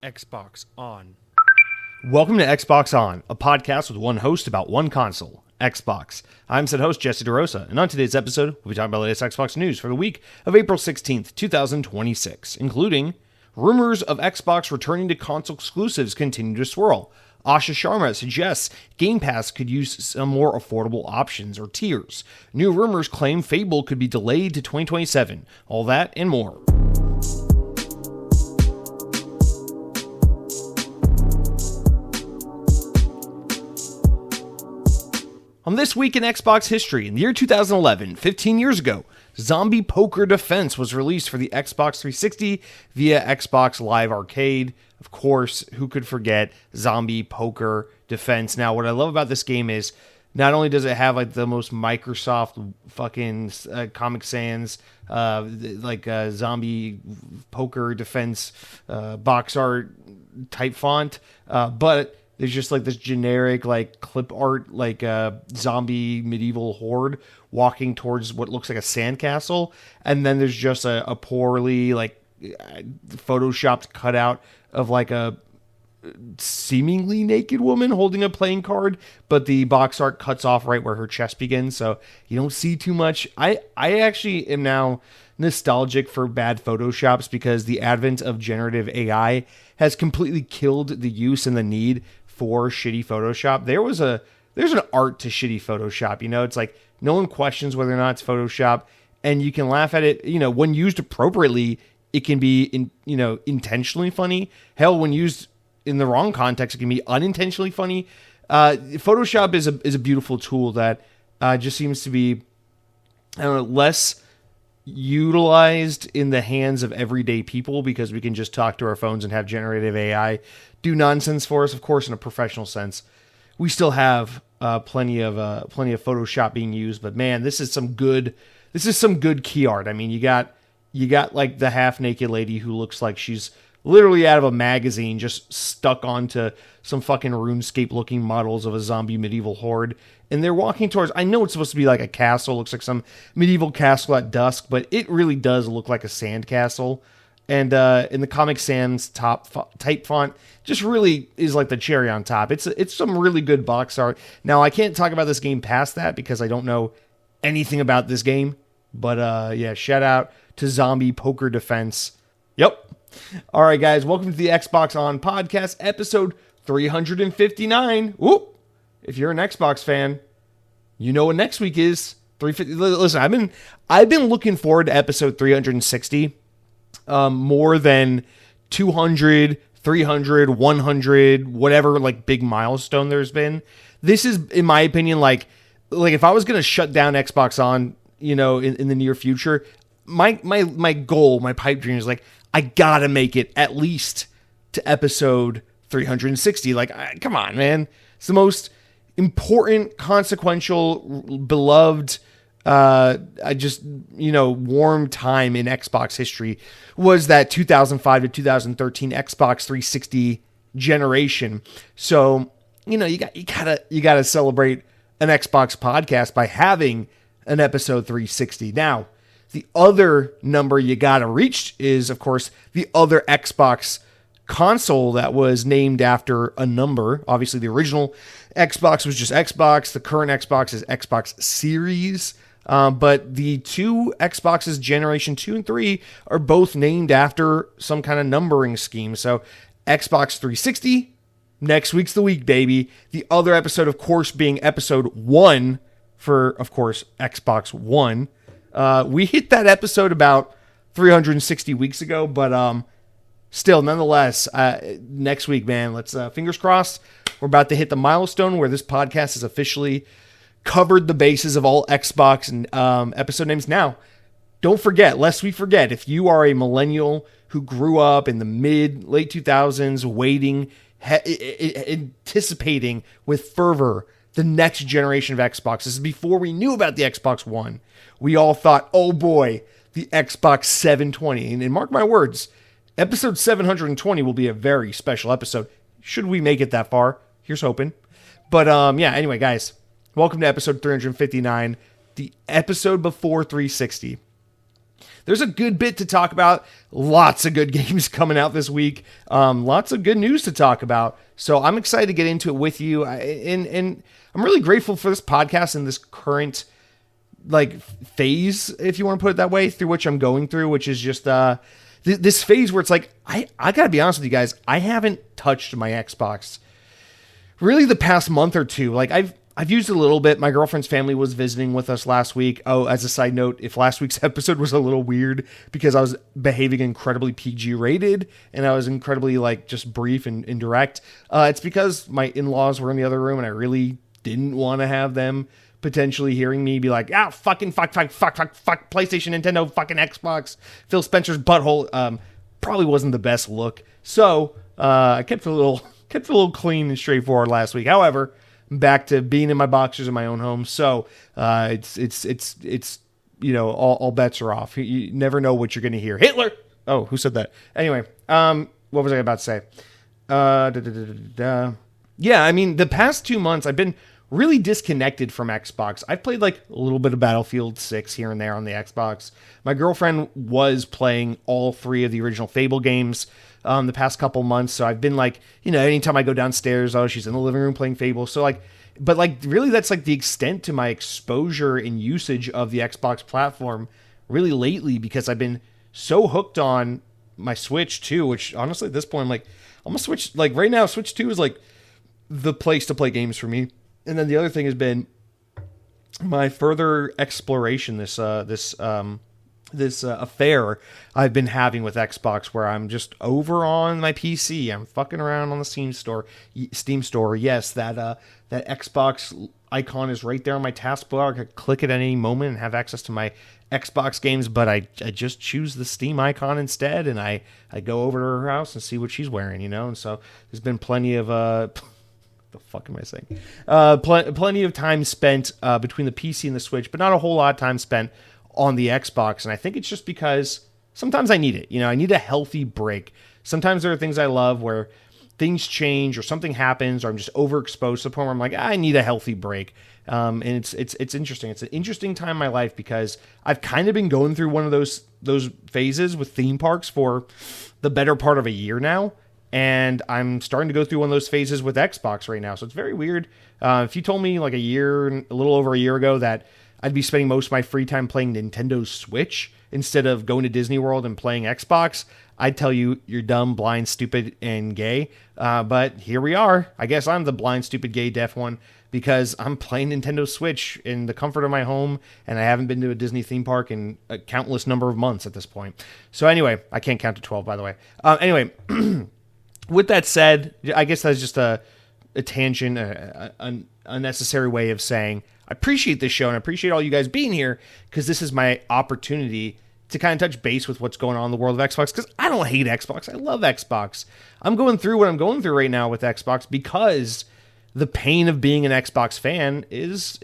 Xbox On. Welcome to Xbox On, a podcast with one host about one console, Xbox. I'm said host Jesse DeRosa, and on today's episode, we'll be talking about the latest Xbox news for the week of April 16th, 2026, including rumors of Xbox returning to console exclusives continue to swirl. Asha Sharma suggests Game Pass could use some more affordable options or tiers. New rumors claim Fable could be delayed to 2027. All that and more. On this week in Xbox history, in the year 2011, 15 years ago, Zombie Poker Defense was released for the Xbox 360 via Xbox Live Arcade. Of course, who could forget Zombie Poker Defense? Now, what I love about this game is not only does it have like the most Microsoft fucking Comic Sans Zombie Poker Defense box art type font, but there's just like this generic like clip art, like a zombie medieval horde walking towards what looks like a sandcastle. And then there's just a poorly like photoshopped cutout of like a seemingly naked woman holding a playing card, but the box art cuts off right where her chest begins. So you don't see too much. I actually am now nostalgic for bad photoshops because the advent of generative AI has completely killed the use and the need for shitty Photoshop. There's an art to shitty Photoshop. You know, it's like no one questions whether or not it's Photoshop, and you can laugh at it. You know, when used appropriately, it can be intentionally funny. Hell, when used in the wrong context, it can be unintentionally funny. Photoshop is a beautiful tool that just seems to be, I don't know, less utilized in the hands of everyday people because we can just talk to our phones and have generative AI do nonsense for us. Of course, in a professional sense, we still have plenty of Photoshop being used. But man, this is some good key art. I mean, you got like the half naked lady who looks like she's literally out of a magazine, just stuck onto some fucking RuneScape looking models of a zombie medieval horde. And they're walking towards, I know it's supposed to be like a castle, looks like some medieval castle at dusk, but it really does look like a sand castle. And in the Comic Sans type font, just really is like the cherry on top. It's some really good box art. Now, I can't talk about this game past that because I don't know anything about this game. But yeah, shout out to Zombie Poker Defense. Yep. All right, guys, welcome to the Xbox On podcast, episode 359. Whoop! If you're an Xbox fan, you know what next week is. 350. Listen, I've been looking forward to episode 360 more than 200, 300, 100, whatever like big milestone there's been. This is, in my opinion, like if I was gonna shut down Xbox On, you know, in the near future, my goal, my pipe dream is like, I gotta make it at least to episode 360. Like, come on, man. It's the most important, consequential, beloved, warm time in Xbox history was that 2005 to 2013 Xbox 360 generation. So, you know, you gotta celebrate an Xbox podcast by having an episode 360. Now, the other number you gotta reach is, of course, the other Xbox console that was named after a number. Obviously, the original Xbox was just Xbox. The current Xbox is Xbox Series. But the two Xboxes, Generation 2 and 3, are both named after some kind of numbering scheme. So, Xbox 360, next week's the week, baby. The other episode, of course, being episode 1 for, of course, Xbox One. We hit that episode about 360 weeks ago, but still, nonetheless, next week, man, let's fingers crossed. We're about to hit the milestone where this podcast has officially covered the bases of all Xbox and episode names. Now, don't forget, lest we forget, if you are a millennial who grew up in the late 2000s, waiting, anticipating with fervor the next generation of Xbox. This is before we knew about the Xbox One. We all thought, oh boy, the Xbox 720. And mark my words, episode 720 will be a very special episode. Should we make it that far? Here's hoping. But yeah, anyway, guys, welcome to episode 359, the episode before 360. there's a good bit to talk about. Lots of good games coming out this week. Lots of good news to talk about. So I'm excited to get into it with you. And I'm really grateful for this podcast and this current phase, if you want to put it that way, through which I'm going through, which is just this phase where it's like, I gotta be honest with you guys, I haven't touched my Xbox really the past month or two. I've used it a little bit. My girlfriend's family was visiting with us last week. Oh, as a side note, if last week's episode was a little weird because I was behaving incredibly PG rated and I was incredibly just brief and indirect, it's because my in-laws were in the other room and I really didn't want to have them potentially hearing me be like, fucking fuck, PlayStation, Nintendo, fucking Xbox, Phil Spencer's butthole. Probably wasn't the best look. So I kept it a little clean and straightforward last week. However, I'm back to being in my boxers in my own home. So it's all bets are off. You never know what you're going to hear. Hitler. Oh, who said that? Anyway, what was I about to say? Yeah, I mean, the past 2 months I've been really disconnected from Xbox. I've played a little bit of Battlefield 6 here and there on the Xbox. My girlfriend was playing all 3 of the original Fable games the past couple months. So I've been anytime I go downstairs, she's in the living room playing Fable. So really that's the extent to my exposure and usage of the Xbox platform really lately, because I've been so hooked on my Switch 2, which honestly at this point I'm gonna switch. Right now, Switch 2 is the place to play games for me. And then the other thing has been my further exploration, this affair I've been having with Xbox, where I'm just over on my PC. I'm fucking around on the Steam store. Yes, that Xbox icon is right there on my taskbar. I could click it at any moment and have access to my Xbox games, but I just choose the Steam icon instead, and I go over to her house and see what she's wearing, And so there's been plenty of the fuck am I saying? Plenty of time spent between the PC and the Switch, but not a whole lot of time spent on the Xbox. And I think it's just because sometimes I need it. I need a healthy break. Sometimes there are things I love where things change or something happens, or I'm just overexposed to the point where I'm I need a healthy break. And it's interesting. It's an interesting time in my life because I've kind of been going through one of those phases with theme parks for the better part of a year now. And I'm starting to go through one of those phases with Xbox right now. So it's very weird. If you told me a little over a year ago that I'd be spending most of my free time playing Nintendo Switch instead of going to Disney World and playing Xbox, I'd tell you you're dumb, blind, stupid, and gay. But here we are. I guess I'm the blind, stupid, gay, deaf one because I'm playing Nintendo Switch in the comfort of my home, and I haven't been to a Disney theme park in a countless number of months at this point. So anyway, I can't count to 12, by the way. Anyway... With that said, I guess that's just a tangent, an unnecessary way of saying I appreciate this show and I appreciate all you guys being here, because this is my opportunity to kind of touch base with what's going on in the world of Xbox, because I don't hate Xbox. I love Xbox. I'm going through what I'm going through right now with Xbox because the pain of being an Xbox fan is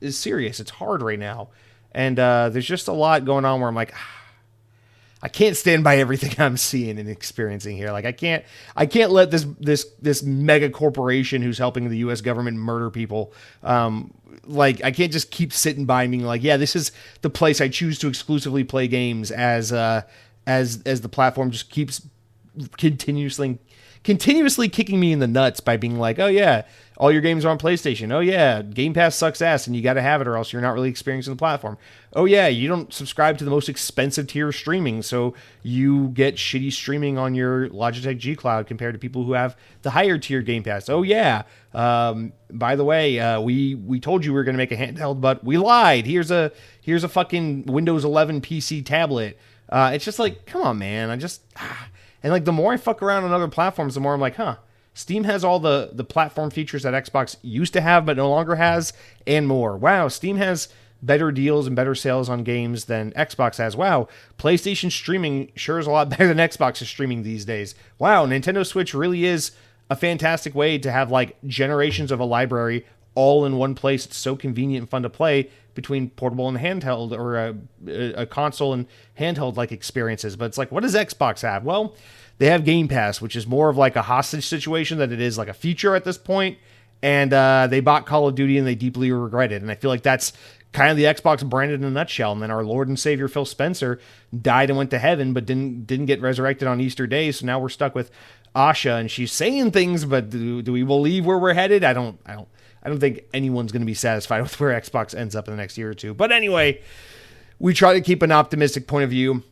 serious. It's hard right now. And there's just a lot going on where I'm I can't stand by everything I'm seeing and experiencing here. I can't let this mega corporation who's helping the U.S. government murder people. I can't just keep sitting by and being yeah, this is the place I choose to exclusively play games as the platform just keeps continuously kicking me in the nuts by being oh yeah, all your games are on PlayStation. Oh yeah, Game Pass sucks ass and you got to have it or else you're not really experiencing the platform. Oh yeah, you don't subscribe to the most expensive tier of streaming, so you get shitty streaming on your Logitech G Cloud compared to people who have the higher tier Game Pass. Oh yeah, by the way, we told you we were going to make a handheld, but we lied. Here's a fucking Windows 11 PC tablet. It's just come on, man. And the more I fuck around on other platforms, the more I'm Steam has all the platform features that Xbox used to have but no longer has, and more. Wow, Steam has better deals and better sales on games than Xbox has. Wow, PlayStation streaming sure is a lot better than Xbox is streaming these days. Wow, Nintendo Switch really is a fantastic way to have generations of a library all in one place. It's so convenient and fun to play between portable and handheld, or a console and handheld experiences. But it's what does Xbox have? Well, they have Game Pass, which is more of a hostage situation than it is a feature at this point. And they bought Call of Duty and they deeply regret it. And I feel that's kind of the Xbox brand in a nutshell. And then our Lord and Savior Phil Spencer died and went to heaven, but didn't get resurrected on Easter Day. So now we're stuck with Asha, and she's saying things, but do we believe where we're headed? I don't think anyone's going to be satisfied with where Xbox ends up in the next year or two. But anyway, we try to keep an optimistic point of view.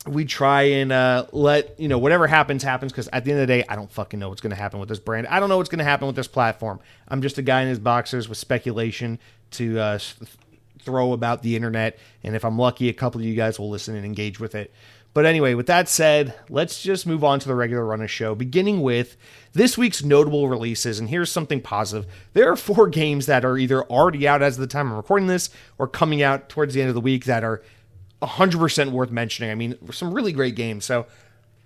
We try and let, whatever happens, because at the end of the day, I don't fucking know what's going to happen with this brand. I don't know what's going to happen with this platform. I'm just a guy in his boxers with speculation to throw about the internet. And if I'm lucky, a couple of you guys will listen and engage with it. But anyway, with that said, let's just move on to the regular run of show, beginning with this week's notable releases. And here's something positive. There are 4 games that are either already out as of the time I'm recording this or coming out towards the end of the week that are 100% worth mentioning. I mean, some really great games. So,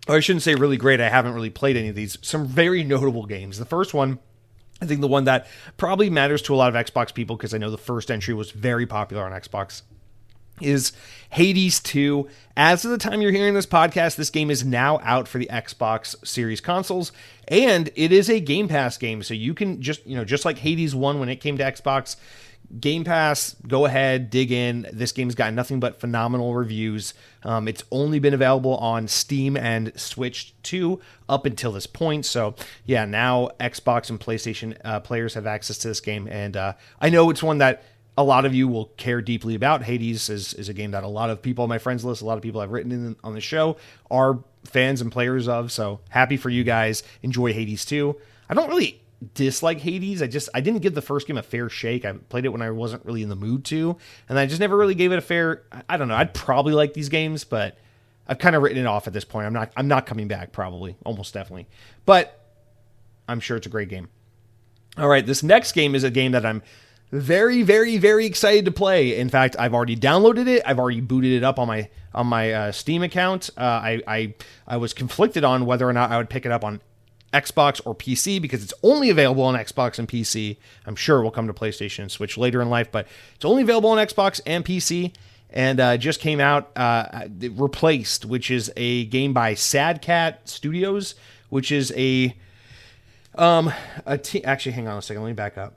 or I shouldn't say really great. I haven't really played any of these. Some very notable games. The first one, I think the one that probably matters to a lot of Xbox people, because I know the first entry was very popular on Xbox, is Hades 2. As of the time you're hearing this podcast, this game is now out for the Xbox Series consoles, and it is a Game Pass game. So you can just like Hades 1 when it came to Xbox, Game Pass, go ahead, dig in. This game's got nothing but phenomenal reviews. It's only been available on Steam and Switch 2 up until this point. So yeah, now Xbox and PlayStation players have access to this game. And I know it's one that a lot of you will care deeply about. Hades is a game that a lot of people on my friends list, a lot of people I've written in on the show are fans and players of. So happy for you guys. Enjoy Hades 2. I don't really dislike Hades. I didn't give the first game a fair shake. I played it when I wasn't really in the mood to, and I just never really gave it a fair, I don't know. I'd probably like these games, but I've kind of written it off at this point. I'm not coming back, probably, almost definitely. But I'm sure it's a great game. All right, this next game is a game that I'm very, very, very excited to play. In fact, I've already downloaded it. I've already booted it up on my Steam account. I was conflicted on whether or not I would pick it up on Xbox or PC, because it's only available on Xbox and PC. I'm sure it will come to PlayStation and Switch later in life, but it's only available on Xbox and PC. And just came out, Replaced, which is a game by Sad Cat Studios, which is actually, hang on a second, let me back up.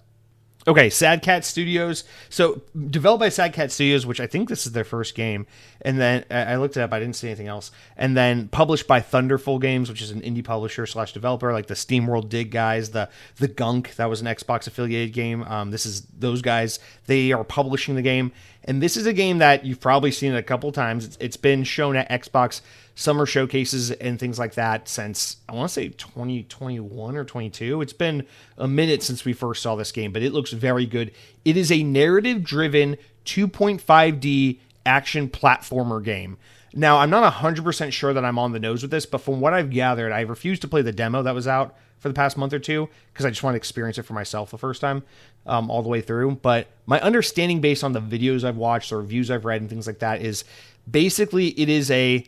Okay, Sad Cat Studios. So, developed by Sad Cat Studios, which I think this is their first game. And then, I looked it up, I didn't see anything else. And then, published by Thunderful Games, which is an indie publisher / developer, like the SteamWorld Dig guys, the Gunk, that was an Xbox affiliated game. This is those guys. They are publishing the game. And this is a game that you've probably seen it a couple times. It's been shown at Xbox summer showcases and things like that since, I want to say 2021 or 22. It's been a minute since we first saw this game, but it looks very good. It is a narrative-driven 2.5D action platformer game. Now, I'm not 100% sure that I'm on the nose with this, but from what I've gathered, I refused to play the demo that was out for the past month or two, because I just want to experience it for myself the first time, all the way through. But my understanding, based on the videos I've watched, or reviews I've read and things like that, is basically it is a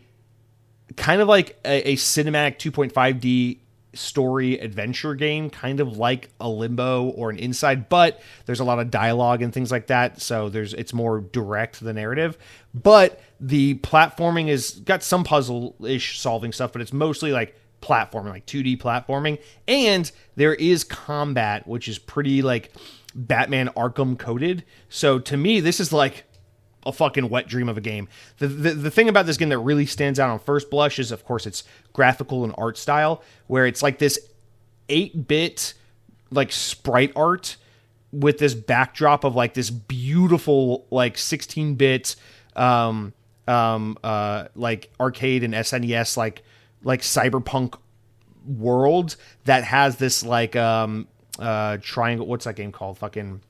kind of like a cinematic 2.5D story adventure game, kind of like a Limbo or an Inside, but there's a lot of dialogue and things like that, so it's more direct, the narrative. But the platforming is got some puzzle-ish solving stuff, but it's mostly like platforming, like 2D platforming. And there is combat, which is pretty like Batman Arkham coded. So to me, this is like a fucking wet dream of a game. The thing about this game that really stands out on first blush is, of course, its graphical and art style, where it's like this 8-bit like sprite art with this backdrop of like this beautiful like 16-bit like arcade and SNES like cyberpunk world that has this like triangle, what's that game called? Fucking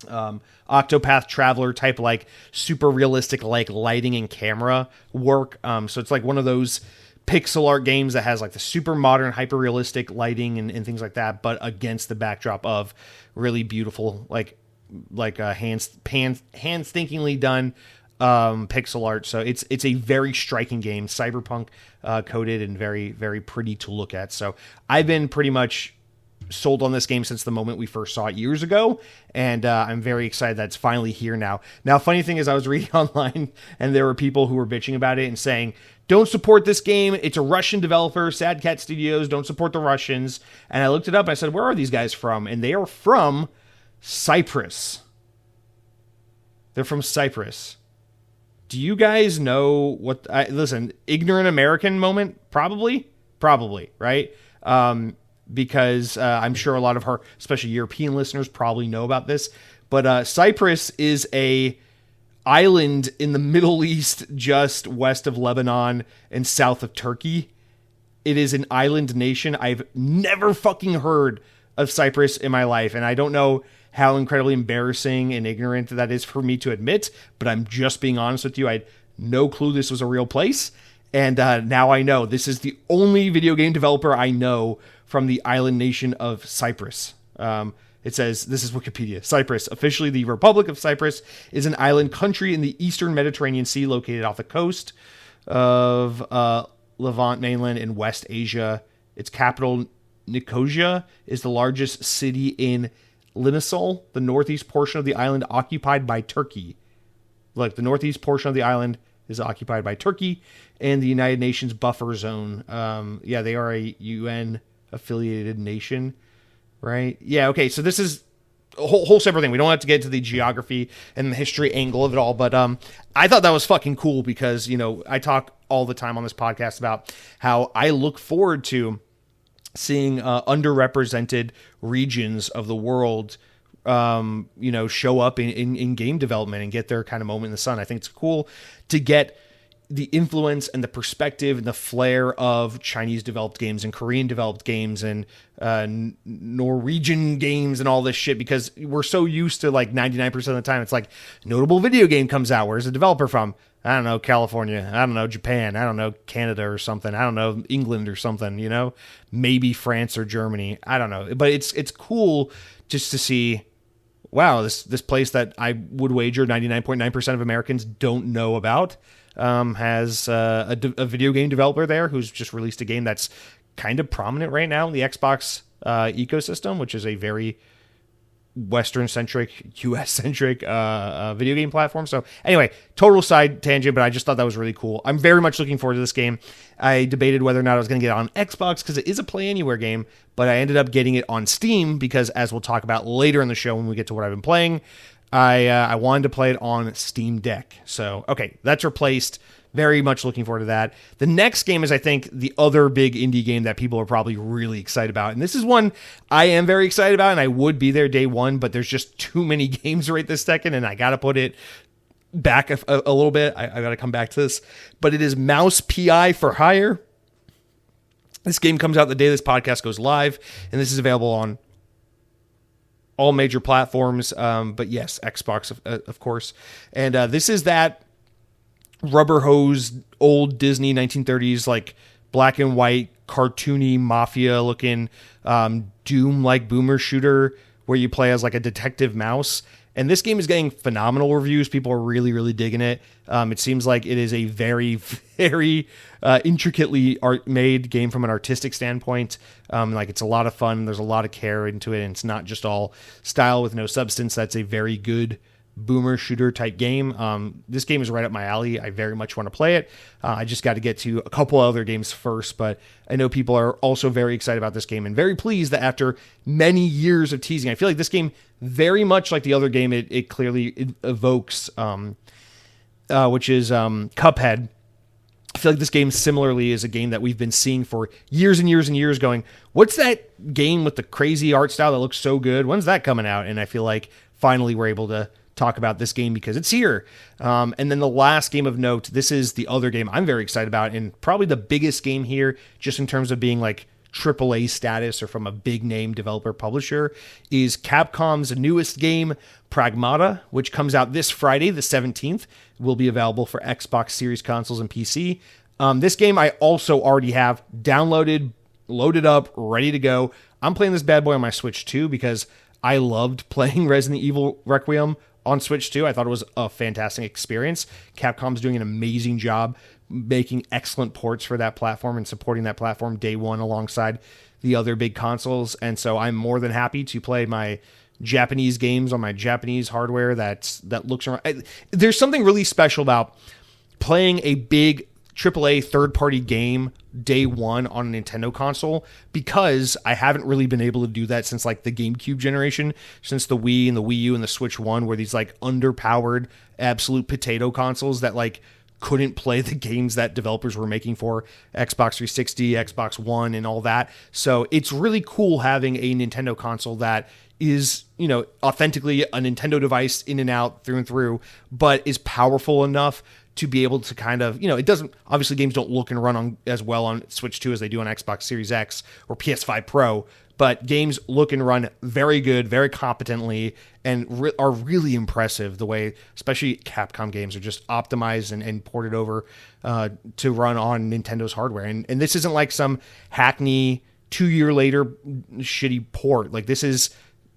Octopath Traveler type, like super realistic like lighting and camera work. So it's like one of those pixel art games that has like the super modern hyper realistic lighting and things like that, but against the backdrop of really beautiful like hand-stinkingly done pixel art. So it's a very striking game, cyberpunk coded, and very, very pretty to look at. So I've been pretty much sold on this game since the moment we first saw it years ago, and I'm very excited that it's finally here now. Now, funny thing is, I was reading online, and there were people who were bitching about it and saying, don't support this game, it's a Russian developer, Sad Cat Studios, don't support the Russians. And I looked it up, and I said, where are these guys from? And they are from Cyprus. They're from Cyprus. Do you guys know what? Listen, ignorant American moment, probably, right? Because I'm sure a lot of our, especially European listeners, probably know about this. But Cyprus is a island in the Middle East, just west of Lebanon and south of Turkey. It is an island nation. I've never fucking heard of Cyprus in my life, and I don't know how incredibly embarrassing and ignorant that is for me to admit, but I'm just being honest with you. I had no clue this was a real place, and now I know. This is the only video game developer I know from the island nation of Cyprus. It says, this is Wikipedia. Cyprus, officially the Republic of Cyprus, is an island country in the eastern Mediterranean Sea located off the coast of Levant mainland in West Asia. Its capital, Nicosia, is the largest city in Limassol, the northeast portion of the island occupied by Turkey. Like, the northeast portion of the island is occupied by Turkey and the United Nations buffer zone. Yeah, they are a UN affiliated nation, right? Yeah, okay, so this is a whole separate thing. We don't have to get into the geography and the history angle of it all, but I thought that was fucking cool because, you know, I talk all the time on this podcast about how I look forward to seeing underrepresented regions of the world, you know, show up in game development and get their kind of moment in the sun. I think it's cool to get the influence and the perspective and the flair of Chinese developed games and Korean developed games and Norwegian games and all this shit, because we're so used to, like, 99% of the time it's like notable video game comes out. Where's the developer from? I don't know, California. I don't know, Japan. I don't know, Canada or something. I don't know, England or something, you know? Maybe France or Germany. I don't know. But it's cool just to see, wow, this place that I would wager 99.9% of Americans don't know about has a video game developer there who's just released a game that's kind of prominent right now in the Xbox ecosystem, which is a very Western-centric, US-centric video game platform. So anyway, total side tangent, but I just thought that was really cool. I'm very much looking forward to this game. I debated whether or not I was going to get it on Xbox because it is a Play Anywhere game, but I ended up getting it on Steam because, as we'll talk about later in the show when we get to what I've been playing, I wanted to play it on Steam Deck. So, okay, that's replaced. Very much looking forward to that. The next game is, I think, the other big indie game that people are probably really excited about. And this is one I am very excited about, and I would be there day one, but there's just too many games right this second, and I got to put it back a little bit. I got to come back to this. But it is Mouse PI for Hire. This game comes out the day this podcast goes live, and this is available on all major platforms. But yes, Xbox, of course. And this is that rubber hose old Disney 1930s, like black and white cartoony mafia looking Doom like boomer shooter where you play as like a detective mouse. And this game is getting phenomenal reviews. People are really digging it. It seems like it is a very intricately made game from an artistic standpoint. Like, it's a lot of fun. There's a lot of care into it, and it's not just all style with no substance. That's a very good boomer shooter type game. This game is right up my alley. I very much want to play it. I just got to get to a couple other games first, but I know people are also very excited about this game and very pleased that after many years of teasing, I feel like this game, very much like the other game it clearly evokes, which is Cuphead. I feel like this game similarly is a game that we've been seeing for years and years and years, going, what's that game with the crazy art style that looks so good? When's that coming out? And I feel like finally we're able to talk about this game because it's here. And then the last game of note, this is the other game I'm very excited about, and probably the biggest game here, just in terms of being like AAA status or from a big name developer publisher, is Capcom's newest game, Pragmata, which comes out this Friday, the 17th, will be available for Xbox Series consoles and PC. This game I also already have downloaded, loaded up, ready to go. I'm playing this bad boy on my Switch 2 because I loved playing Resident Evil Requiem on Switch 2. I thought it was a fantastic experience. Capcom's doing an amazing job making excellent ports for that platform and supporting that platform day one alongside the other big consoles. And so I'm more than happy to play my Japanese games on my Japanese hardware that looks around. There's something really special about playing a big AAA third-party game day one on a Nintendo console, because I haven't really been able to do that since like the GameCube generation, since the Wii and the Wii U and the Switch 1 were these like underpowered absolute potato consoles that like couldn't play the games that developers were making for Xbox 360, Xbox One, and all that. So it's really cool having a Nintendo console that is, you know, authentically a Nintendo device in and out, through and through, but is powerful enough to be able to kind of, you know, it doesn't, obviously games don't look and run on as well on Switch 2 as they do on Xbox Series X or PS5 Pro, but games look and run very good, very competently, and are really impressive the way, especially Capcom games, are just optimized and ported over to run on Nintendo's hardware. And this isn't like some hackney 2 year later shitty port. Like, this is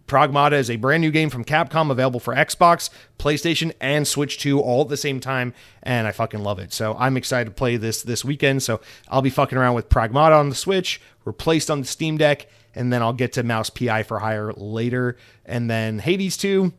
Pragmata is a brand new game from Capcom, available for Xbox, PlayStation, and Switch 2 all at the same time, and I fucking love it. So I'm excited to play this weekend, so I'll be fucking around with Pragmata on the Switch, replaced on the Steam Deck, and then I'll get to Mouse PI for Hire later, and then Hades 2,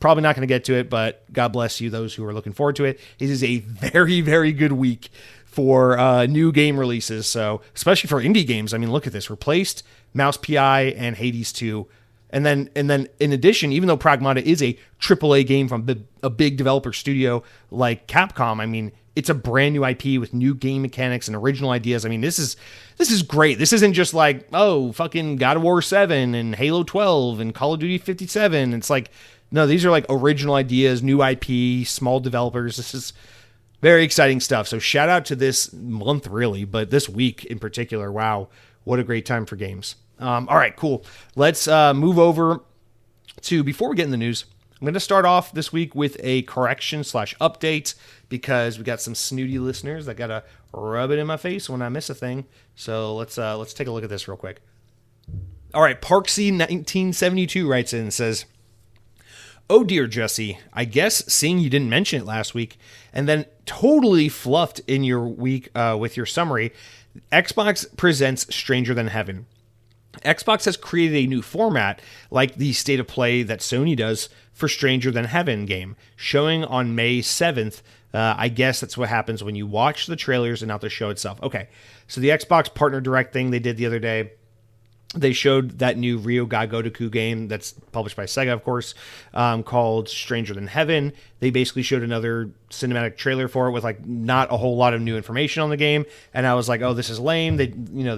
probably not going to get to it, but God bless you, those who are looking forward to it. It is a very, very good week for new game releases, so especially for indie games. I mean, look at this, replaced, Mouse PI, and Hades 2. And then in addition, even though Pragmata is a AAA game from a big developer studio like Capcom, I mean, it's a brand new IP with new game mechanics and original ideas. I mean, this is great. This isn't just like, oh, fucking God of War 7 and Halo 12 and Call of Duty 57. It's like, no, these are like original ideas, new IP, small developers. This is very exciting stuff. So shout out to this month, really, but this week in particular. Wow, what a great time for games. All right, cool. Let's move over to, before we get in the news, I'm going to start off this week with a correction/update, because we got some snooty listeners that got to rub it in my face when I miss a thing. So let's take a look at this real quick. All right, Parksy1972 writes in and says, "Oh dear, Jesse, I guess seeing you didn't mention it last week and then totally fluffed in your week with your summary, Xbox presents Stranger Than Heaven. Xbox has created a new format, like the State of Play that Sony does for Stranger Than Heaven game, showing on May 7th. I guess that's what happens when you watch the trailers and not the show itself." Okay, so the Xbox Partner Direct thing they did the other day, they showed that new Ryo ga Gotoku game that's published by Sega, of course, called Stranger Than Heaven. They basically showed another cinematic trailer for it with like not a whole lot of new information on the game, and I was like, oh, this is lame. They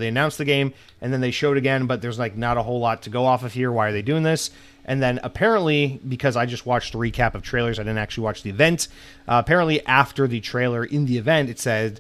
announced the game and then they showed again, but there's like not a whole lot to go off of here. Why are they doing this? And then apparently, because I just watched a recap of trailers, I didn't actually watch the event. Apparently, after the trailer in the event, it said,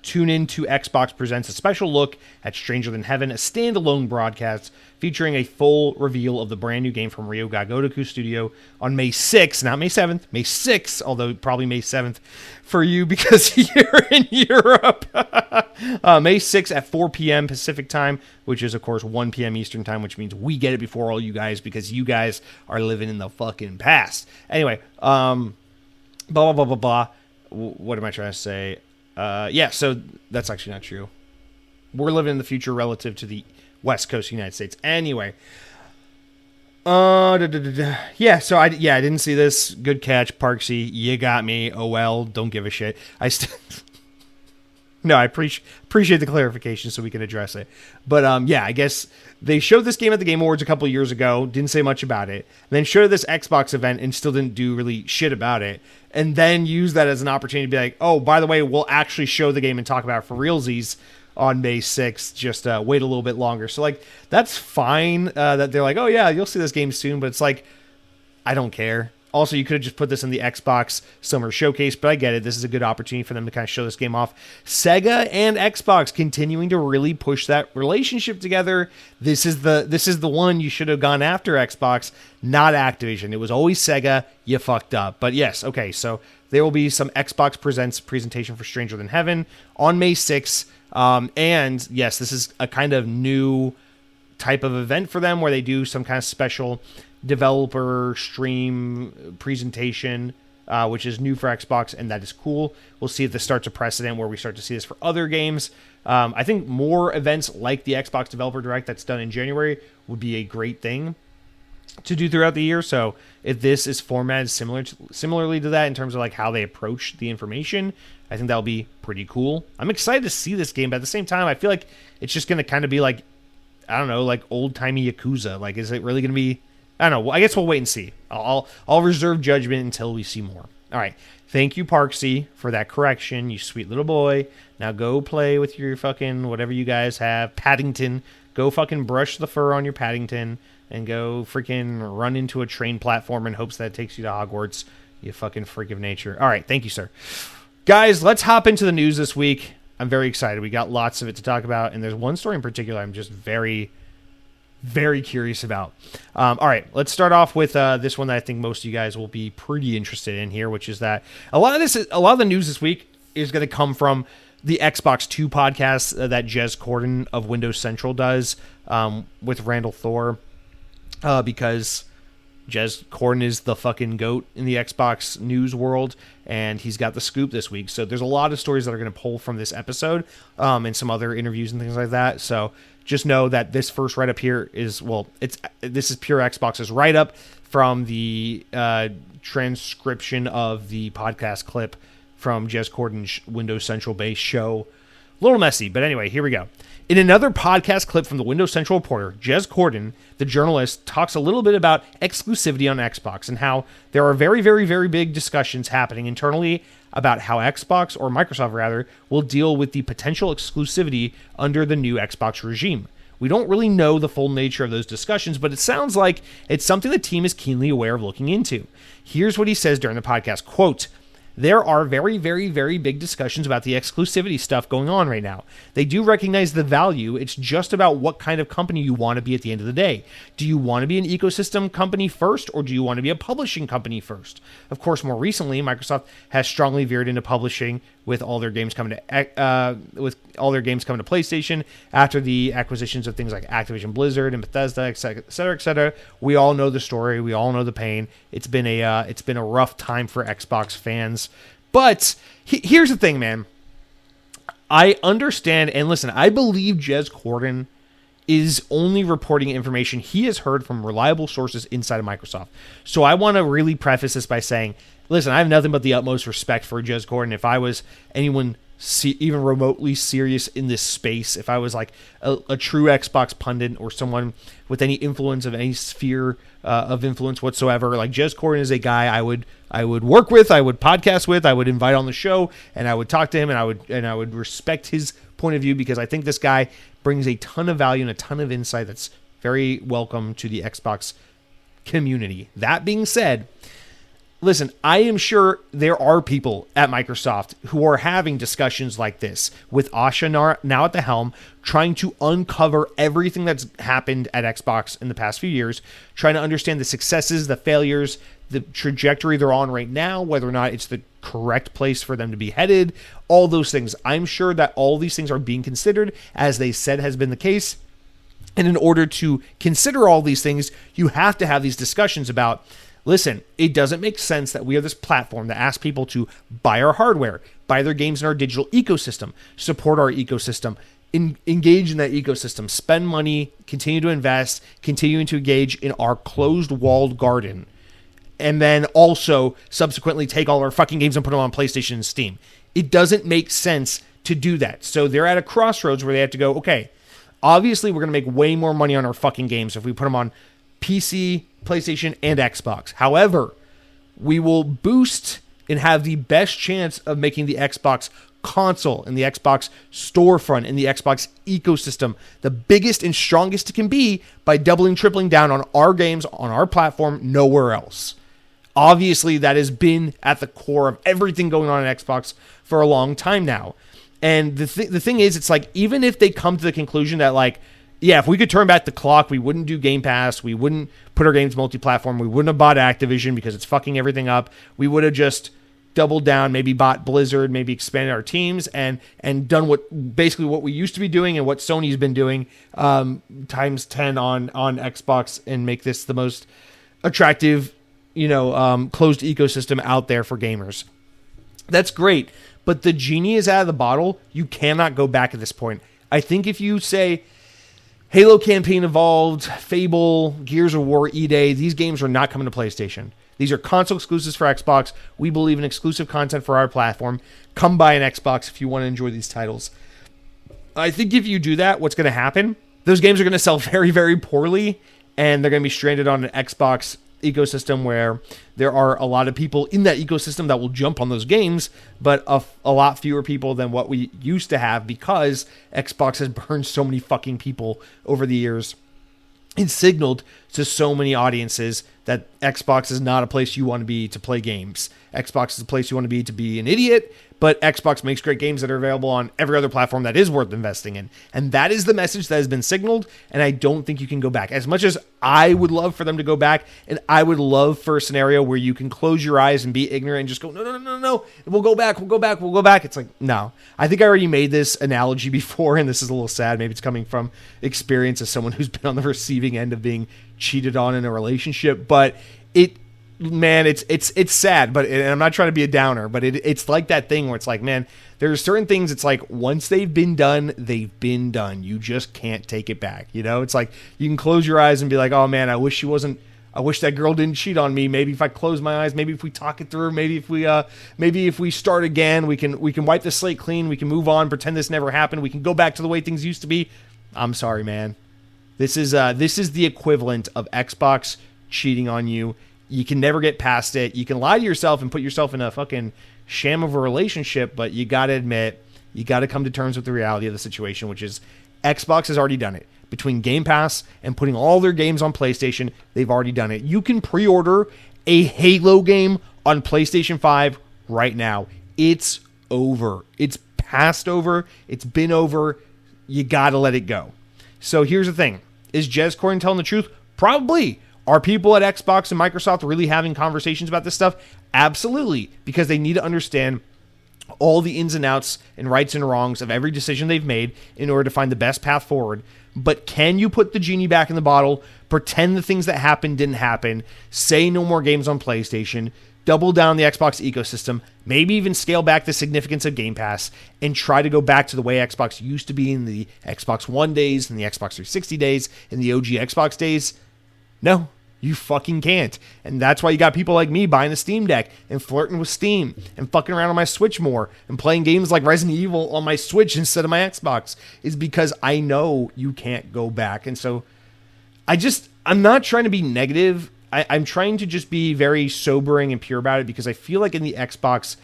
tune in to Xbox presents a special look at Stranger Than Heaven, a standalone broadcast featuring a full reveal of the brand new game from Ryo ga Gotoku Studio on May 6th, not May 7th, May 6th, although probably May 7th for you because you're in Europe. May 6th at 4 p.m. Pacific time, which is, of course, 1 p.m. Eastern time, which means we get it before all you guys because you guys are living in the fucking past. Anyway, blah, blah, blah, blah, blah. What am I trying to say? Yeah, so that's actually not true. We're living in the future relative to the West Coast of the United States. Anyway. Yeah, so I didn't see this. Good catch, Parksy. You got me. Oh, well, don't give a shit. No, I appreciate the clarification so we can address it. But, yeah, I guess they showed this game at the Game Awards a couple of years ago, didn't say much about it, and then showed this Xbox event and still didn't do really shit about it, and then used that as an opportunity to be like, oh, by the way, we'll actually show the game and talk about it for realsies on May 6th, just wait a little bit longer. So, like, that's fine that they're like, oh, yeah, you'll see this game soon, but it's like, I don't care. Also, you could have just put this in the Xbox Summer Showcase, but I get it. This is a good opportunity for them to kind of show this game off. Sega and Xbox continuing to really push that relationship together. This is the one you should have gone after, Xbox, not Activision. It was always Sega. You fucked up. But yes, okay, so there will be some Xbox Presents presentation for Stranger Than Heaven on May 6th. And yes, this is a kind of new type of event for them where they do some kind of special developer stream presentation, which is new for Xbox, and that is cool. We'll see if this starts a precedent where we start to see this for other games. I think more events like the Xbox Developer Direct that's done in January would be a great thing. to do throughout the year. So if this is formatted similarly to that in terms of like how they approach the information, I think that'll be pretty cool. I'm excited to see this game, but at the same time, I feel like it's just going to kind of be like, I don't know, like old-timey Yakuza. Like, is it really going to be, I don't know. I guess we'll wait and see. I'll reserve judgment until we see more. All right. Thank you, Parksy, for that correction, you sweet little boy. Now go play with your fucking whatever you guys have. Paddington. Go fucking brush the fur on your Paddington and go freaking run into a train platform in hopes that it takes you to Hogwarts. You fucking freak of nature. All right. Thank you, sir. Guys, let's hop into the news this week. I'm very excited. We got lots of it to talk about, and there's one story in particular I'm just very, very curious about. All right, let's start off with this one that I think most of you guys will be pretty interested in here, which is that a lot of the news this week is going to come from the Xbox 2 podcast that Jez Corden of Windows Central does with Randall Thor, because Jez Corden is the fucking GOAT in the Xbox news world, and he's got the scoop this week. So there's a lot of stories that are going to pull from this episode and some other interviews and things like that. So just know that this first write-up here is, this is pure Xbox's write-up from the transcription of the podcast clip from Jez Corden's Windows Central-based show. A little messy, but anyway, here we go. In another podcast clip from the Windows Central reporter, Jez Corden, the journalist, talks a little bit about exclusivity on Xbox and how there are very, very, very big discussions happening internally about how Xbox, or Microsoft rather, will deal with the potential exclusivity under the new Xbox regime. We don't really know the full nature of those discussions, but it sounds like it's something the team is keenly aware of looking into. Here's what he says during the podcast, quote, "There are very, very, very big discussions about the exclusivity stuff going on right now. They do recognize the value. It's just about what kind of company you want to be at the end of the day. Do you want to be an ecosystem company first, or do you want to be a publishing company first? Of course, more recently, Microsoft has strongly veered into publishing with all their games coming to PlayStation after the acquisitions of things like Activision Blizzard and Bethesda, et cetera, et cetera. We all know the story. We all know the pain. It's been a rough time for Xbox fans. But here's the thing, man. I understand, and listen, I believe Jez Corden is only reporting information he has heard from reliable sources inside of Microsoft. So I want to really preface this by saying, listen, I have nothing but the utmost respect for Jez Corden. If I was anyone even remotely serious in this space, if I was like a true Xbox pundit or someone with any influence of any sphere of influence whatsoever, like Jez Corden is a guy I would work with, I would podcast with, I would invite on the show, and I would talk to him, and I would respect his point of view, because I think this guy brings a ton of value and a ton of insight that's very welcome to the Xbox community. That being said, listen, I am sure there are people at Microsoft who are having discussions like this with Asha now at the helm, trying to uncover everything that's happened at Xbox in the past few years, trying to understand the successes, the failures, the trajectory they're on right now, whether or not it's the correct place for them to be headed, all those things. I'm sure that all these things are being considered, as they said has been the case. And in order to consider all these things, you have to have these discussions about, listen, it doesn't make sense that we have this platform that asks people to buy our hardware, buy their games in our digital ecosystem, support our ecosystem, engage in that ecosystem, spend money, continue to invest, continuing to engage in our closed walled garden, and then also subsequently take all our fucking games and put them on PlayStation and Steam. It doesn't make sense to do that. So they're at a crossroads where they have to go, okay, obviously we're going to make way more money on our fucking games if we put them on PC, PlayStation, and Xbox. However, we will boost and have the best chance of making the Xbox console and the Xbox storefront and the Xbox ecosystem the biggest and strongest it can be by doubling, tripling down on our games on our platform, nowhere else. Obviously, that has been at the core of everything going on in Xbox for a long time now. And the thing is, it's like, even if they come to the conclusion that, like, yeah, if we could turn back the clock, we wouldn't do Game Pass, we wouldn't put our games multi-platform, we wouldn't have bought Activision because it's fucking everything up, we would have just doubled down, maybe bought Blizzard, maybe expanded our teams, and done what we used to be doing and what Sony's been doing times 10 on Xbox, and make this the most attractive, closed ecosystem out there for gamers. That's great, but the genie is out of the bottle. You cannot go back at this point. I think if you say, Halo Campaign Evolved, Fable, Gears of War, E-Day, these games are not coming to PlayStation. These are console exclusives for Xbox. We believe in exclusive content for our platform. Come buy an Xbox if you want to enjoy these titles. I think if you do that, what's going to happen? Those games are going to sell very, very poorly, and they're going to be stranded on an Xbox ecosystem where there are a lot of people in that ecosystem that will jump on those games, but a lot fewer people than what we used to have because Xbox has burned so many fucking people over the years and signaled to so many audiences that Xbox is not a place you want to be to play games. Xbox is a place you want to be an idiot, but Xbox makes great games that are available on every other platform that is worth investing in. And that is the message that has been signaled, and I don't think you can go back. As much as I would love for them to go back, and I would love for a scenario where you can close your eyes and be ignorant and just go, no, we'll go back. It's like, no. I think I already made this analogy before, and this is a little sad. Maybe it's coming from experience as someone who's been on the receiving end of being cheated on in a relationship, but it's sad, but and I'm not trying to be a downer, but it's like that thing where it's like, man, there are certain things, it's like once they've been done. You just can't take it back. You know, it's like you can close your eyes and be like, oh man, I wish that girl didn't cheat on me. Maybe if I close my eyes, maybe if we talk it through, maybe if we start again, we can wipe the slate clean, we can move on, pretend this never happened, we can go back to the way things used to be. I'm sorry, man. This is the equivalent of Xbox cheating on you. You can never get past it. You can lie to yourself and put yourself in a fucking sham of a relationship, but you got to admit, you got to come to terms with the reality of the situation, which is Xbox has already done it. Between Game Pass and putting all their games on PlayStation, they've already done it. You can pre-order a Halo game on PlayStation 5 right now. It's over. It's passed over. It's been over. You got to let it go. So here's the thing. Is Jez Corden telling the truth? Probably. Are people at Xbox and Microsoft really having conversations about this stuff? Absolutely, because they need to understand all the ins and outs and rights and wrongs of every decision they've made in order to find the best path forward. But can you put the genie back in the bottle, pretend the things that happened didn't happen, say no more games on PlayStation, double down the Xbox ecosystem, maybe even scale back the significance of Game Pass, and try to go back to the way Xbox used to be in the Xbox One days, in the Xbox 360 days, in the OG Xbox days? No, you fucking can't. And that's why you got people like me buying the Steam Deck and flirting with Steam and fucking around on my Switch more and playing games like Resident Evil on my Switch instead of my Xbox, is because I know you can't go back. And so I'm not trying to be negative. I'm trying to just be very sobering and pure about it, because I feel like in the Xbox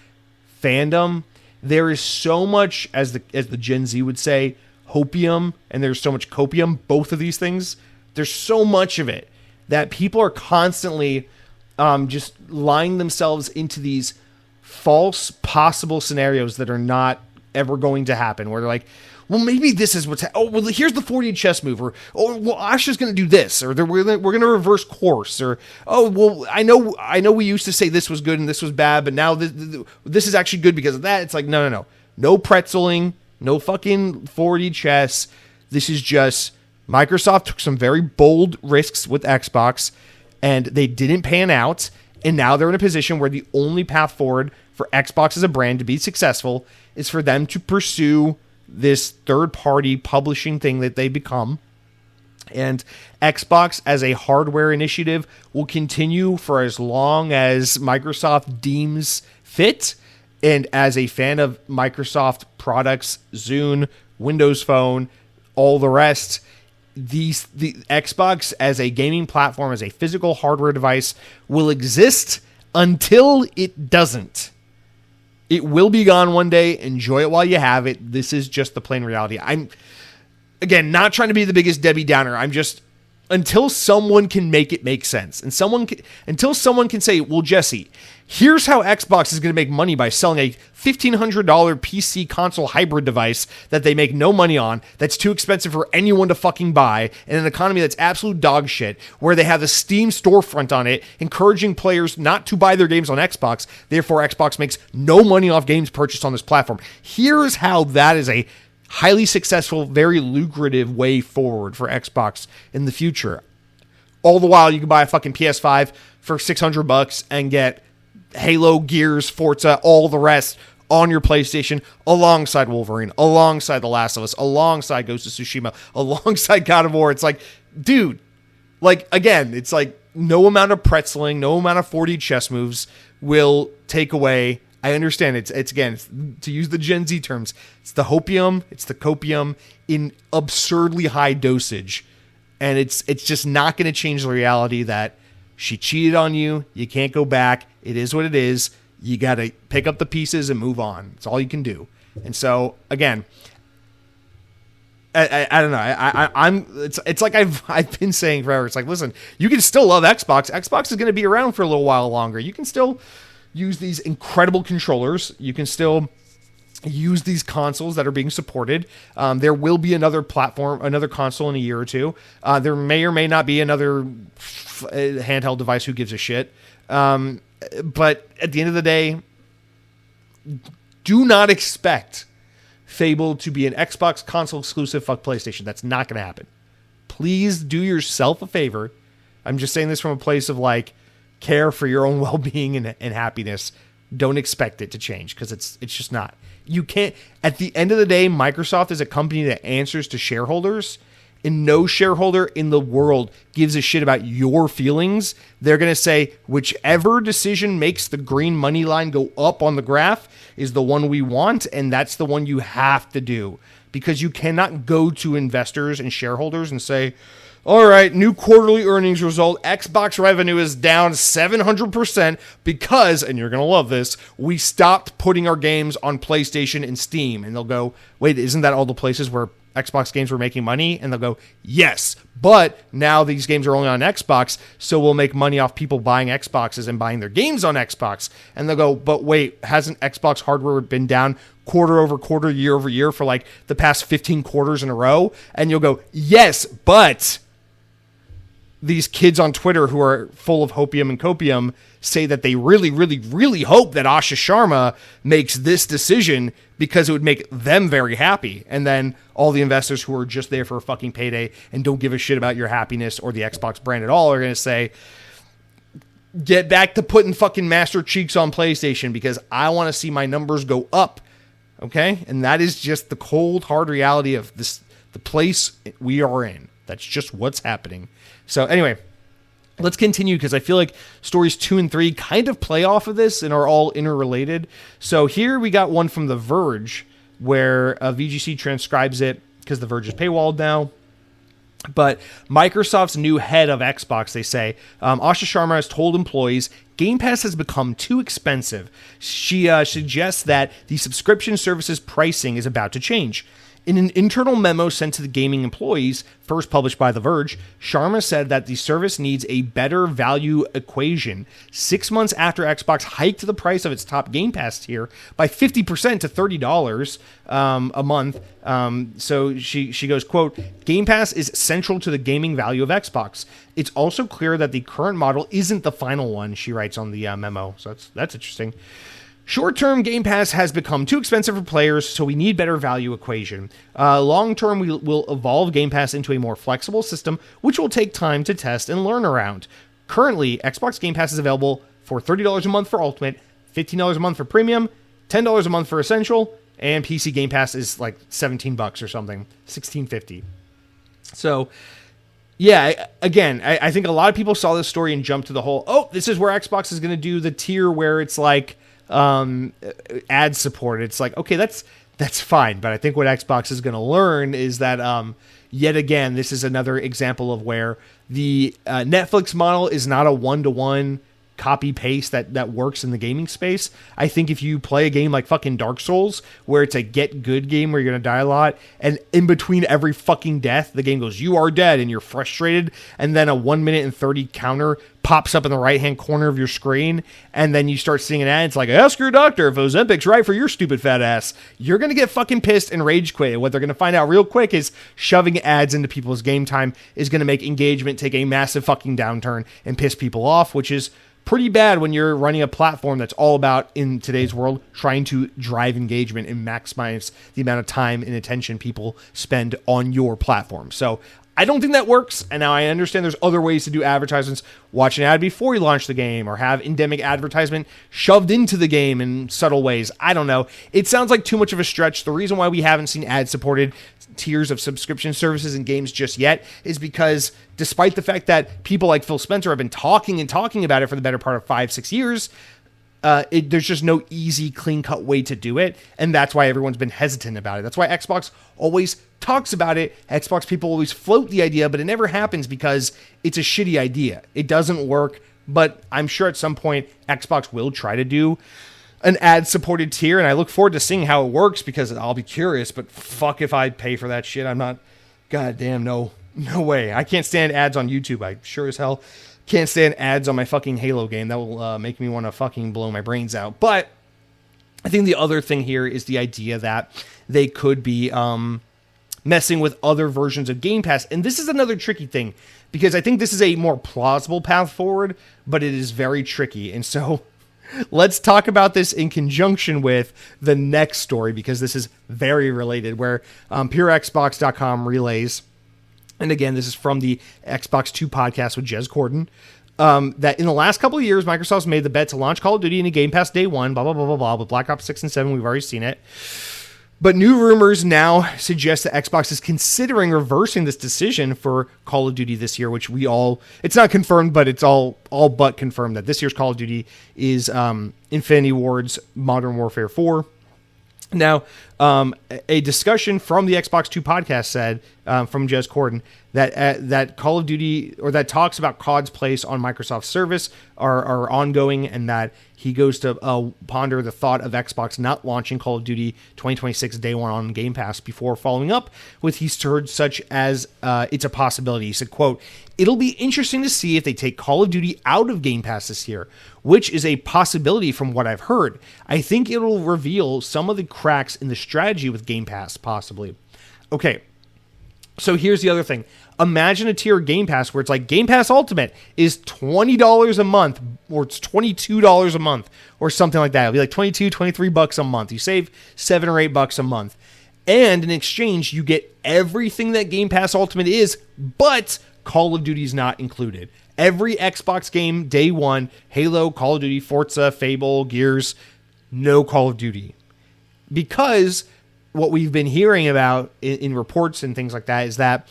fandom, there is so much, as the Gen Z would say, hopium, and there's so much copium, both of these things. There's so much of it that people are constantly just lying themselves into these false possible scenarios that are not ever going to happen, where they're like, well, maybe this is what's well, here's the 4D chess move, or oh, well, Asha's going to do this, or we're going to reverse course, or oh, well, I know we used to say this was good and this was bad, but now this is actually good because of that. It's like, no pretzeling, no fucking 4D chess. This is just Microsoft took some very bold risks with Xbox, and they didn't pan out, and now they're in a position where the only path forward for Xbox as a brand to be successful is for them to pursue this third-party publishing thing that they become. And Xbox as a hardware initiative will continue for as long as Microsoft deems fit. And as a fan of Microsoft products, Zune, Windows Phone, all the rest, the Xbox as a gaming platform, as a physical hardware device, will exist until it doesn't. It will be gone one day. Enjoy it while you have it. This is just the plain reality. I'm, again, not trying to be the biggest Debbie Downer. I'm just, until someone can make it make sense, and until someone can say, well, Jesse, here's how Xbox is going to make money by selling a $1,500 PC console hybrid device that they make no money on, that's too expensive for anyone to fucking buy, in an economy that's absolute dog shit, where they have a Steam storefront on it, encouraging players not to buy their games on Xbox, therefore Xbox makes no money off games purchased on this platform. Here's how that is a highly successful, very lucrative way forward for Xbox in the future. All the while, you can buy a fucking PS5 for $600 and get Halo, Gears, Forza, all the rest on your PlayStation alongside Wolverine, alongside The Last of Us, alongside Ghost of Tsushima, alongside God of War. It's like, dude, like, again, it's like no amount of pretzeling, no amount of 4D chess moves will take away. I understand it's again, to use the Gen Z terms, it's the hopium, it's the copium in absurdly high dosage. And it's just not going to change the reality that she cheated on you. You can't go back. It is what it is. You got to pick up the pieces and move on. It's all you can do. And so, again, I don't know. It's like I've been saying forever. It's like, listen, you can still love Xbox. Xbox is going to be around for a little while longer. You can still use these incredible controllers. You can still use these consoles that are being supported. There will be another platform, another console in a year or two. There may or may not be another handheld device. Who gives a shit? But at the end of the day, do not expect Fable to be an Xbox console exclusive. Fuck PlayStation. That's not going to happen. Please do yourself a favor. I'm just saying this from a place of like care for your own well-being and happiness. Don't expect it to change because it's just not. You can't. At the end of the day, Microsoft is a company that answers to shareholders, and no shareholder in the world gives a shit about your feelings. They're going to say, whichever decision makes the green money line go up on the graph is the one we want, and that's the one you have to do. Because you cannot go to investors and shareholders and say, all right, new quarterly earnings result, Xbox revenue is down 700% because, and you're going to love this, we stopped putting our games on PlayStation and Steam. And they'll go, wait, isn't that all the places where Xbox games were making money? And they'll go, yes, but now these games are only on Xbox, so we'll make money off people buying Xboxes and buying their games on Xbox. And they'll go, but wait, hasn't Xbox hardware been down quarter over quarter, year over year for like the past 15 quarters in a row? And you'll go, yes, but these kids on Twitter who are full of hopium and copium say that they really, really, really hope that Asha Sharma makes this decision because it would make them very happy. And then all the investors who are just there for a fucking payday and don't give a shit about your happiness or the Xbox brand at all are going to say, get back to putting fucking Master Cheeks on PlayStation because I want to see my numbers go up. Okay? And that is just the cold, hard reality of this, the place we are in. That's just what's happening. So anyway, let's continue because I feel like stories 2 and 3 kind of play off of this and are all interrelated. So here we got one from The Verge where VGC transcribes it because The Verge is paywalled now. But Microsoft's new head of Xbox, they say, Asha Sharma has told employees Game Pass has become too expensive. She suggests that the subscription service's pricing is about to change. In an internal memo sent to the gaming employees, first published by The Verge, Sharma said that the service needs a better value equation. 6 months after Xbox hiked the price of its top Game Pass tier by 50% to $30 a month. So she goes, quote, Game Pass is central to the gaming value of Xbox. It's also clear that the current model isn't the final one, she writes on the memo. So that's interesting. Short-term, Game Pass has become too expensive for players, so we need better value equation. Long-term, we will evolve Game Pass into a more flexible system, which will take time to test and learn around. Currently, Xbox Game Pass is available for $30 a month for Ultimate, $15 a month for Premium, $10 a month for Essential, and PC Game Pass is like $17 or something, $16.50. So, yeah, again, I think a lot of people saw this story and jumped to the whole, oh, this is where Xbox is going to do the tier where it's like, ad support. It's like, okay, that's fine. But I think what Xbox is going to learn is that, yet again, this is another example of where the Netflix model is not a one-to-one copy paste that works in the gaming space. I think if you play a game like fucking Dark Souls, where it's a get good game where you're going to die a lot, and in between every fucking death, the game goes, you are dead, and you're frustrated, and then a 1 minute and 30 counter pops up in the right-hand corner of your screen, and then you start seeing an ad. It's like, ask your doctor if Ozempic's right for your stupid fat ass. You're going to get fucking pissed and rage quit. What they're going to find out real quick is shoving ads into people's game time is going to make engagement take a massive fucking downturn and piss people off, which is pretty bad when you're running a platform that's all about, in today's world, trying to drive engagement and maximize the amount of time and attention people spend on your platform. So I don't think that works, and now I understand there's other ways to do advertisements. Watch an ad before you launch the game, or have endemic advertisement shoved into the game in subtle ways. I don't know. It sounds like too much of a stretch. The reason why we haven't seen ad-supported tiers of subscription services in games just yet is because despite the fact that people like Phil Spencer have been talking about it for the better part of 5-6 years, there's just no easy, clean-cut way to do it, and that's why everyone's been hesitant about it. That's why Xbox always talks about it. Xbox people always float the idea, but it never happens because it's a shitty idea. It doesn't work, but I'm sure at some point Xbox will try to do an ad-supported tier, and I look forward to seeing how it works because I'll be curious, but fuck if I pay for that shit. I'm not... Goddamn, no way. I can't stand ads on YouTube. I sure as hell can't stand ads on my fucking Halo game. That will make me want to fucking blow my brains out. But I think the other thing here is the idea that they could be messing with other versions of Game Pass. And this is another tricky thing because I think this is a more plausible path forward, but it is very tricky. And so let's talk about this in conjunction with the next story because this is very related, where PureXbox.com relays, and again, this is from the Xbox 2 podcast with Jez Corden, that in the last couple of years, Microsoft's made the bet to launch Call of Duty in a Game Pass day one, blah, blah, blah, blah, blah. With Black Ops 6 and 7, we've already seen it. But new rumors now suggest that Xbox is considering reversing this decision for Call of Duty this year, which it's not confirmed, but it's all but confirmed that this year's Call of Duty is Infinity Ward's Modern Warfare 4. Now, a discussion from the Xbox 2 podcast said, from Jez Corden, that Call of Duty, or that talks about COD's place on Microsoft's service are ongoing, and that he goes to ponder the thought of Xbox not launching Call of Duty 2026 day one on Game Pass before following up with he's heard such as it's a possibility. He said, quote, "It'll be interesting to see if they take Call of Duty out of Game Pass this year, which is a possibility from what I've heard. I think it'll reveal some of the cracks in the strategy with Game Pass, possibly." Okay, so here's the other thing. Imagine a tier of Game Pass where it's like Game Pass Ultimate is $20 a month, or it's $22 a month, or something like that. It'll be like $22-23 a month. You save $7 or $8 a month. And in exchange, you get everything that Game Pass Ultimate is, but Call of Duty is not included. Every Xbox game, day one, Halo, Call of Duty, Forza, Fable, Gears, no Call of Duty. Because what we've been hearing about in reports and things like that is that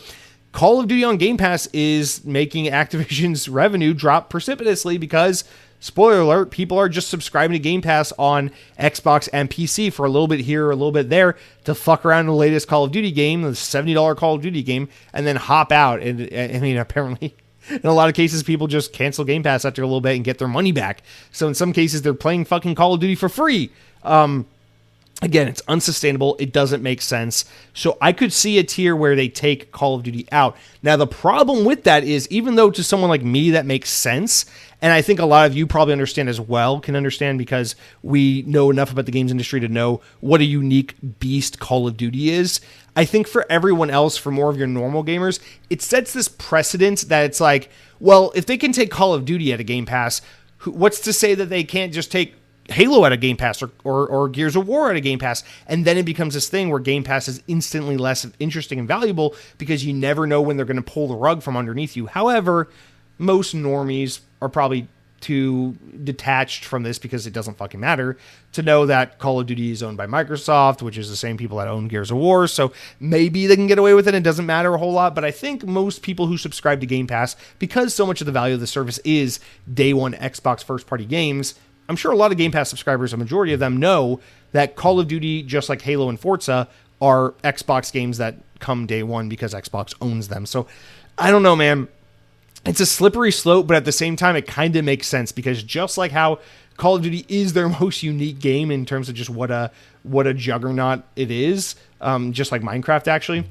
Call of Duty on Game Pass is making Activision's revenue drop precipitously because, spoiler alert, people are just subscribing to Game Pass on Xbox and PC for a little bit here, a little bit there, to fuck around in the latest Call of Duty game, the $70 Call of Duty game, and then hop out. And I mean, apparently, in a lot of cases, people just cancel Game Pass after a little bit and get their money back. So in some cases, they're playing fucking Call of Duty for free. Again, it's unsustainable. It doesn't make sense. So I could see a tier where they take Call of Duty out. Now, the problem with that is, even though to someone like me that makes sense, and I think a lot of you probably understand as well, can understand because we know enough about the games industry to know what a unique beast Call of Duty is. I think for everyone else, for more of your normal gamers, it sets this precedent that it's like, well, if they can take Call of Duty at a Game Pass, what's to say that they can't just take Halo at a Game Pass or Gears of War at a Game Pass? And then it becomes this thing where Game Pass is instantly less interesting and valuable because you never know when they're going to pull the rug from underneath you. However, most normies are probably too detached from this because it doesn't fucking matter to know that Call of Duty is owned by Microsoft, which is the same people that own Gears of War. So maybe they can get away with it. It doesn't matter a whole lot. But I think most people who subscribe to Game Pass, because so much of the value of the service is day one Xbox first party games, I'm sure a lot of Game Pass subscribers, a majority of them, know that Call of Duty, just like Halo and Forza, are Xbox games that come day one because Xbox owns them. So I don't know, man. It's a slippery slope, but at the same time, it kind of makes sense because just like how Call of Duty is their most unique game in terms of just what a juggernaut it is, just like Minecraft, actually.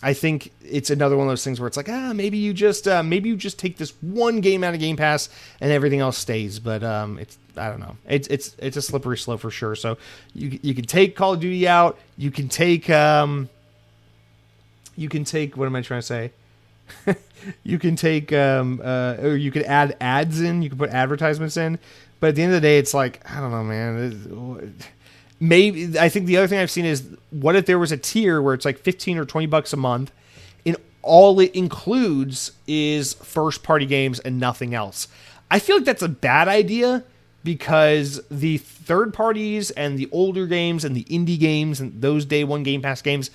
I think it's another one of those things where it's like, maybe you just take this one game out of Game Pass and everything else stays. But I don't know. It's a slippery slope for sure. So you can take Call of Duty out. You can take what am I trying to say? You can take or you could add ads in. You can put advertisements in. But at the end of the day, it's like, I don't know, man. Maybe I think the other thing I've seen is, what if there was a tier where it's like $15 or $20 a month, and all it includes is first-party games and nothing else. I feel like that's a bad idea because the third parties and the older games and the indie games and those day one Game Pass games,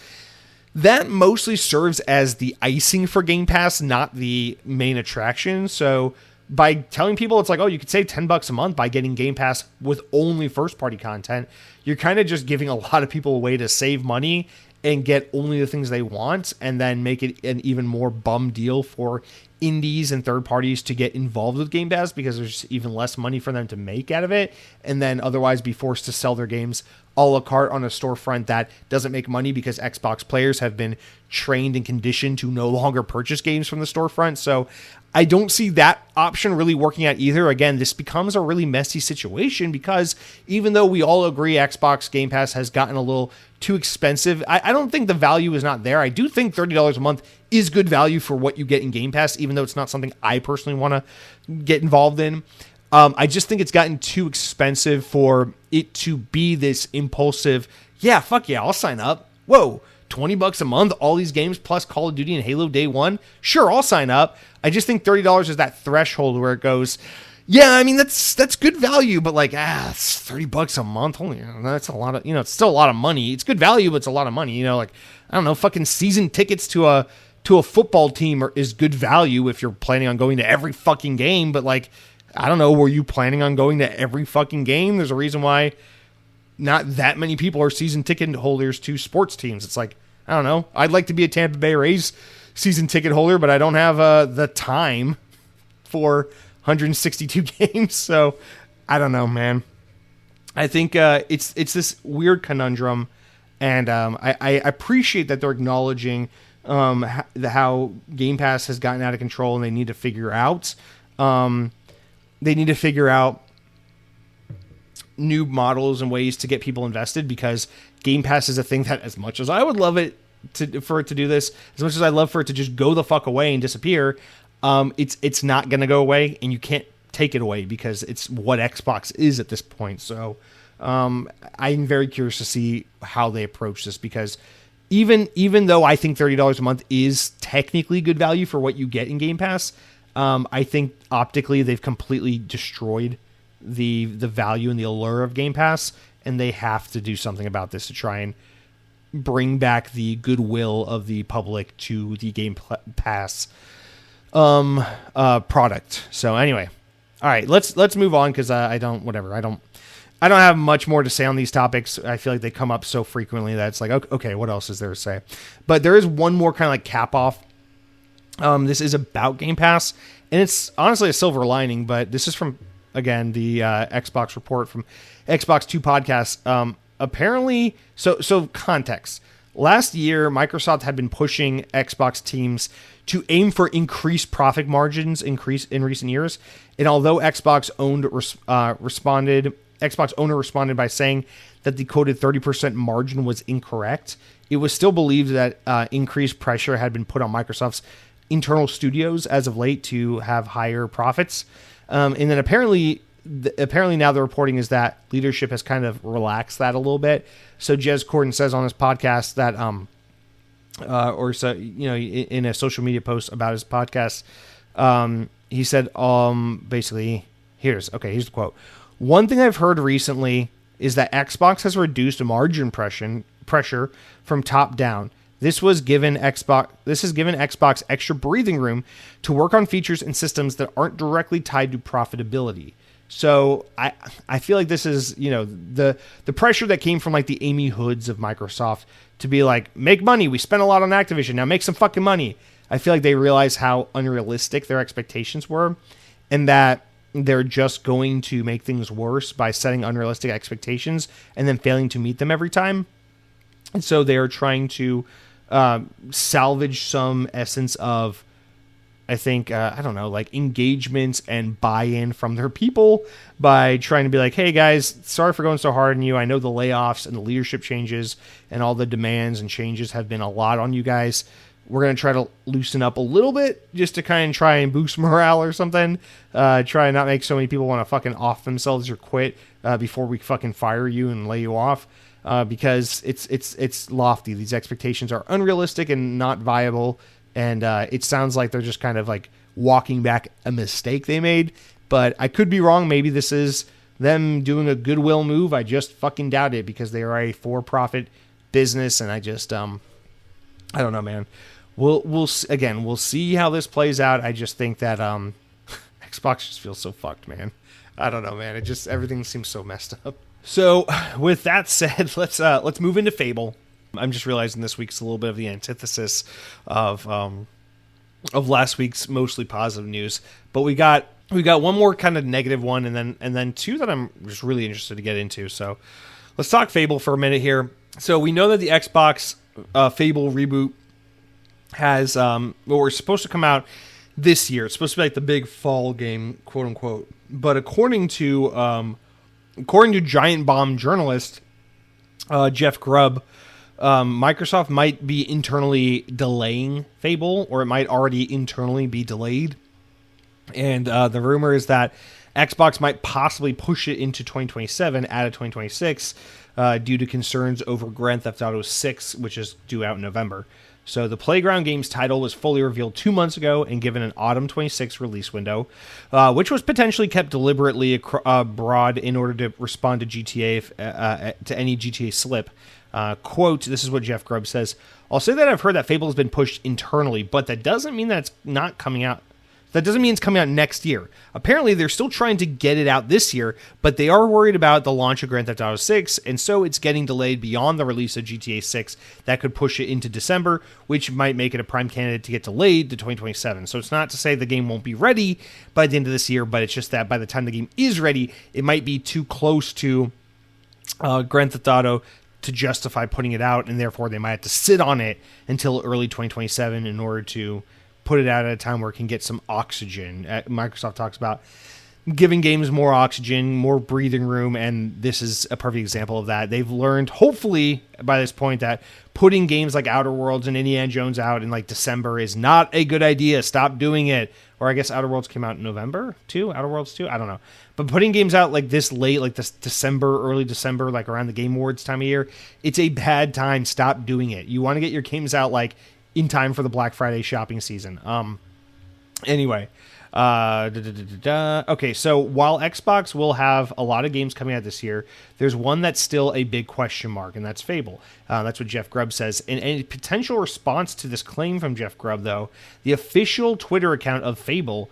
that mostly serves as the icing for Game Pass, not the main attraction. So by telling people it's like, oh, you could save $10 a month by getting Game Pass with only first-party content, you're kind of just giving a lot of people a way to save money and get only the things they want, and then make it an even more bum deal for indies and third parties to get involved with Game Pass because there's even less money for them to make out of it, and then otherwise be forced to sell their games a la carte on a storefront that doesn't make money because Xbox players have been trained and conditioned to no longer purchase games from the storefront. So I don't see that option really working out either. Again, this becomes a really messy situation because even though we all agree Xbox Game Pass has gotten a little too expensive, I don't think the value is not there. I do think $30 a month is good value for what you get in Game Pass, even though it's not something I personally want to get involved in. I just think it's gotten too expensive for it to be this impulsive, yeah, fuck yeah, I'll sign up. Whoa, $20 a month, all these games plus Call of Duty and Halo day one? Sure, I'll sign up. I just think $30 is that threshold where it goes, yeah, I mean, that's good value, but like, it's $30 a month. Holy, that's a lot of, it's still a lot of money. It's good value, but it's a lot of money. Like, I don't know, fucking season tickets to a football team is good value if you're planning on going to every fucking game, but like, I don't know, were you planning on going to every fucking game? There's a reason why not that many people are season ticket holders to sports teams. It's like, I don't know, I'd like to be a Tampa Bay Rays season ticket holder, but I don't have the time for 162 games. So I don't know, man. I think it's this weird conundrum, and I appreciate that they're acknowledging how Game Pass has gotten out of control, and they need to figure out new models and ways to get people invested, because Game Pass is a thing that, as much as I would love it for it to do this, as much as I love for it to just go the fuck away and disappear, it's not going to go away, and you can't take it away because it's what Xbox is at this point. So I'm very curious to see how they approach this, because even though I think $30 a month is technically good value for what you get in Game Pass, I think optically they've completely destroyed the value and the allure of Game Pass, and they have to do something about this to try and bring back the goodwill of the public to the Game Pass product. So anyway, all right, let's move on, because I don't have much more to say on these topics. I feel like they come up so frequently that it's like, okay, what else is there to say? But there is one more kind of like cap off. This is about Game Pass, and it's honestly a silver lining, but this is from, again, the Xbox report from Xbox 2 podcast. Apparently, so context. Last year, Microsoft had been pushing Xbox teams to aim for increased profit margins in recent years. And although Xbox owner responded by saying that the quoted 30% margin was incorrect, it was still believed that increased pressure had been put on Microsoft's internal studios as of late to have higher profits. And then apparently now the reporting is that leadership has kind of relaxed that a little bit. So Jez Corden says on his podcast that, in a social media post about his podcast, he said, basically, here's the quote. One thing I've heard recently is that Xbox has reduced margin pressure from top down. This has given Xbox extra breathing room to work on features and systems that aren't directly tied to profitability. So I feel like this is, the pressure that came from like the Amy Hoods of Microsoft to be like, make money. We spent a lot on Activision. Now make some fucking money. I feel like they realize how unrealistic their expectations were, and that they're just going to make things worse by setting unrealistic expectations and then failing to meet them every time. And so they are trying to salvage some essence of, I think, like engagement and buy-in from their people by trying to be like, hey guys, sorry for going so hard on you. I know the layoffs and the leadership changes and all the demands and changes have been a lot on you guys. We're going to try to loosen up a little bit just to kind of try and boost morale or something. Try and not make so many people want to fucking off themselves or quit before we fucking fire you and lay you off. Because it's lofty. These expectations are unrealistic and not viable. and it sounds like they're just kind of like walking back a mistake they made. But I could be wrong. Maybe this is them doing a goodwill move. I just fucking doubt it because they are a for-profit business, and I just I don't know, man. We'll see how this plays out. I just think that Xbox just feels so fucked, man. I don't know, man. It just, everything seems so messed up. So with that said, let's move into Fable. I'm just realizing this week's a little bit of the antithesis of last week's mostly positive news, but we got one more kind of negative one, and then two that I'm just really interested to get into. So let's talk Fable for a minute here. So we know that the Xbox Fable reboot has we're supposed to come out this year. It's supposed to be like the big fall game, quote unquote. But according to Giant Bomb journalist Jeff Grubb, Microsoft might be internally delaying Fable, or it might already internally be delayed. And the rumor is that Xbox might possibly push it into 2027 out of 2026 due to concerns over Grand Theft Auto 6, which is due out in November. So the Playground Games title was fully revealed 2 months ago and given an autumn 26 release window, which was potentially kept deliberately broad in order to respond to GTA to any GTA slip. Quote, this is what Jeff Grubb says: "I'll say that I've heard that Fable has been pushed internally, but that doesn't mean that it's not coming out. That doesn't mean it's coming out next year. Apparently, they're still trying to get it out this year, but they are worried about the launch of Grand Theft Auto 6, and so it's getting delayed beyond the release of GTA 6. That could push it into December, which might make it a prime candidate to get delayed to 2027. So it's not to say the game won't be ready by the end of this year, but it's just that by the time the game is ready, it might be too close to Grand Theft Auto to justify putting it out, and therefore they might have to sit on it until early 2027 in order to put it out at a time where it can get some oxygen." Microsoft talks about giving games more oxygen, more breathing room, and this is a perfect example of that. They've learned, hopefully, by this point, that putting games like Outer Worlds and Indiana Jones out in like December is not a good idea. Stop doing it. Or I guess Outer Worlds came out in November too. Outer Worlds 2? I don't know. But putting games out like this late, like this December, early December, like around the Game Awards time of year, it's a bad time. Stop doing it. You want to get your games out like in time for the Black Friday shopping season. Anyway. Okay, so while Xbox will have a lot of games coming out this year, there's one that's still a big question mark, and that's Fable. That's what Jeff Grubb says. In a potential response to this claim from Jeff Grubb, though, the official Twitter account of Fable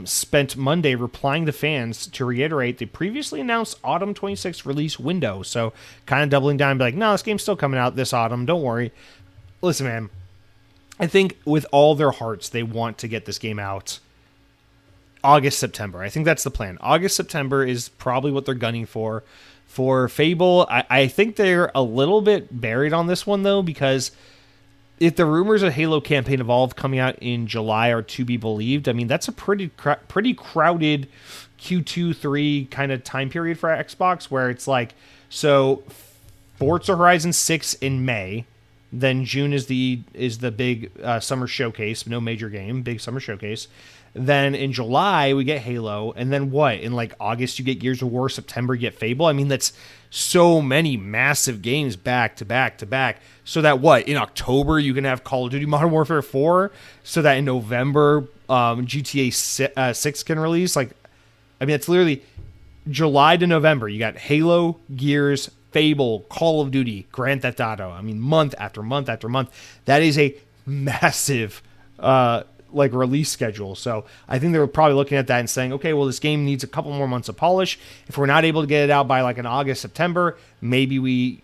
spent Monday replying to fans to reiterate the previously announced autumn 26 release window. So kind of doubling down and be like, no, this game's still coming out this autumn. Don't worry. Listen, man, I think with all their hearts, they want to get this game out August, September. I think that's the plan. August, September is probably what they're gunning for. For Fable, I think they're a little bit buried on this one, though, because if the rumors of Halo Campaign Evolved coming out in July are to be believed, I mean, that's a pretty crowded Q2, 3 kind of time period for Xbox, where it's like, so Forza Horizon 6 in May, then June is the big summer showcase, no major game, big summer showcase. Then in July, we get Halo. And then what? In like August, you get Gears of War. September, you get Fable. I mean, that's so many massive games back to back to back. So that what? In October, you can have Call of Duty Modern Warfare 4. So that in November, GTA 6 can release. Like, I mean, it's literally July to November. You got Halo, Gears, Fable, Call of Duty, Grand Theft Auto. I mean, month after month after month. That is a massive like release schedule. So I think they were probably looking at that and saying, okay, well, this game needs a couple more months of polish. If we're not able to get it out by like an August, September, maybe we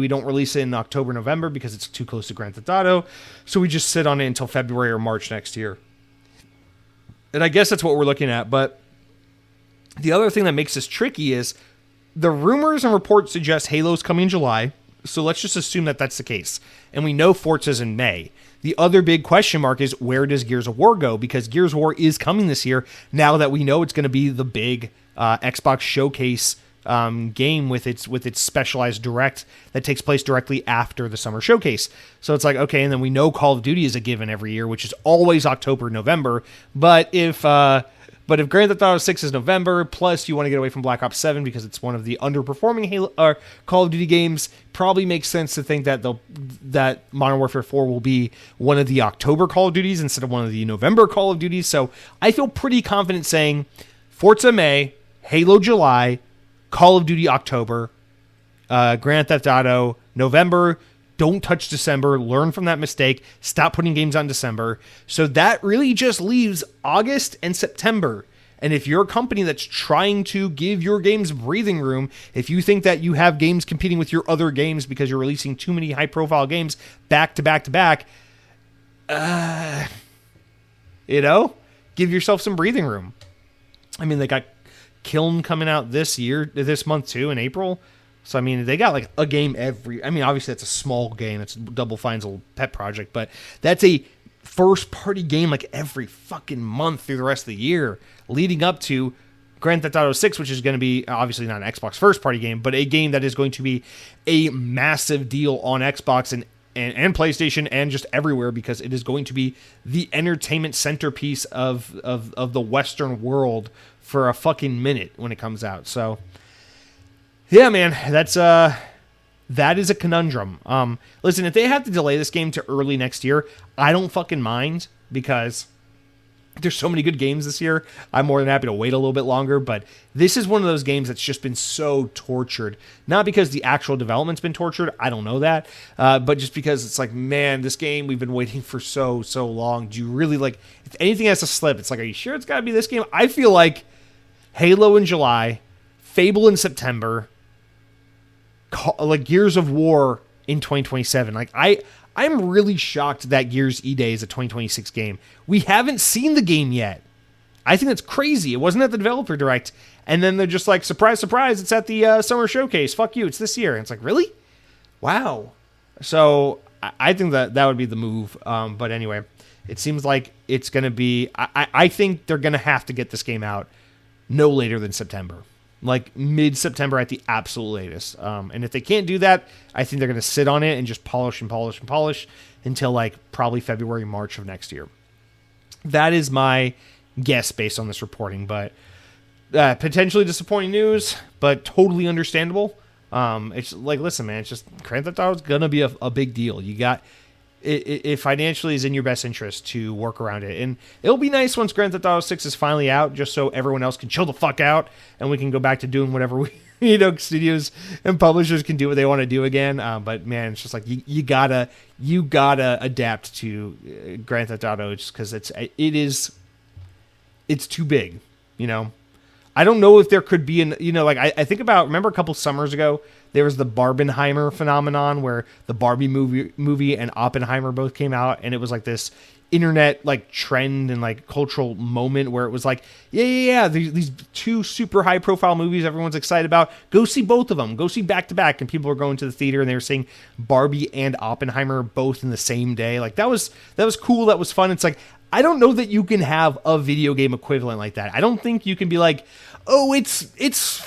don't release it in October, November because it's too close to Grand Theft Auto. So we just sit on it until February or March next year. And I guess that's what we're looking at. But the other thing that makes this tricky is the rumors and reports suggest Halo's coming in July. So let's just assume that that's the case. And we know Forza's in May. The other big question mark is, where does Gears of War go? Because Gears of War is coming this year, now that we know it's going to be the big Xbox showcase game with its specialized direct that takes place directly after the summer showcase. So it's like, okay, and then we know Call of Duty is a given every year, which is always October, November. But if But if Grand Theft Auto 6 is November, plus you want to get away from Black Ops 7 because it's one of the underperforming Call of Duty games, probably makes sense to think that that Modern Warfare 4 will be one of the October Call of Duties instead of one of the November Call of Duties. So I feel pretty confident saying Forza May, Halo July, Call of Duty October, Grand Theft Auto November. Don't touch December. Learn from that mistake. Stop putting games on December. So that really just leaves August and September. And if you're a company that's trying to give your games breathing room, if you think that you have games competing with your other games because you're releasing too many high-profile games back to back to back, give yourself some breathing room. I mean, they got Kiln coming out this month too, in April. So, I mean, they got like a game obviously that's a small game. It's Double Fine's little pet project, but that's a first-party game like every fucking month through the rest of the year leading up to Grand Theft Auto 6, which is going to be obviously not an Xbox first-party game, but a game that is going to be a massive deal on Xbox and PlayStation and just everywhere because it is going to be the entertainment centerpiece of the Western world for a fucking minute when it comes out. So... yeah, man, that is a conundrum. Listen, if they have to delay this game to early next year, I don't fucking mind because there's so many good games this year. I'm more than happy to wait a little bit longer, but this is one of those games that's just been so tortured. Not because the actual development's been tortured, I don't know that, but just because it's like, man, this game we've been waiting for so long. Do you really if anything has to slip, it's like, are you sure it's got to be this game? I feel like Halo in July, Fable in September, Gears of War in 2027. I'm really shocked that Gears E-Day is a 2026 game. We haven't seen the game yet. I think that's crazy. It wasn't at the developer direct, and then they're just like, surprise, surprise, it's at the summer showcase. Fuck you, it's this year. And it's like, really? Wow. So I think that would be the move. But anyway, it seems like it's going to be... I think they're going to have to get this game out no later than September. Like mid-September at the absolute latest. And if they can't do that, I think they're going to sit on it and just polish until probably February, March of next year. That is my guess based on this reporting, but potentially disappointing news, but totally understandable. It's like, listen, man, it's just Grand Theft Auto is going to be a big deal. You got... It financially is in your best interest to work around it. And it'll be nice once Grand Theft Auto 6 is finally out, just so everyone else can chill the fuck out and we can go back to doing whatever studios and publishers can do what they want to do again. But man, it's just like you gotta adapt to Grand Theft Auto just because it's too big, I don't know if there could be I think about, remember a couple summers ago, there was the Barbenheimer phenomenon where the Barbie movie and Oppenheimer both came out, and it was like this internet trend and cultural moment where it was like, yeah, these two super high profile movies everyone's excited about. Go see both of them. Go see back to back, and people were going to the theater and they were seeing Barbie and Oppenheimer both in the same day. That was cool. That was fun. It's like, I don't know that you can have a video game equivalent like that. I don't think you can be like, oh, it's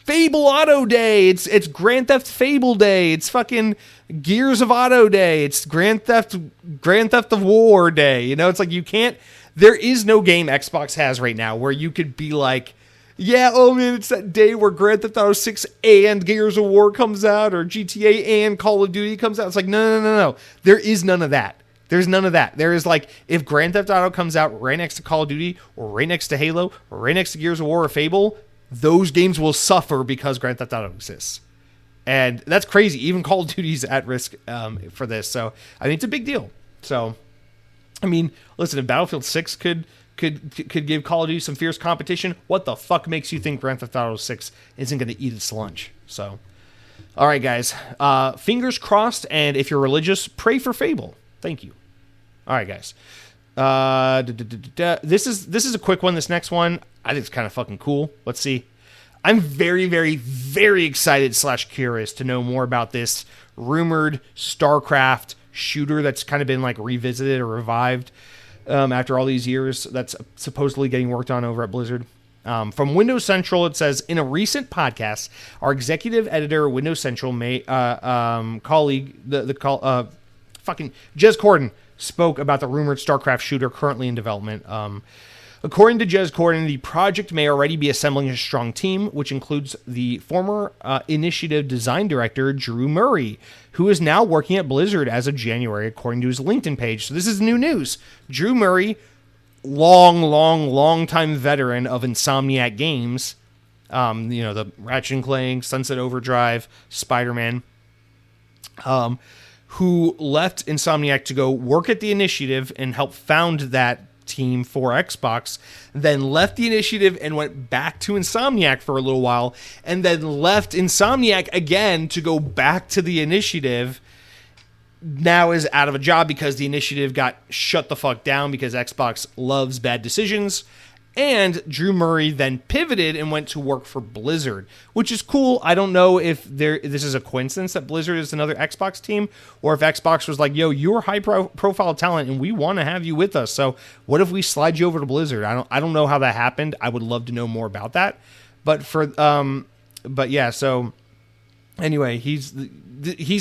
Fable Auto Day. It's Grand Theft Fable Day. It's fucking Gears of Auto Day. It's Grand Theft of War Day. It's like you can't. There is no game Xbox has right now where you could be like, yeah, oh man, it's that day where Grand Theft Auto 6 and Gears of War comes out, or GTA and Call of Duty comes out. It's like, no. There is none of that. There's none of that. There is if Grand Theft Auto comes out right next to Call of Duty or right next to Halo or right next to Gears of War or Fable, those games will suffer because Grand Theft Auto exists. And that's crazy. Even Call of Duty's at risk for this. So, I mean, it's a big deal. So, I mean, listen, if Battlefield 6 could give Call of Duty some fierce competition, what the fuck makes you think Grand Theft Auto 6 isn't going to eat its lunch? So, all right, guys. Fingers crossed, and if you're religious, pray for Fable. Thank you. All right, guys. This is a quick one. This next one, I think it's kind of fucking cool. Let's see. I'm very, very, very excited / curious to know more about this rumored StarCraft shooter that's kind of been revisited or revived after all these years. That's supposedly getting worked on over at Blizzard. From Windows Central, it says, in a recent podcast, our executive editor, Windows Central, colleague, fucking Jez Corden, spoke about the rumored StarCraft shooter currently in development. According to Jez Corden, the project may already be assembling a strong team, which includes the former initiative design director, Drew Murray, who is now working at Blizzard as of January, according to his LinkedIn page. So this is new news. Drew Murray, long time veteran of Insomniac games, the Ratchet & Clank, Sunset Overdrive, Spider-Man, who left Insomniac to go work at the initiative and help found that team for Xbox, then left the initiative and went back to Insomniac for a little while, and then left Insomniac again to go back to the initiative. Now is out of a job because the initiative got shut the fuck down because Xbox loves bad decisions. And Drew Murray then pivoted and went to work for Blizzard, which is cool. I don't know if this is a coincidence that Blizzard is another Xbox team, or if Xbox was like, yo, you're high-profile talent, and we want to have you with us. So what if we slide you over to Blizzard? I don't know how that happened. I would love to know more about that. But yeah. So anyway, he's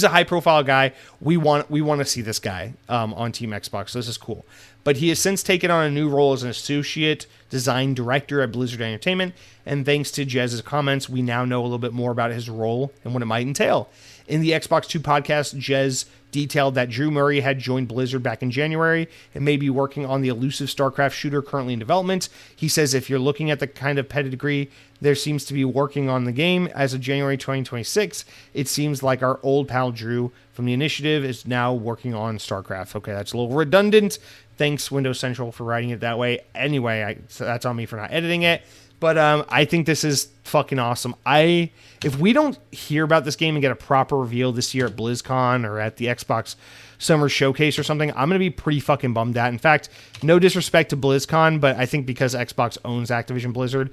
a high-profile guy. We want to see this guy on Team Xbox. So this is cool. But he has since taken on a new role as an associate design director at Blizzard Entertainment, and thanks to Jez's comments, we now know a little bit more about his role and what it might entail. In the Xbox 2 podcast, Jez detailed that Drew Murray had joined Blizzard back in January and may be working on the elusive StarCraft shooter currently in development. He says if you're looking at the kind of pedigree there seems to be working on the game as of January 2026, it seems like our old pal Drew from the initiative is now working on StarCraft. Okay, that's a little redundant. Thanks, Windows Central, for writing it that way. Anyway, so that's on me for not editing it. But I think this is fucking awesome. If we don't hear about this game and get a proper reveal this year at BlizzCon or at the Xbox Summer Showcase or something, I'm going to be pretty fucking bummed out. In fact, no disrespect to BlizzCon, but I think because Xbox owns Activision Blizzard,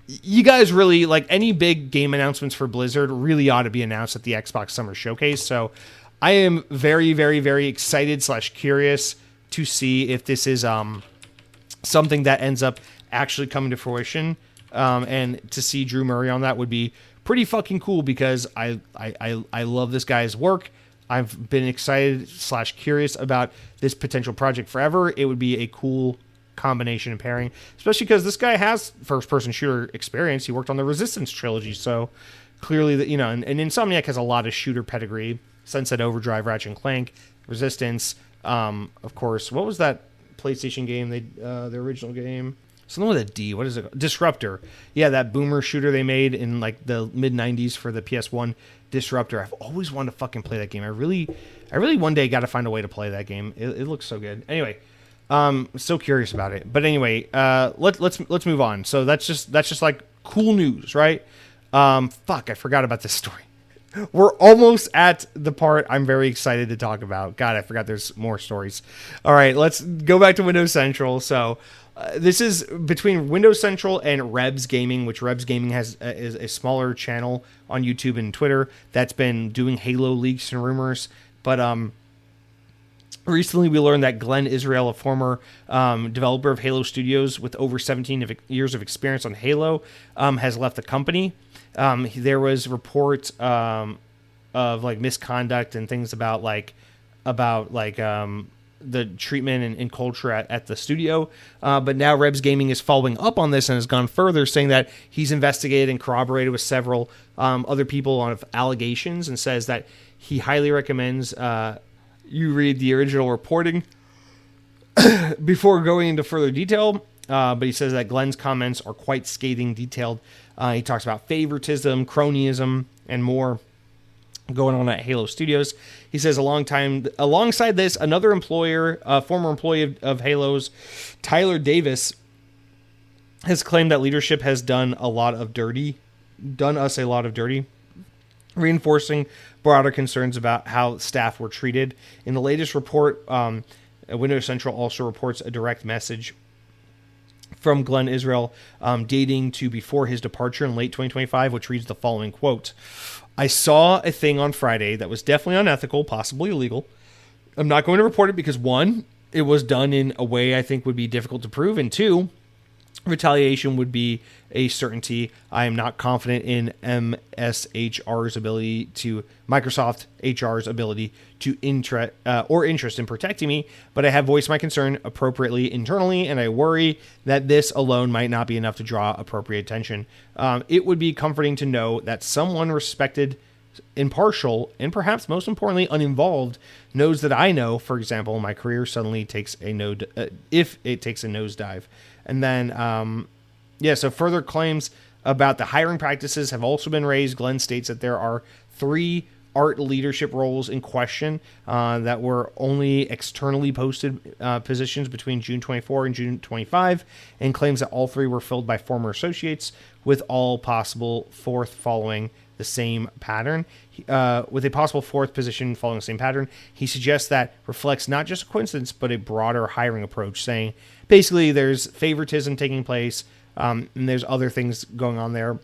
you guys really, like, any big game announcements for Blizzard really ought to be announced at the Xbox Summer Showcase. So I am very, very, very excited / curious to see if this is something that ends up actually coming to fruition. And to see Drew Murray on that would be pretty fucking cool because I love this guy's work. I've been excited / curious about this potential project forever. It would be a cool combination and pairing, especially because this guy has first-person shooter experience. He worked on the Resistance trilogy, so clearly that, and Insomniac has a lot of shooter pedigree. Sunset Overdrive, Ratchet and Clank, Resistance. Of course, what was that PlayStation game? The original game. Something with a D. What is it? Disruptor. Yeah, that boomer shooter they made in like the mid 90s for the PS1. Disruptor. I've always wanted to fucking play that game. I really one day got to find a way to play that game. It looks so good. Anyway, so curious about it. But anyway, let's move on. So that's just like cool news, right? Fuck, I forgot about this story. We're almost at the part I'm very excited to talk about. God, I forgot there's more stories. All right, let's go back to Windows Central. So this is between Windows Central and Rebs Gaming, which Rebs Gaming is a smaller channel on YouTube and Twitter that's been doing Halo leaks and rumors. But recently we learned that Glenn Israel, a former developer of Halo Studios with over 17 years of experience on Halo, has left the company. There was reports of like misconduct and things about the treatment and culture at the studio. But now Rebs Gaming is following up on this and has gone further, saying that he's investigated and corroborated with several other people on allegations, and says that he highly recommends you read the original reporting before going into further detail. But he says that Glenn's comments are quite scathing, detailed. He talks about favoritism, cronyism, and more going on at Halo Studios. He says alongside this, another employer, former employee of Halo's, Tyler Davis, has claimed that leadership has done us a lot of dirty, reinforcing broader concerns about how staff were treated. In the latest report, Windows Central also reports a direct message from Glenn Israel dating to before his departure in late 2025, which reads the following, quote, "I saw a thing on Friday that was definitely unethical, possibly illegal. I'm not going to report it because, one, it was done in a way I think would be difficult to prove, and two, Retaliation would be a certainty. I am not confident in Microsoft HR's ability to interest in protecting me, but I have voiced my concern appropriately internally, and I worry that this alone might not be enough to draw appropriate attention. It would be comforting to know that someone respected, impartial, and perhaps most importantly uninvolved knows that I know. For example, my career suddenly takes if it takes a nosedive. And then, so further claims about the hiring practices have also been raised. Glenn states that there are 3 art leadership roles in question that were only externally posted positions between June 24 and June 25, and claims that all 3 were filled by former associates, with all possible 4th following the same pattern. With a possible 4th position following the same pattern, he suggests that reflects not just a coincidence, but a broader hiring approach, saying basically there's favoritism taking place, and there's other things going on there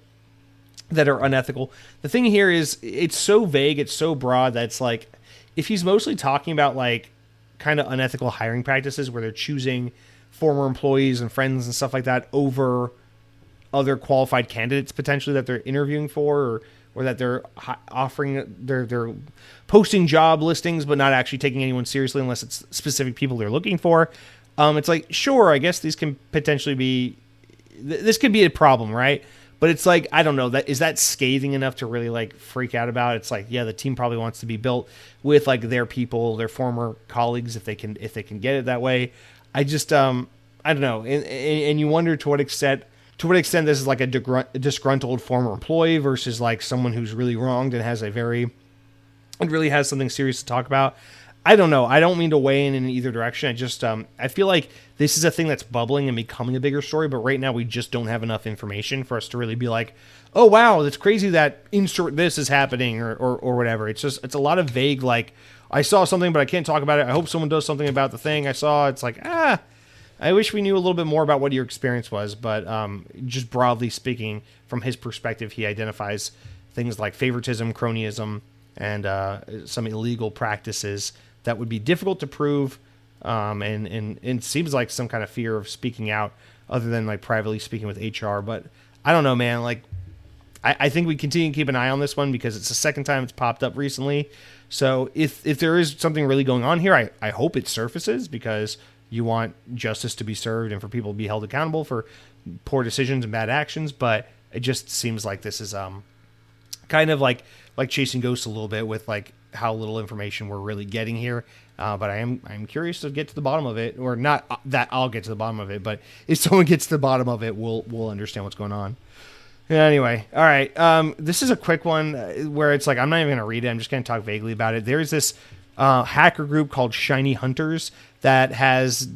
that are unethical. The thing here is it's so vague, it's so broad that it's like, if he's mostly talking about like kind of unethical hiring practices where they're choosing former employees and friends and stuff like that over other qualified candidates potentially that they're interviewing for, or that they're offering, they're posting job listings but not actually taking anyone seriously unless it's specific people they're looking for. It's like, sure, I guess these can potentially be, this could be a problem, right? But it's like, I don't know, is that scathing enough to really like freak out about? It's like, yeah, the team probably wants to be built with like their people, their former colleagues, if they can get it that way. I just, I don't know. And you wonder to what extent this is like a disgruntled former employee versus like someone who's really wronged and really has something serious to talk about. I don't know. I don't mean to weigh in either direction. I just, I feel like this is a thing that's bubbling and becoming a bigger story, but right now we just don't have enough information for us to really be like, oh wow, that's crazy that insert this is happening or whatever. It's a lot of vague, like, I saw something, but I can't talk about it. I hope someone does something about the thing I saw. It's like, I wish we knew a little bit more about what your experience was, but just broadly speaking, from his perspective, he identifies things like favoritism, cronyism, and some illegal practices that would be difficult to prove, and it seems like some kind of fear of speaking out other than like privately speaking with HR. But I don't know, man. Like, I think we continue to keep an eye on this one because it's the second time it's popped up recently. So if there is something really going on here, I hope it surfaces, because you want justice to be served and for people to be held accountable for poor decisions and bad actions. But it just seems like this is kind of like chasing ghosts a little bit with like how little information we're really getting here. But I'm curious to get to the bottom of it, or not that I'll get to the bottom of it, but if someone gets to the bottom of it, we'll understand what's going on. Anyway, all right. This is a quick one where it's like, I'm not even going to read it. I'm just going to talk vaguely about it. There's this hacker group called Shiny Hunters that has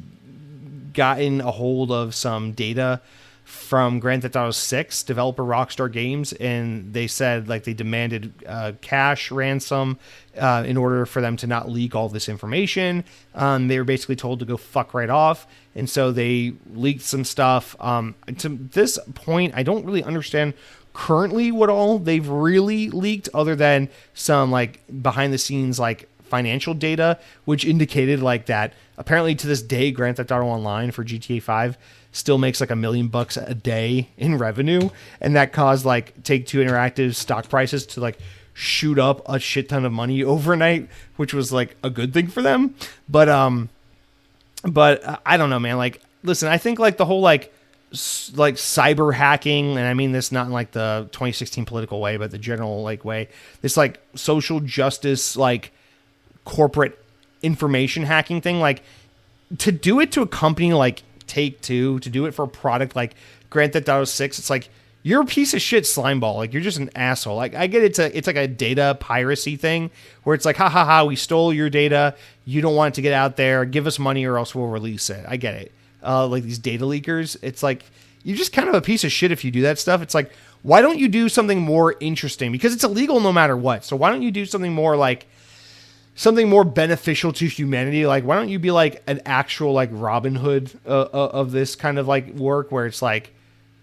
gotten a hold of some data from Grand Theft Auto 6 developer Rockstar Games, and they said like they demanded cash ransom in order for them to not leak all this information. They were basically told to go fuck right off, and so they leaked some stuff. To this point, I don't really understand currently what all they've really leaked, other than some like behind the scenes like financial data, which indicated like that apparently to this day Grand Theft Auto Online for GTA 5 still makes like $1 million a day in revenue, and that caused like Take-Two Interactive stock prices to like shoot up a shit ton of money overnight, which was like a good thing for them. But I don't know, man. Like, listen, I think like the whole like cyber hacking, and I mean this not in like the 2016 political way, but the general like way, this like social justice like corporate information hacking thing, like to do it to a company like Take-Two, to do it for a product like Grand Theft Auto 6, it's like, you're a piece of shit slimeball. Like, you're just an asshole. Like, I get it's like a data piracy thing where it's like, ha, we stole your data. You don't want it to get out there. Give us money or else we'll release it. I get it. Like these data leakers, it's like, you're just kind of a piece of shit if you do that stuff. It's like, why don't you do something more interesting? Because it's illegal no matter what. So why don't you do something more like, something more beneficial to humanity? Like, why don't you be like an actual like Robin Hood of this kind of like work, where it's like,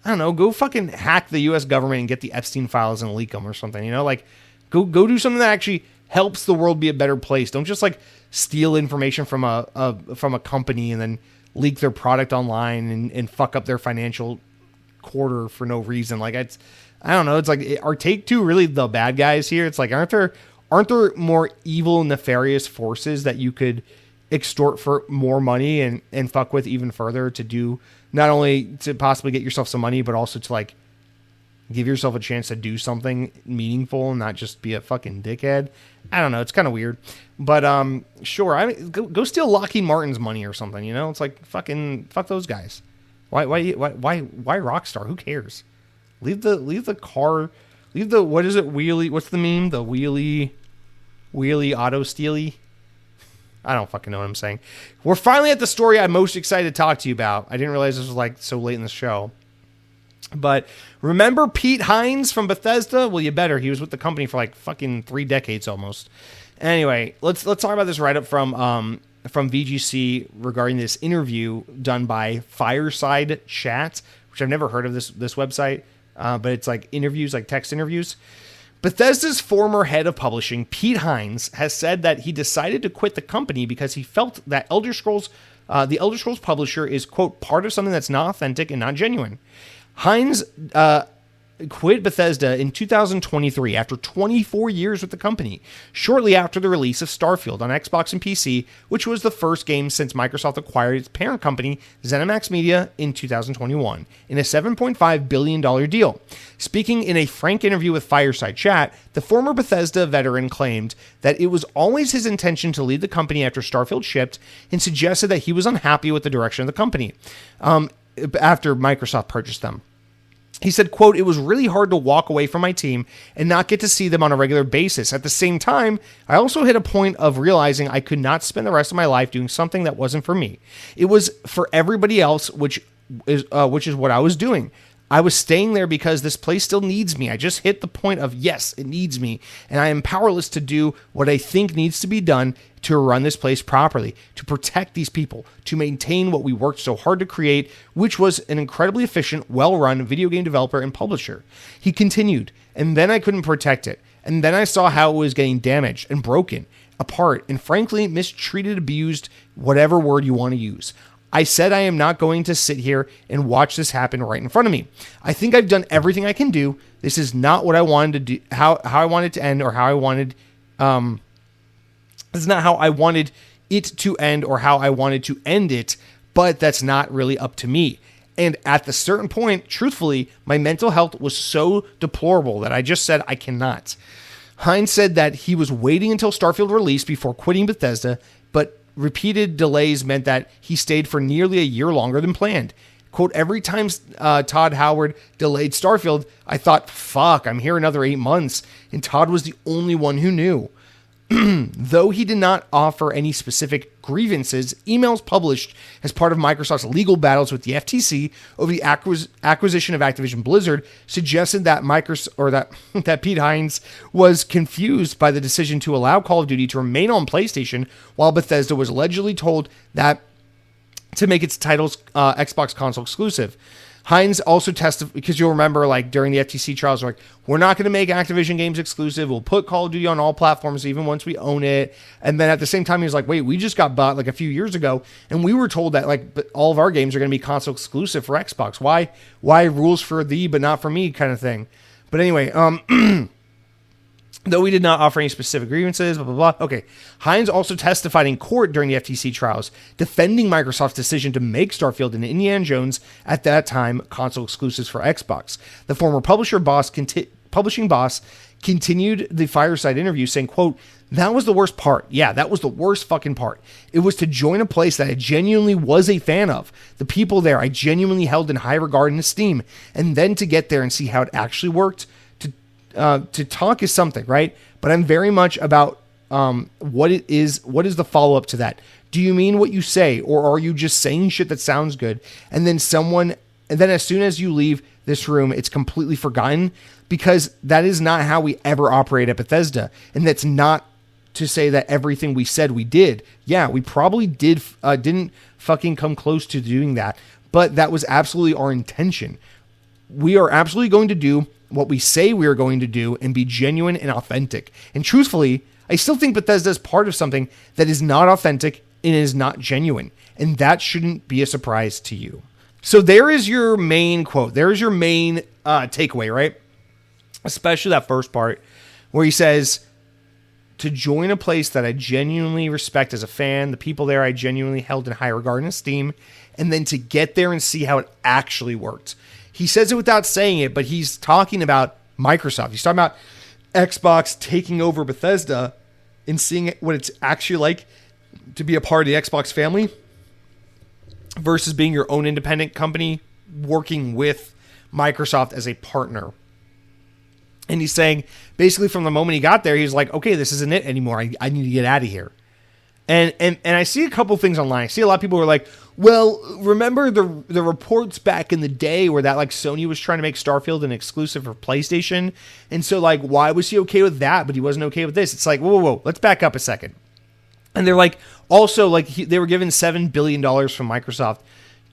I don't know, go fucking hack the U.S. government and get the Epstein files and leak them or something, you know? Like, go do something that actually helps the world be a better place. Don't just like steal information from a company and then leak their product online and fuck up their financial quarter for no reason. Like, I don't know. It's like, are Take-Two really the bad guys here? It's like, aren't there more evil, nefarious forces that you could extort for more money and fuck with even further, to do not only to possibly get yourself some money, but also to like give yourself a chance to do something meaningful and not just be a fucking dickhead? I don't know. It's kind of weird, but sure. I mean, go steal Lockheed Martin's money or something. You know, it's like fuck those guys. Why Rockstar? Who cares? Leave the car. Leave the, what is it? Wheelie. What's the meme? The wheelie auto stealy. I don't fucking know what I'm saying. We're finally at the story I'm most excited to talk to you about. I didn't realize this was like so late in the show. But remember Pete Hines from Bethesda? Well, you better. He was with the company for like fucking 3 decades almost. Anyway, let's talk about this write-up from VGC regarding this interview done by Fireside Chat, which I've never heard of this website, but it's like interviews, like text interviews. Bethesda's former head of publishing, Pete Hines, has said that he decided to quit the company because he felt that the Elder Scrolls publisher is, quote, part of something that's not authentic and not genuine. Hines quit Bethesda in 2023 after 24 years with the company, shortly after the release of Starfield on Xbox and PC, which was the first game since Microsoft acquired its parent company, ZeniMax Media, in 2021, in a $7.5 billion deal. Speaking in a frank interview with Fireside Chat, the former Bethesda veteran claimed that it was always his intention to lead the company after Starfield shipped, and suggested that he was unhappy with the direction of the company after Microsoft purchased them. He said, quote, "It was really hard to walk away from my team and not get to see them on a regular basis. At the same time, I also hit a point of realizing I could not spend the rest of my life doing something that wasn't for me. It was for everybody else, which is what I was doing. I was staying there because this place still needs me. I just hit the point of, yes, it needs me, and I am powerless to do what I think needs to be done to run this place properly, to protect these people, to maintain what we worked so hard to create, which was an incredibly efficient, well-run video game developer and publisher." He continued, "And then I couldn't protect it. And then I saw how it was getting damaged and broken apart and frankly mistreated, abused, whatever word you want to use. I said I am not going to sit here and watch this happen right in front of me. I think I've done everything I can do. This is not what I wanted to do, how I wanted to end, or how I wanted this is not how I wanted it to end or how I wanted to end it, but that's not really up to me. And at the certain point, truthfully, my mental health was so deplorable that I just said I cannot." Hines said that he was waiting until Starfield released before quitting Bethesda, but repeated delays meant that he stayed for nearly a year longer than planned. Quote, "Every time Todd Howard delayed Starfield, I thought, fuck, I'm here another 8 months. And Todd was the only one who knew." Though he did not offer any specific grievances, emails published as part of Microsoft's legal battles with the FTC over the acquisition of Activision Blizzard suggested that that Pete Hines was confused by the decision to allow Call of Duty to remain on PlayStation, while Bethesda was allegedly told that to make its titles Xbox console exclusive. Hines also testified, because you'll remember, like, during the FTC trials, like, we're not going to make Activision games exclusive. We'll put Call of Duty on all platforms, even once we own it. And then at the same time, he was like, wait, we just got bought like a few years ago, and we were told that like all of our games are going to be console exclusive for Xbox. Why rules for thee but not for me, kind of thing. But anyway, though we did not offer any specific grievances, blah, blah, blah. Okay. Hines also testified in court during the FTC trials, defending Microsoft's decision to make Starfield and Indiana Jones, at that time, console exclusives for Xbox. The former publishing boss continued the Fireside interview saying, quote, "That was the worst part. Yeah, that was the worst fucking part. It was to join a place that I genuinely was a fan of. The people there I genuinely held in high regard and esteem. And then to get there and see how it actually worked. To talk is something, right? But I'm very much about what it is. What is the follow-up to that? Do you mean what you say, or are you just saying shit that sounds good? And then as soon as you leave this room, it's completely forgotten, because that is not how we ever operate at Bethesda. And that's not to say that everything we said we did. Yeah, we probably didn't fucking come close to doing that, but that was absolutely our intention. We are absolutely going to do what we say we are going to do and be genuine and authentic. And truthfully, I still think Bethesda is part of something that is not authentic and is not genuine. And that shouldn't be a surprise to you. So there is your main quote. There is your main takeaway, right? Especially that first part where he says, to join a place that I genuinely respect as a fan, the people there I genuinely held in high regard and esteem, and then to get there and see how it actually worked. He says it without saying it, but he's talking about Microsoft. He's talking about Xbox taking over Bethesda and seeing what it's actually like to be a part of the Xbox family versus being your own independent company working with Microsoft as a partner. And he's saying, basically from the moment he got there, he's like, okay, this isn't it anymore. I need to get out of here. And I see a couple things online. I see a lot of people who are like, well, remember the reports back in the day where that like Sony was trying to make Starfield an exclusive for PlayStation? And so like, why was he okay with that, but he wasn't okay with this? It's like, whoa, let's back up a second. And they're like, also like they were given $7 billion from Microsoft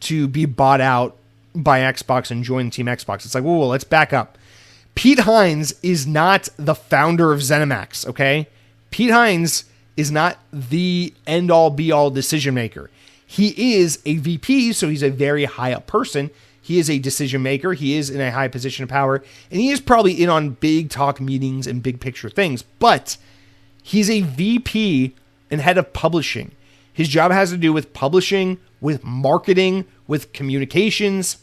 to be bought out by Xbox and join Team Xbox. It's like, whoa, let's back up. Pete Hines is not the founder of ZeniMax, okay? Pete Hines is not the end-all, be-all decision maker. He is a VP, so he's a very high-up person. He is a decision maker. He is in a high position of power, and he is probably in on big talk meetings and big picture things, but he's a VP and head of publishing. His job has to do with publishing, with marketing, with communications.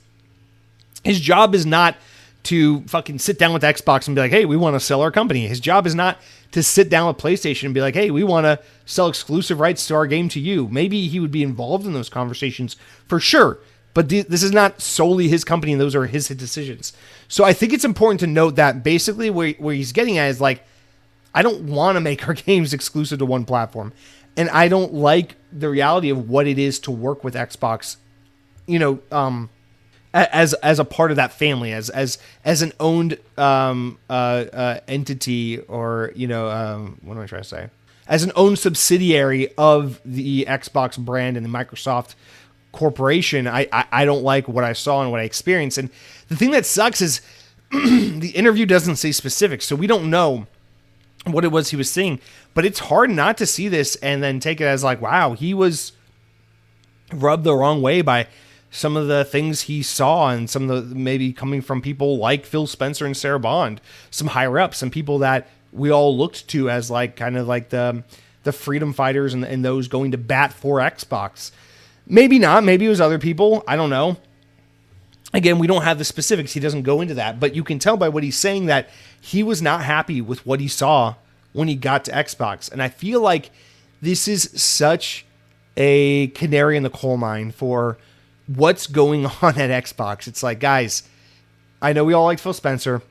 His job is not to fucking sit down with Xbox and be like, hey, we want to sell our company. His job is not to sit down with PlayStation and be like, hey, we want to sell exclusive rights to our game to you. Maybe he would be involved in those conversations for sure, but this is not solely his company and those are his decisions. So I think it's important to note that basically where he's getting at is like, I don't want to make our games exclusive to one platform. And I don't like the reality of what it is to work with Xbox, as a part of that family, as an owned entity, or what am I trying to say? As an owned subsidiary of the Xbox brand and the Microsoft corporation, I don't like what I saw and what I experienced. And the thing that sucks is the interview doesn't say specifics, so we don't know what it was he was seeing. But it's hard not to see this and then take it as like, wow, he was rubbed the wrong way by some of the things he saw, and some of the maybe coming from people like Phil Spencer and Sarah Bond, some higher ups, some people that we all looked to as like kind of like the freedom fighters and those going to bat for Xbox. Maybe not. Maybe it was other people. I don't know. Again, we don't have the specifics. He doesn't go into that, but you can tell by what he's saying that he was not happy with what he saw when he got to Xbox. And I feel like this is such a canary in the coal mine for what's going on at Xbox. It's like, guys, I know we all like Phil Spencer.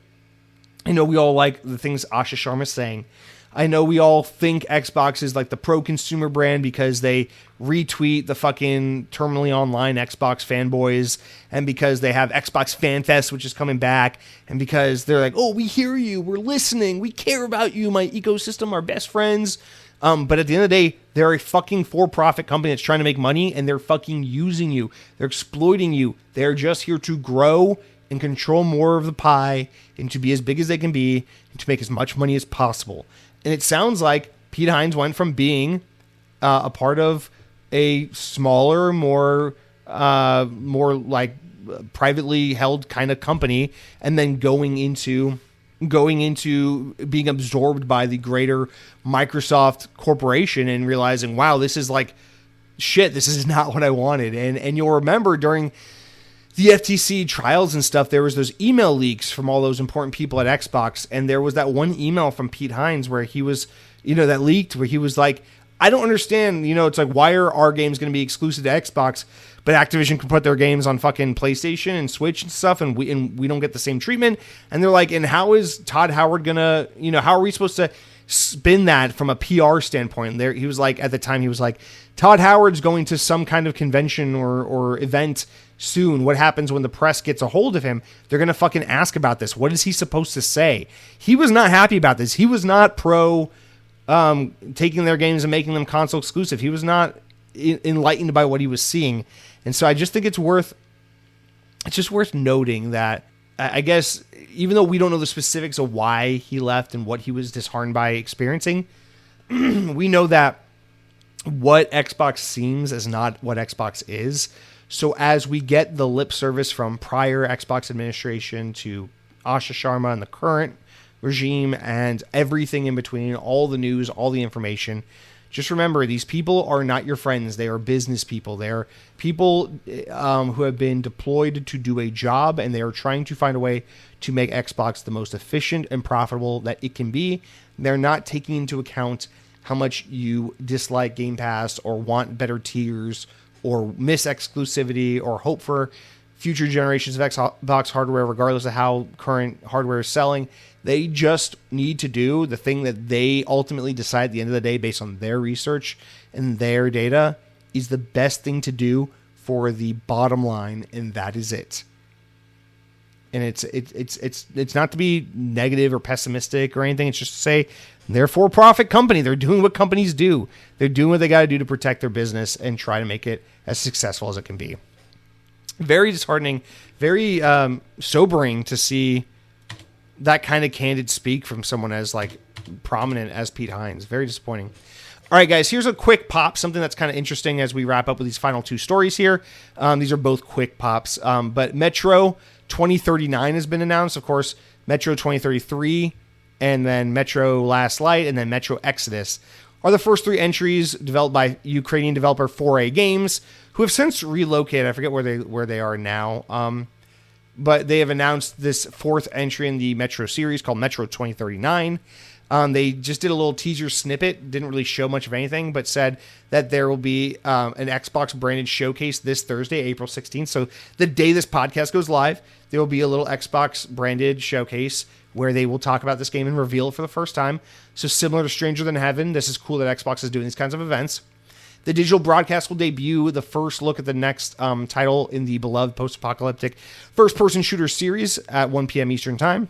I know we all like the things Asha Sharma is saying. I know we all think Xbox is like the pro-consumer brand because they retweet the fucking terminally online Xbox fanboys, and because they have Xbox Fan Fest, which is coming back, and because they're like, oh, we hear you, we're listening, we care about you, my ecosystem, our best friends. But at the end of the day, they're a fucking for-profit company that's trying to make money, and they're fucking using you. They're exploiting you. They're just here to grow and control more of the pie and to be as big as they can be and to make as much money as possible. And it sounds like Pete Hines went from being a part of a smaller, more like privately held kind of company, and then going into being absorbed by the greater Microsoft corporation and realizing, wow, this is like shit. This is not what I wanted. And you'll remember during the FTC trials and stuff, there was those email leaks from all those important people at Xbox. And there was that one email from Pete Hines where he was, that leaked, where he was like, I don't understand, it's like, why are our games going to be exclusive to Xbox, but Activision can put their games on fucking PlayStation and Switch and stuff, and we don't get the same treatment. And they're like, and how is Todd Howard gonna, how are we supposed to spin that from a PR standpoint? And there, he was like, at the time, he was like, Todd Howard's going to some kind of convention or event soon. What happens when the press gets a hold of him? They're gonna fucking ask about this. What is he supposed to say? He was not happy about this. He was not pro taking their games and making them console exclusive. He was not enlightened by what he was seeing. And so I just think it's just worth noting that, I guess, even though we don't know the specifics of why he left and what he was disheartened by experiencing, we know that what Xbox seems is not what Xbox is. So as we get the lip service from prior Xbox administration to Asha Sharma and the current regime and everything in between, all the news, all the information, just remember, these people are not your friends. They are business people. They are people who have been deployed to do a job, and they are trying to find a way to make Xbox the most efficient and profitable that it can be. They're not taking into account how much you dislike Game Pass or want better tiers or miss exclusivity or hope for future generations of Xbox hardware, regardless of how current hardware is selling. They just need to do the thing that they ultimately decide at the end of the day, based on their research and their data, is the best thing to do for the bottom line, and that is it. And it's not to be negative or pessimistic or anything. It's just to say they're a for-profit company. They're doing what companies do. They're doing what they got to do to protect their business and try to make it as successful as it can be. Very disheartening, very sobering to see that kind of candid speak from someone as like prominent as Pete Hines. Very disappointing. All right, guys, here's a quick pop, something that's kind of interesting as we wrap up with these final two stories here. These are both quick pops, but Metro 2039 has been announced. Of course, Metro 2033, and then Metro Last Light, and then Metro Exodus are the first three entries developed by Ukrainian developer 4A Games, who have since relocated. I forget where they are now. But they have announced this fourth entry in the Metro series called Metro 2039. They just did a little teaser snippet, didn't really show much of anything, but said that there will be an Xbox branded showcase this Thursday, April 16th. So the day this podcast goes live, there will be a little Xbox branded showcase where they will talk about this game and reveal it for the first time. So similar to Stranger Than Heaven, this is cool that Xbox is doing these kinds of events. The digital broadcast will debut the first look at the next title in the beloved post-apocalyptic first-person shooter series at 1 p.m. Eastern Time.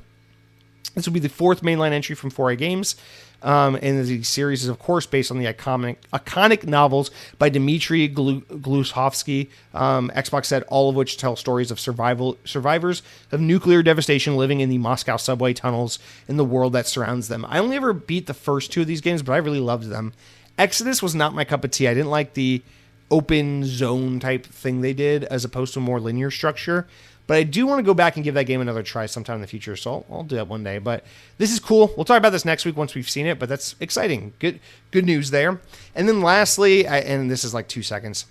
This will be the fourth mainline entry from 4A Games. And the series is, of course, based on the iconic novels by Dmitry Glushovsky. Xbox said all of which tell stories of survivors of nuclear devastation living in the Moscow subway tunnels in the world that surrounds them. I only ever beat the first two of these games, but I really loved them. Exodus was not my cup of tea. I didn't like the open zone type thing they did as opposed to a more linear structure. But I do want to go back and give that game another try sometime in the future, so I'll do that one day. But this is cool. We'll talk about this next week once we've seen it, but that's exciting. Good news there. And then lastly, and this is like 2 seconds,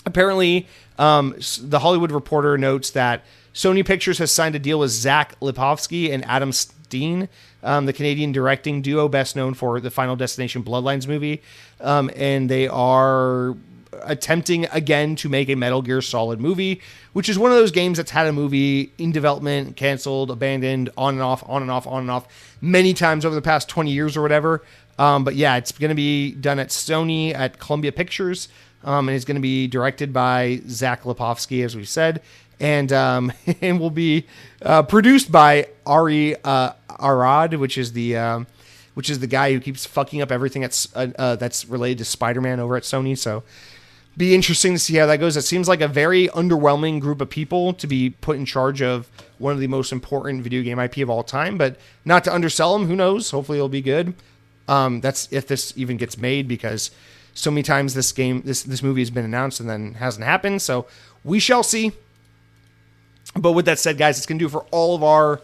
apparently the Hollywood Reporter notes that Sony Pictures has signed a deal with Zach Lipovsky and Adam Steen, the Canadian directing duo best known for the Final Destination Bloodlines movie. And they are attempting again to make a Metal Gear Solid movie, which is one of those games that's had a movie in development, canceled, abandoned, on and off many times over the past 20 years or whatever. But yeah, it's going to be done at Sony, at Columbia Pictures, and it's going to be directed by Zach Lipovsky, as we said, and and will be produced by Ari Arad, which is the guy who keeps fucking up everything that's related to Spider-Man over at Sony. So be interesting to see how that goes. It seems like a very underwhelming group of people to be put in charge of one of the most important video game IP of all time, but not to undersell them. Who knows? Hopefully it'll be good. That's if this even gets made, because so many times this movie has been announced and then hasn't happened. So we shall see. But with that said, guys, it's going to do for all of our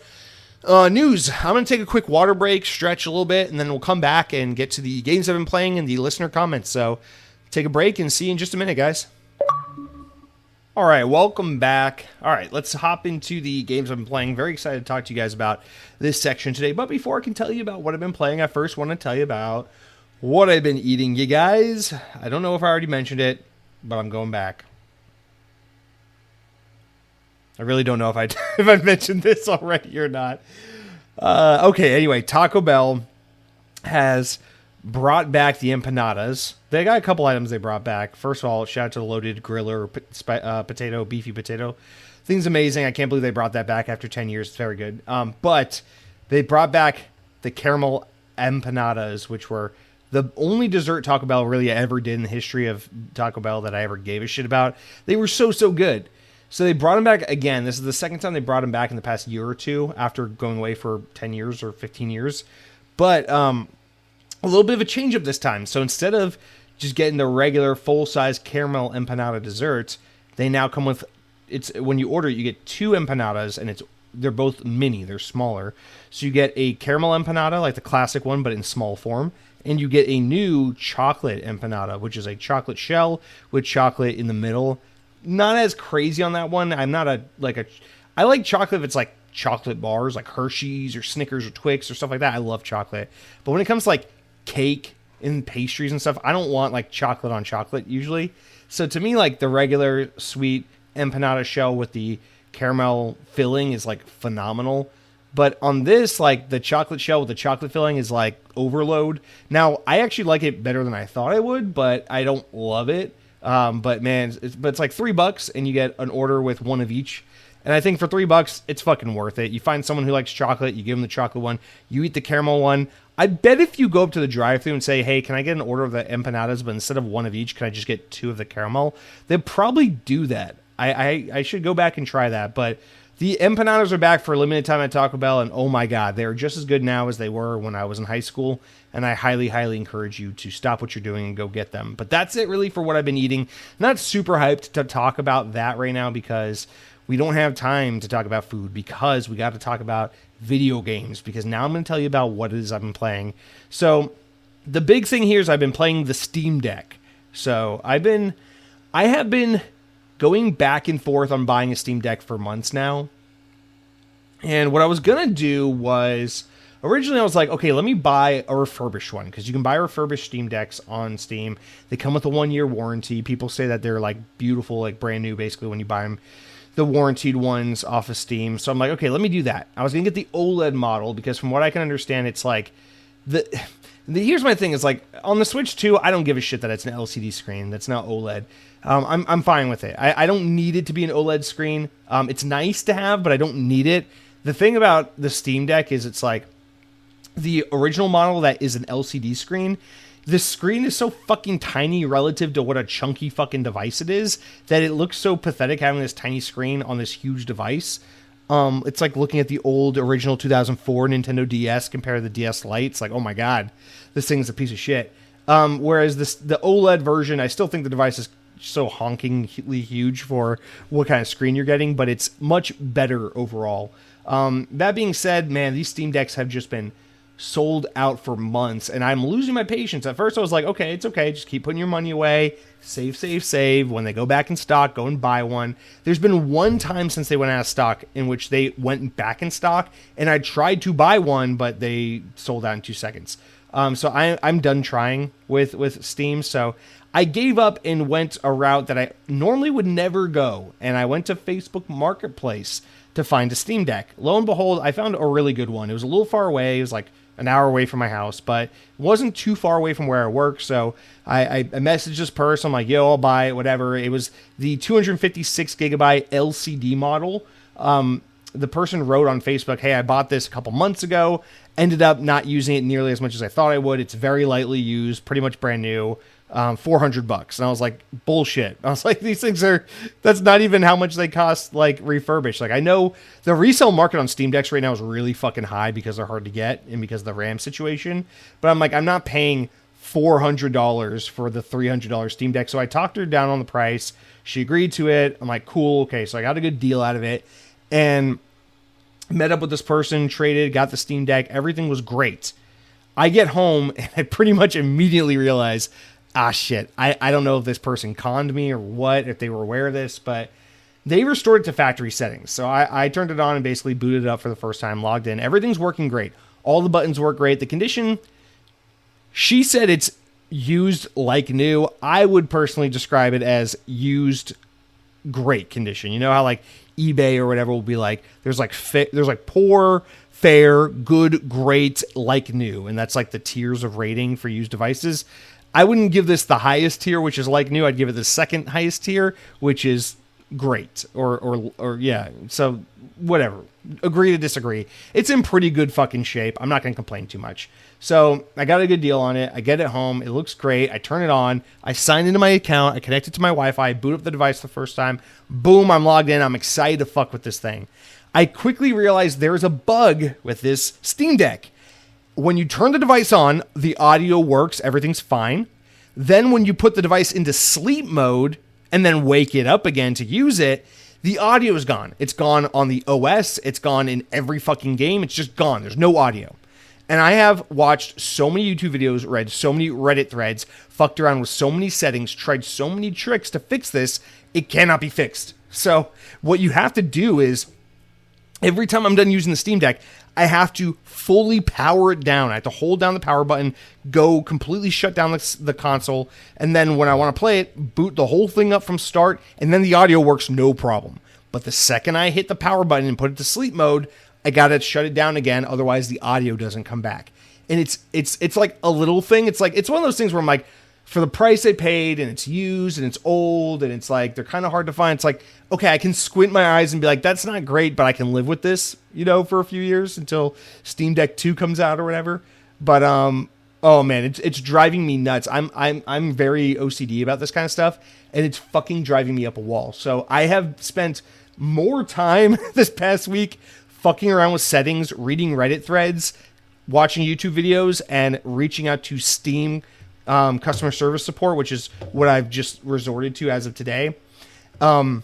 news. I'm going to take a quick water break, stretch a little bit, and then we'll come back and get to the games I've been playing and the listener comments. So take a break and see you in just a minute, guys. All right, welcome back. All right, let's hop into the games I've been playing. Very excited to talk to you guys about this section today. But before I can tell you about what I've been playing, I first want to tell you about what I've been eating, you guys. I don't know if I already mentioned it, but I'm going back. I really don't know if I've mentioned this already or not. Okay, anyway, Taco Bell has brought back the empanadas. They got a couple items they brought back. First of all, shout out to the loaded griller beefy potato. Thing's amazing. I can't believe they brought that back after 10 years. It's very good. But they brought back the caramel empanadas, which were the only dessert Taco Bell really ever did in the history of Taco Bell that I ever gave a shit about. They were so good. So they brought them back again. This is the second time they brought them back in the past year or two after going away for 10 years or 15 years. But a little bit of a change up this time. So instead of just getting the regular full-size caramel empanada desserts, they now come with, it's when you order it, you get 2 empanadas, and they're both mini, they're smaller. So you get a caramel empanada, like the classic one, but in small form, and you get a new chocolate empanada, which is a chocolate shell with chocolate in the middle. Not as crazy on that one. I'm not I like chocolate if it's like chocolate bars, like Hershey's or Snickers or Twix or stuff like that. I love chocolate. But when it comes to like cake and pastries and stuff, I don't want like chocolate on chocolate usually. So to me, like the regular sweet empanada shell with the caramel filling is like phenomenal. But on this, like the chocolate shell with the chocolate filling is like overload. Now, I actually like it better than I thought I would, but I don't love it. But man, it's like $3 and you get an order with one of each. And I think for $3, it's fucking worth it. You find someone who likes chocolate, you give them the chocolate one, you eat the caramel one. I bet if you go up to the drive-thru and say, hey, can I get an order of the empanadas, but instead of one of each, can I just get 2 of the caramel? They'll probably do that. I should go back and try that. But the empanadas are back for a limited time at Taco Bell, and oh my God, they're just as good now as they were when I was in high school. And I highly, highly encourage you to stop what you're doing and go get them. But that's it really for what I've been eating. Not super hyped to talk about that right now because we don't have time to talk about food, because we got to talk about video games, because now I'm going to tell you about what it is I've been playing. So the big thing here is I've been playing the Steam Deck. So I have been going back and forth on buying a Steam Deck for months now. And what I was going to do was, originally I was like, okay, let me buy a refurbished one, because you can buy refurbished Steam Decks on Steam. They come with a 1-year warranty. People say that they're like beautiful, like brand new, basically, when you buy them, the warranted ones off of Steam. So I'm like, okay, let me do that. I was going to get the OLED model, because from what I can understand, it's like, here's my thing, is like, on the Switch 2, I don't give a shit that it's an LCD screen. That's not OLED. I'm fine with it. I don't need it to be an OLED screen. It's nice to have, but I don't need it. The thing about the Steam Deck is it's like the original model that is an LCD screen. The screen is so fucking tiny relative to what a chunky fucking device it is that it looks so pathetic having this tiny screen on this huge device. It's like looking at the old original 2004 Nintendo DS compared to the DS Lite. It's like, oh my God, this thing's a piece of shit. Whereas the OLED version, I still think the device is so honkingly huge for what kind of screen you're getting, but it's much better overall. That being said, man, these Steam Decks have just been sold out for months, and I'm losing my patience. At first I was like, okay, it's okay, just keep putting your money away, save. When they go back in stock, go and buy one. There's been one time since they went out of stock in which they went back in stock, and I tried to buy one, but they sold out in 2 seconds. So I'm done trying with Steam. So I gave up and went a route that I normally would never go, and I went to Facebook Marketplace to find a Steam Deck. Lo and behold, I found a really good one. It was a little far away. It was like an hour away from my house, but it wasn't too far away from where I work. So I messaged this person. I'm like, yo, I'll buy it, whatever. It was the 256 gigabyte LCD model. The person wrote on Facebook, hey, I bought this a couple months ago. Ended up not using it nearly as much as I thought I would. It's very lightly used, pretty much brand new. $400. And I was like, bullshit. I was like, these things that's not even how much they cost, like refurbished. Like, I know the resale market on Steam Decks right now is really fucking high because they're hard to get and because of the RAM situation. But I'm like, I'm not paying $400 for the $300 Steam Deck. So I talked her down on the price. She agreed to it. I'm like, cool. Okay. So I got a good deal out of it and met up with this person, traded, got the Steam Deck. Everything was great. I get home and I pretty much immediately realize, shit, I don't know if this person conned me or what, if they were aware of this, but they restored it to factory settings. So I turned it on and basically booted it up for the first time, logged in. Everything's working great. All the buttons work great. The condition, she said it's used like new. I would personally describe it as used great condition. You know how like eBay or whatever will be like, there's like poor, fair, good, great, like new. And that's like the tiers of rating for used devices. I wouldn't give this the highest tier, which is like new. I'd give it the second highest tier, which is great. Or yeah. So whatever. Agree to disagree. It's in pretty good fucking shape. I'm not going to complain too much. So I got a good deal on it. I get it home. It looks great. I turn it on. I sign into my account. I connect it to my Wi-Fi. Boot up the device the first time. Boom, I'm logged in. I'm excited to fuck with this thing. I quickly realized there's a bug with this Steam Deck. When you turn the device on, the audio works, everything's fine. Then when you put the device into sleep mode and then wake it up again to use it, the audio is gone. It's gone on the OS. It's gone in every fucking game. It's just gone. There's no audio. And I have watched so many YouTube videos, read so many Reddit threads, fucked around with so many settings, tried so many tricks to fix this. It cannot be fixed. So what you have to do is, every time I'm done using the Steam Deck, I have to fully power it down. I have to hold down the power button, go completely shut down the console, and then when I want to play it, boot the whole thing up from start, and then the audio works no problem. But the second I hit the power button and put it to sleep mode, I gotta shut it down again, otherwise the audio doesn't come back. And it's like a little thing. It's one of those things where I'm like, for the price I paid, and it's used, and it's old, and it's like, they're kind of hard to find. It's like, okay, I can squint my eyes and be like, that's not great, but I can live with this, for a few years until Steam Deck 2 comes out or whatever. But, oh man, it's driving me nuts. I'm very OCD about this kind of stuff, and it's fucking driving me up a wall. So I have spent more time this past week fucking around with settings, reading Reddit threads, watching YouTube videos, and reaching out to Steam customer service support, which is what I've just resorted to as of today. I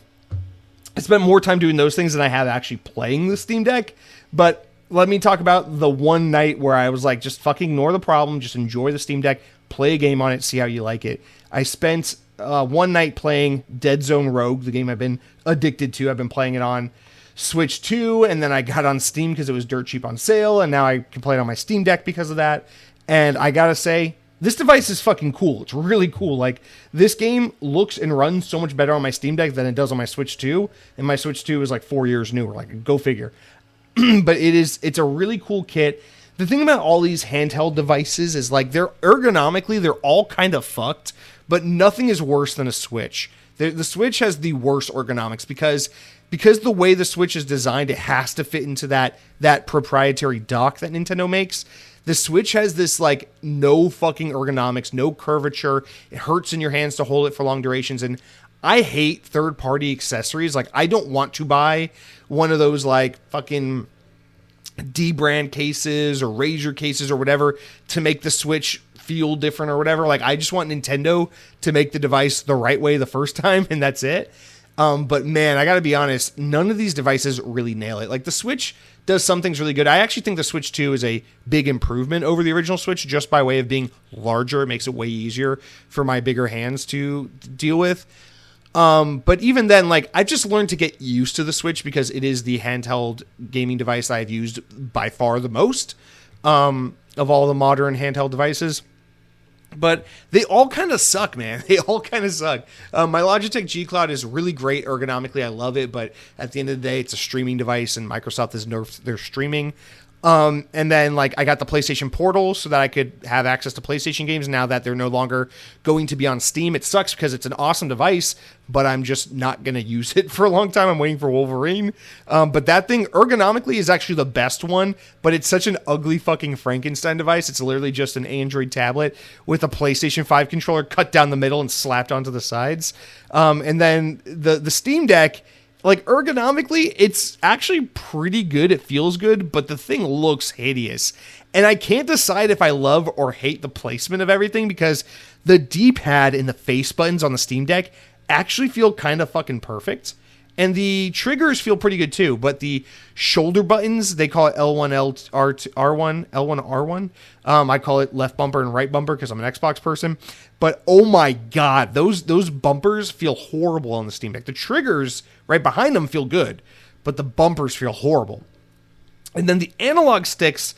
spent more time doing those things than I have actually playing the Steam Deck. But let me talk about the one night where I was like, just fucking ignore the problem, just enjoy the Steam Deck, play a game on it, see how you like it. I spent one night playing Dead Zone Rogue, the game I've been addicted to. I've been playing it on Switch 2, and then I got on Steam because it was dirt cheap on sale, and now I can play it on my Steam Deck because of that. And I gotta say, this device is fucking cool. It's really cool. Like, this game looks and runs so much better on my Steam Deck than it does on my Switch 2. And my Switch 2 is like 4 years newer. Like, go figure. But it's a really cool kit. The thing about all these handheld devices is, like, they're ergonomically, they're all kind of fucked, but nothing is worse than a Switch. The Switch has the worst ergonomics because the way the Switch is designed, it has to fit into that proprietary dock that Nintendo makes. The Switch has this, like, no fucking ergonomics, no curvature. It hurts in your hands to hold it for long durations. And I hate third-party accessories. Like, I don't want to buy one of those, like, fucking D-brand cases or Razer cases or whatever to make the Switch feel different or whatever. Like, I just want Nintendo to make the device the right way the first time, and that's it. But man, I gotta be honest, none of these devices really nail it. Like, the Switch does some things really good. I actually think the Switch 2 is a big improvement over the original Switch just by way of being larger. It makes it way easier for my bigger hands to deal with. But even then, like, I've just learned to get used to the Switch because it is the handheld gaming device I've used by far the most of all the modern handheld devices. But they all kind of suck, man. They all kind of suck. My Logitech G Cloud is really great ergonomically. I love it. But at the end of the day, it's a streaming device, and Microsoft has nerfed their streaming. And then, like, I got the PlayStation Portal so that I could have access to PlayStation games now that they're no longer going to be on Steam. It sucks because it's an awesome device, but I'm just not going to use it for a long time. I'm waiting for Wolverine. But that thing ergonomically is actually the best one, but it's such an ugly fucking Frankenstein device. It's literally just an Android tablet with a PlayStation 5 controller cut down the middle and slapped onto the sides. And then the Steam Deck, like, ergonomically, it's actually pretty good. It feels good, but the thing looks hideous. And I can't decide if I love or hate the placement of everything because the D-pad and the face buttons on the Steam Deck actually feel kind of fucking perfect. And the triggers feel pretty good too, but the shoulder buttons, they call it L1, R1, L1, R1. I call it left bumper and right bumper because I'm an Xbox person. But oh my god, those bumpers feel horrible on the Steam Deck. The triggers right behind them feel good, but the bumpers feel horrible. And then the analog sticks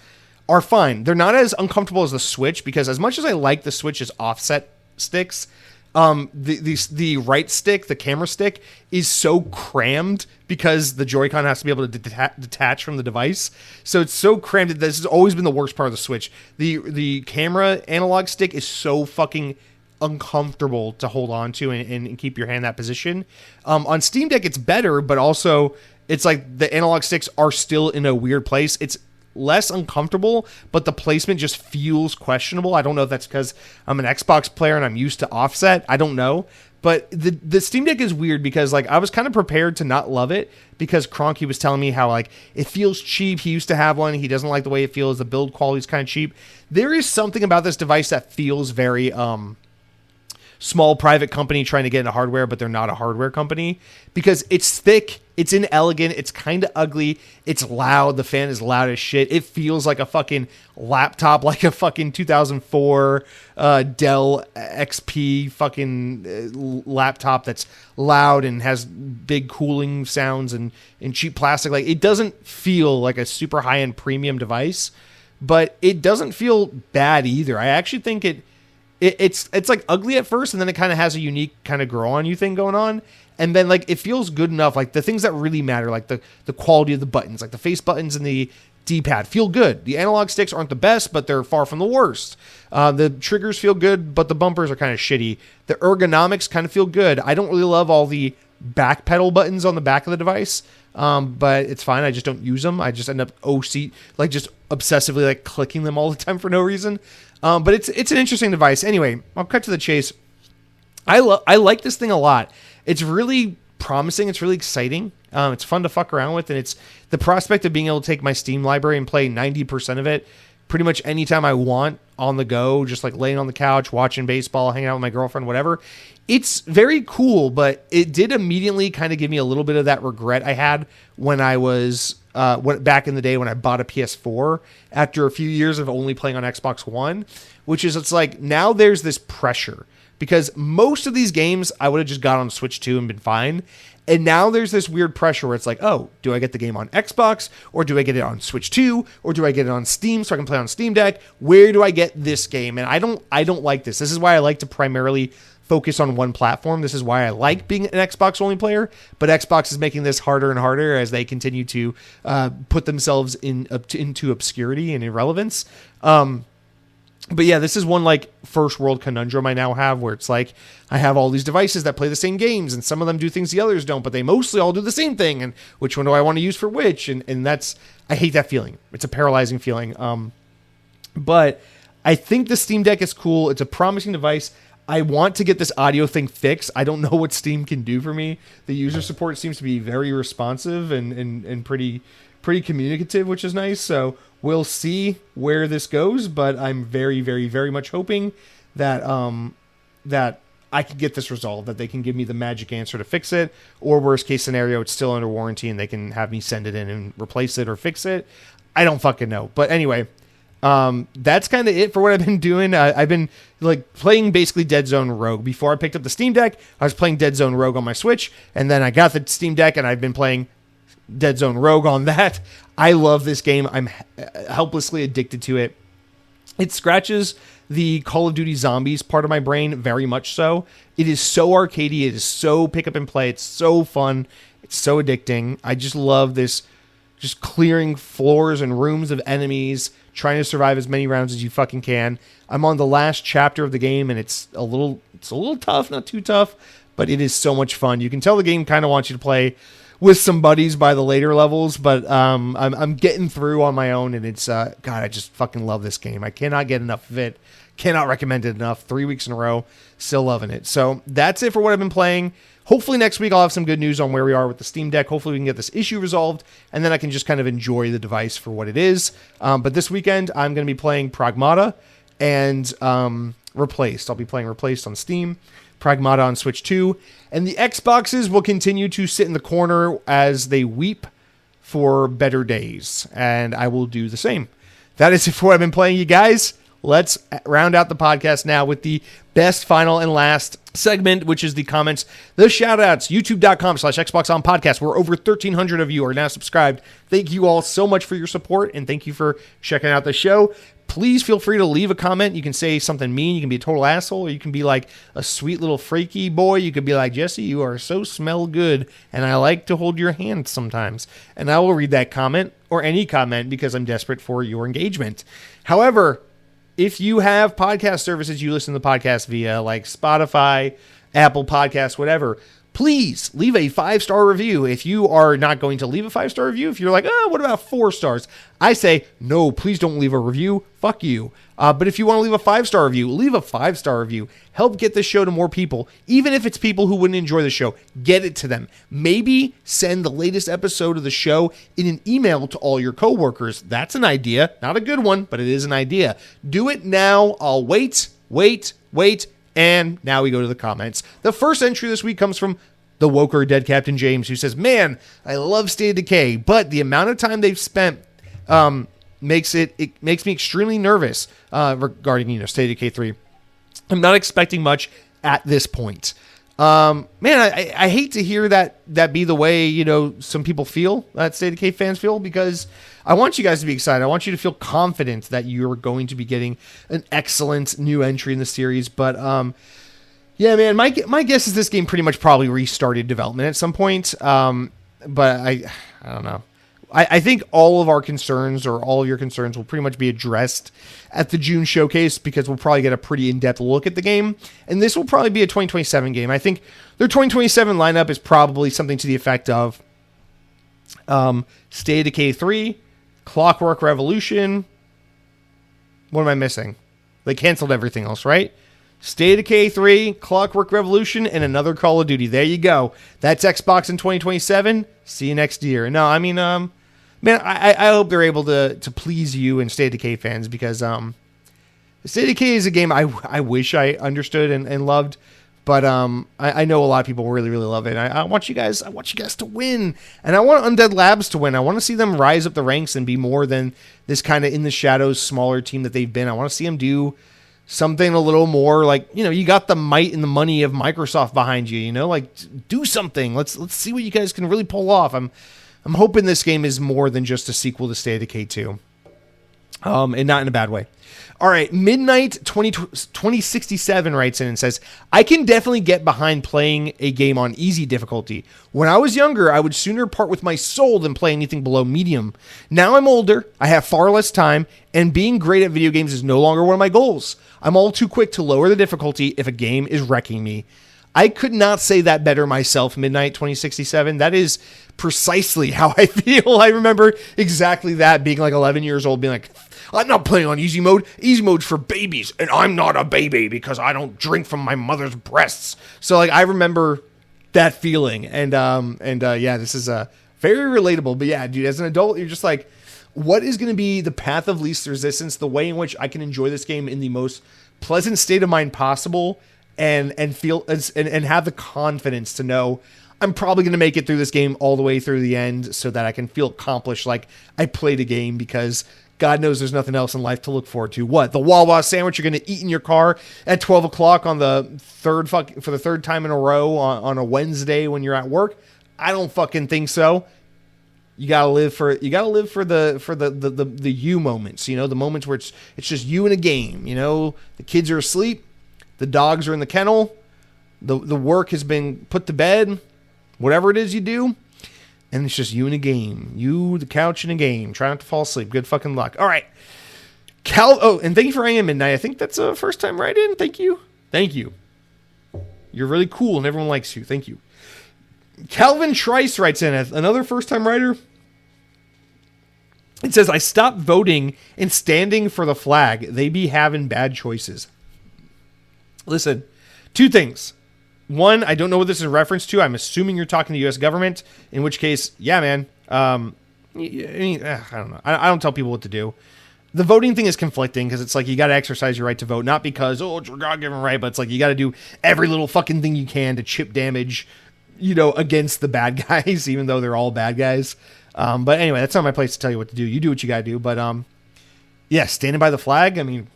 are fine. They're not as uncomfortable as the Switch because as much as I like the Switch's offset sticks, the right stick, the camera stick, is so crammed because the Joy-Con has to be able to detach from the device. So it's so crammed that this has always been the worst part of the Switch. The camera analog stick is so fucking uncomfortable to hold on to and keep your hand in that position. On Steam Deck, it's better, but also it's like the analog sticks are still in a weird place. It's less uncomfortable, but the placement just feels questionable. I don't know if that's because I'm an Xbox player and I'm used to offset. I don't know. But the Steam Deck is weird because, like, I was kind of prepared to not love it because Cronky was telling me how, like, it feels cheap. He used to have one. He doesn't like the way it feels. The build quality is kind of cheap. There is something about this device that feels very, small private company trying to get into hardware, but they're not a hardware company, because it's thick, it's inelegant, it's kind of ugly, it's loud, the fan is loud as shit, it feels like a fucking laptop, like a fucking 2004 Dell XP fucking laptop that's loud and has big cooling sounds and cheap plastic. Like, it doesn't feel like a super high-end premium device, but it doesn't feel bad either. I actually think it's like ugly at first, and then it kind of has a unique kind of grow on you thing going on. And then, like, it feels good enough. Like, the things that really matter, like the quality of the buttons, like the face buttons and the D-pad feel good. The analog sticks aren't the best, but they're far from the worst. The triggers feel good, but the bumpers are kind of shitty. The ergonomics kind of feel good. I don't really love all the back pedal buttons on the back of the device, but it's fine. I just don't use them. I just end up just obsessively like clicking them all the time for no reason. But it's an interesting device. Anyway, I'll cut to the chase. I like this thing a lot. It's really promising. It's really exciting. It's fun to fuck around with, and it's the prospect of being able to take my Steam library and play 90% of it pretty much anytime I want on the go, just like laying on the couch, watching baseball, hanging out with my girlfriend, whatever. It's very cool, but it did immediately kind of give me a little bit of that regret I had when I was back in the day when I bought a PS4 after a few years of only playing on Xbox One, which is, it's like now there's this pressure. Because most of these games I would have just got on Switch 2 and been fine. And now there's this weird pressure where it's like, oh, do I get the game on Xbox? Or do I get it on Switch 2? Or do I get it on Steam so I can play on Steam Deck? Where do I get this game? And I don't like this. This is why I like to primarily focus on one platform. This is why I like being an Xbox only player. But Xbox is making this harder and harder as they continue to put themselves into obscurity and irrelevance. But yeah, this is one like first world conundrum I now have, where it's like I have all these devices that play the same games, and some of them do things the others don't, but they mostly all do the same thing. And which one do I want to use for which? And that's, I hate that feeling. It's a paralyzing feeling. But I think the Steam Deck is cool. It's a promising device. I want to get this audio thing fixed. I don't know what Steam can do for me. The user support seems to be very responsive and pretty communicative, which is nice. So we'll see where this goes, but I'm very, very, very much hoping that that I can get this resolved, that they can give me the magic answer to fix it, or worst case scenario, it's still under warranty and they can have me send it in and replace it or fix it. I don't fucking know. But anyway, that's kind of it for what I've been doing. I've been like playing basically Dead Zone Rogue. Before I picked up the Steam Deck, I was playing Dead Zone Rogue on my Switch, and then I got the Steam Deck and I've been playing Dead Zone Rogue on that. I love this game. I'm helplessly addicted to it. It scratches the Call of Duty Zombies part of my brain very much so. It is so arcadey. It is so pick up and play. It's so fun. It's so addicting. I just love this, just clearing floors and rooms of enemies, trying to survive as many rounds as you fucking can. I'm on the last chapter of the game, and it's a little tough, not too tough, but it is so much fun. You can tell the game kind of wants you to play with some buddies by the later levels, but I'm getting through on my own, and it's God, I just fucking love this game. I cannot get enough of it. Cannot recommend it enough. 3 weeks in a row, still loving it. So that's it for what I've been playing. Hopefully next week I'll have some good news on where we are with the Steam Deck. Hopefully we can get this issue resolved, and then I can just kind of enjoy the device for what it is. But this weekend I'm going to be playing Pragmata and Replaced. I'll be playing Replaced on Steam, Pragmata on Switch 2, and the Xboxes will continue to sit in the corner as they weep for better days, and I will do the same. That is it for what I've been playing, you guys. Let's round out the podcast now with the best, final, and last segment, which is the comments, the shout-outs, youtube.com/XboxOnPodcast, where over 1,300 of you are now subscribed. Thank you all so much for your support, and thank you for checking out the show. Please feel free to leave a comment. You can say something mean. You can be a total asshole, or you can be like a sweet little freaky boy. You could be like, Jesse, you are so smell good, and I like to hold your hand sometimes. And I will read that comment, or any comment, because I'm desperate for your engagement. However, if you have podcast services you listen to the podcast via, like Spotify, Apple Podcasts, whatever, please leave a 5-star review. If you are not going to leave a 5-star review, if you're like, oh, what about 4 stars? I say, no, please don't leave a review. Fuck you. But if you want to leave a 5-star review, leave a 5-star review. Help get this show to more people. Even if it's people who wouldn't enjoy the show, get it to them. Maybe send the latest episode of the show in an email to all your coworkers. That's an idea. Not a good one, but it is an idea. Do it now. I'll wait. And now we go to the comments. The first entry this week comes from the Woker Dead Captain James, who says, man, I love State of Decay, but the amount of time they've spent makes me extremely nervous regarding, State of Decay 3. I'm not expecting much at this point. Man, I hate to hear that be the way, some people feel, that State of Decay fans feel, because I want you guys to be excited. I want you to feel confident that you're going to be getting an excellent new entry in the series. But, yeah, man, my guess is this game pretty much probably restarted development at some point. But I don't know. I think all of our concerns, or all of your concerns, will pretty much be addressed at the June showcase, because we'll probably get a pretty in-depth look at the game. And this will probably be a 2027 game. I think their 2027 lineup is probably something to the effect of State of Decay 3, Clockwork Revolution. What am I missing? They canceled everything else, right? State of Decay 3, Clockwork Revolution, and another Call of Duty. There you go. That's Xbox in 2027. See you next year. No, I mean, man, I hope they're able to please you and State of Decay fans, because State of Decay is a game I wish I understood and loved, but I know a lot of people really, really love it. I want you guys to win, and I want Undead Labs to win. I want to see them rise up the ranks and be more than this kind of in the shadows smaller team that they've been. I want to see them do something a little more like, you got the might and the money of Microsoft behind you, like do something. Let's see what you guys can really pull off. I'm hoping this game is more than just a sequel to State of Decay 2. And not in a bad way. All right, Midnight 2067 writes in and says, I can definitely get behind playing a game on easy difficulty. When I was younger, I would sooner part with my soul than play anything below medium. Now I'm older, I have far less time, and being great at video games is no longer one of my goals. I'm all too quick to lower the difficulty if a game is wrecking me. I could not say that better myself, Midnight 2067. That is precisely how I feel. I remember exactly that, being like 11 years old, being like, I'm not playing on easy mode. Easy mode's for babies, and I'm not a baby because I don't drink from my mother's breasts. So, like, I remember that feeling, and yeah, this is very relatable. But yeah, dude, as an adult, you're just like, what is going to be the path of least resistance, the way in which I can enjoy this game in the most pleasant state of mind possible, and feel and have the confidence to know I'm probably going to make it through this game all the way through the end, so that I can feel accomplished, like I played a game, because God knows there's nothing else in life to look forward to. What? The Wawa sandwich you're going to eat in your car at 12 o'clock on the for the third time in a row on a Wednesday when you're at work? I don't fucking think so. You gotta live for the you moments, the moments where it's just you in a game. The kids are asleep, the dogs are in the kennel, the work has been put to bed, whatever it is you do, and it's just you in a game. You, the couch, in a game. Try not to fall asleep. Good fucking luck. All right. And thank you for hanging Midnight. I think that's a first time write-in. Thank you. You're really cool and everyone likes you. Thank you. Calvin Trice writes in, another first time writer. It says, I stopped voting and standing for the flag. They be having bad choices. Listen, two things. One, I don't know what this is a reference to. I'm assuming you're talking to the U.S. government, in which case, yeah, man. I don't know. I don't tell people what to do. The voting thing is conflicting, because it's like you got to exercise your right to vote, not because, it's your God-given right, but it's like you got to do every little fucking thing you can to chip damage, against the bad guys, even though they're all bad guys. But anyway, that's not my place to tell you what to do. You do what you got to do. But, yeah, standing by the flag, I mean,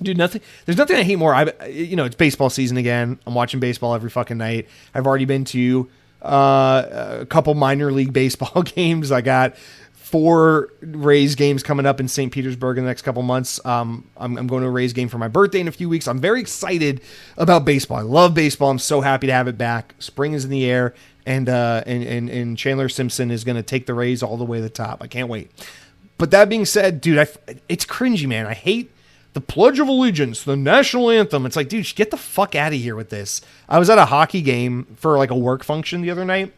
dude, there's nothing I hate more. It's baseball season again. I'm watching baseball every fucking night. I've already been to a couple minor league baseball games. I got 4 Rays games coming up in St. Petersburg in the next couple months. I'm going to a Rays game for my birthday in a few weeks. I'm very excited about baseball. I love baseball. I'm so happy to have it back. Spring is in the air, and Chandler Simpson is going to take the Rays all the way to the top. I can't wait. But that being said, dude, it's cringy, man. I hate the Pledge of Allegiance, the national anthem. It's like, dude, get the fuck out of here with this. I was at a hockey game for like a work function the other night,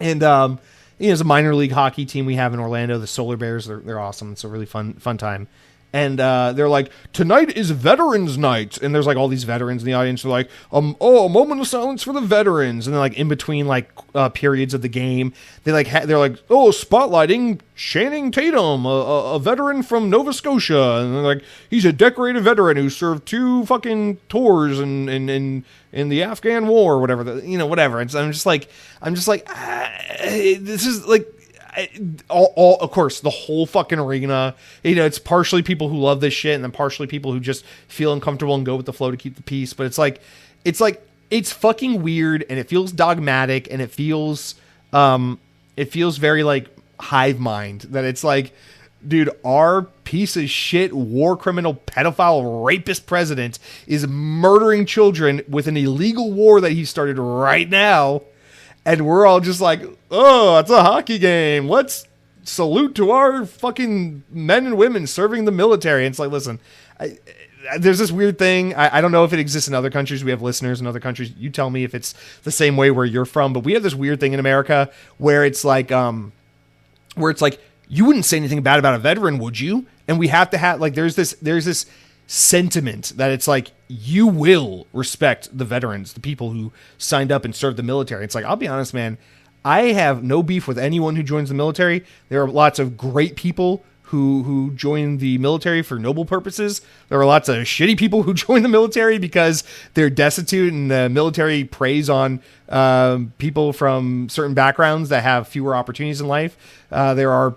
and it's a minor league hockey team we have in Orlando, the Solar Bears. They're awesome. It's a really fun time. And they're like, tonight is Veterans Night, and there's like all these veterans in the audience. They're like, oh, a moment of silence for the veterans. And then like in between like periods of the game, they're like, oh, spotlighting Channing Tatum, a veteran from Nova Scotia, and they're like, he's a decorated veteran who served 2 fucking tours in the Afghan War, or whatever, whatever. And so I'm just like, this is like. All of course, the whole fucking arena, it's partially people who love this shit and then partially people who just feel uncomfortable and go with the flow to keep the peace. But it's fucking weird, and it feels dogmatic, and it feels very like hive mind, that it's like, dude, our piece of shit war criminal pedophile rapist president is murdering children with an illegal war that he started right now. And we're all just like, oh, it's a hockey game. Let's salute to our fucking men and women serving the military. And it's like, listen, there's this weird thing. I don't know if it exists in other countries. We have listeners in other countries. You tell me if it's the same way where you're from. But we have this weird thing in America where it's like, you wouldn't say anything bad about a veteran, would you? And we have to have like, there's this sentiment that it's like, you will respect the veterans, the people who signed up and served the military. It's like, I'll be honest, man, I have no beef with anyone who joins the military. There are lots of great people who join the military for noble purposes. There are lots of shitty people who join the military because they're destitute, and the military preys on people from certain backgrounds that have fewer opportunities in life. There are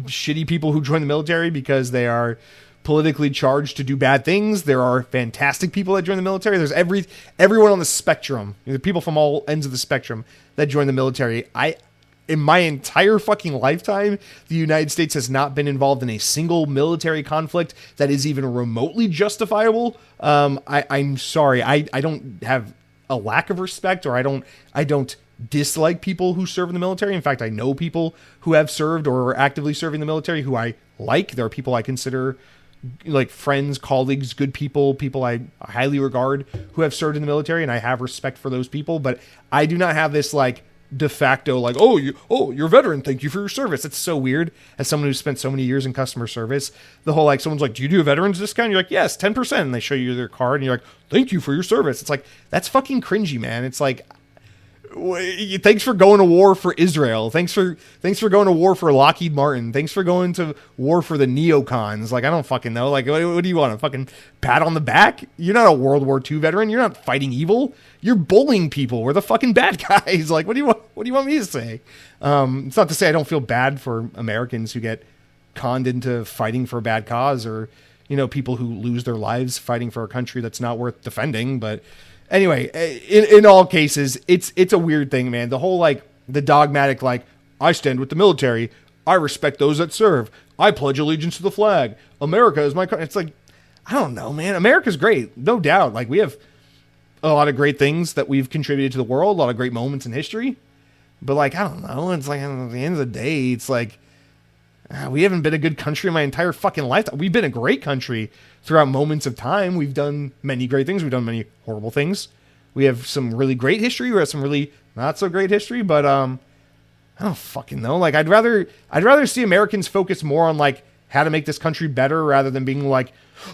shitty people who join the military because they are politically charged to do bad things. There are fantastic people that join the military. There's everyone on the spectrum. The people from all ends of the spectrum that join the military. In my entire fucking lifetime, the United States has not been involved in a single military conflict that is even remotely justifiable. I'm sorry. I don't have a lack of respect, or I don't dislike people who serve in the military. In fact, I know people who have served or are actively serving the military who I like. There are people I consider like friends, colleagues, good people I highly regard who have served in the military, and I have respect for those people. But I do not have this like de facto like, you're a veteran, thank you for your service. It's so weird as someone who's spent so many years in customer service. The whole like, someone's like, do you do a veterans discount? You're like, yes, 10%, and they show you their card and you're like, thank you for your service. It's like, that's fucking cringy, man. It's like, thanks for going to war for Israel. Thanks for going to war for Lockheed Martin. Thanks for going to war for the neocons. Like, I don't fucking know. Like, what do you want? A fucking pat on the back? You're not a World War II veteran. You're not fighting evil. You're bullying people. We're the fucking bad guys. Like, what do you want me to say? It's not to say I don't feel bad for Americans who get conned into fighting for a bad cause, or, people who lose their lives fighting for a country that's not worth defending. But anyway, in all cases, it's a weird thing, man. The whole, like, the dogmatic, like, I stand with the military. I respect those that serve. I pledge allegiance to the flag. America is my country. It's like, I don't know, man. America's great. No doubt. Like, we have a lot of great things that we've contributed to the world, a lot of great moments in history. But, like, I don't know. It's like, at the end of the day, it's like, we haven't been a good country in my entire fucking lifetime. We've been a great country throughout moments of time. We've done many great things. We've done many horrible things. We have some really great history. We have some really not so great history. But I don't fucking know. Like, I'd rather see Americans focus more on like how to make this country better, rather than being like,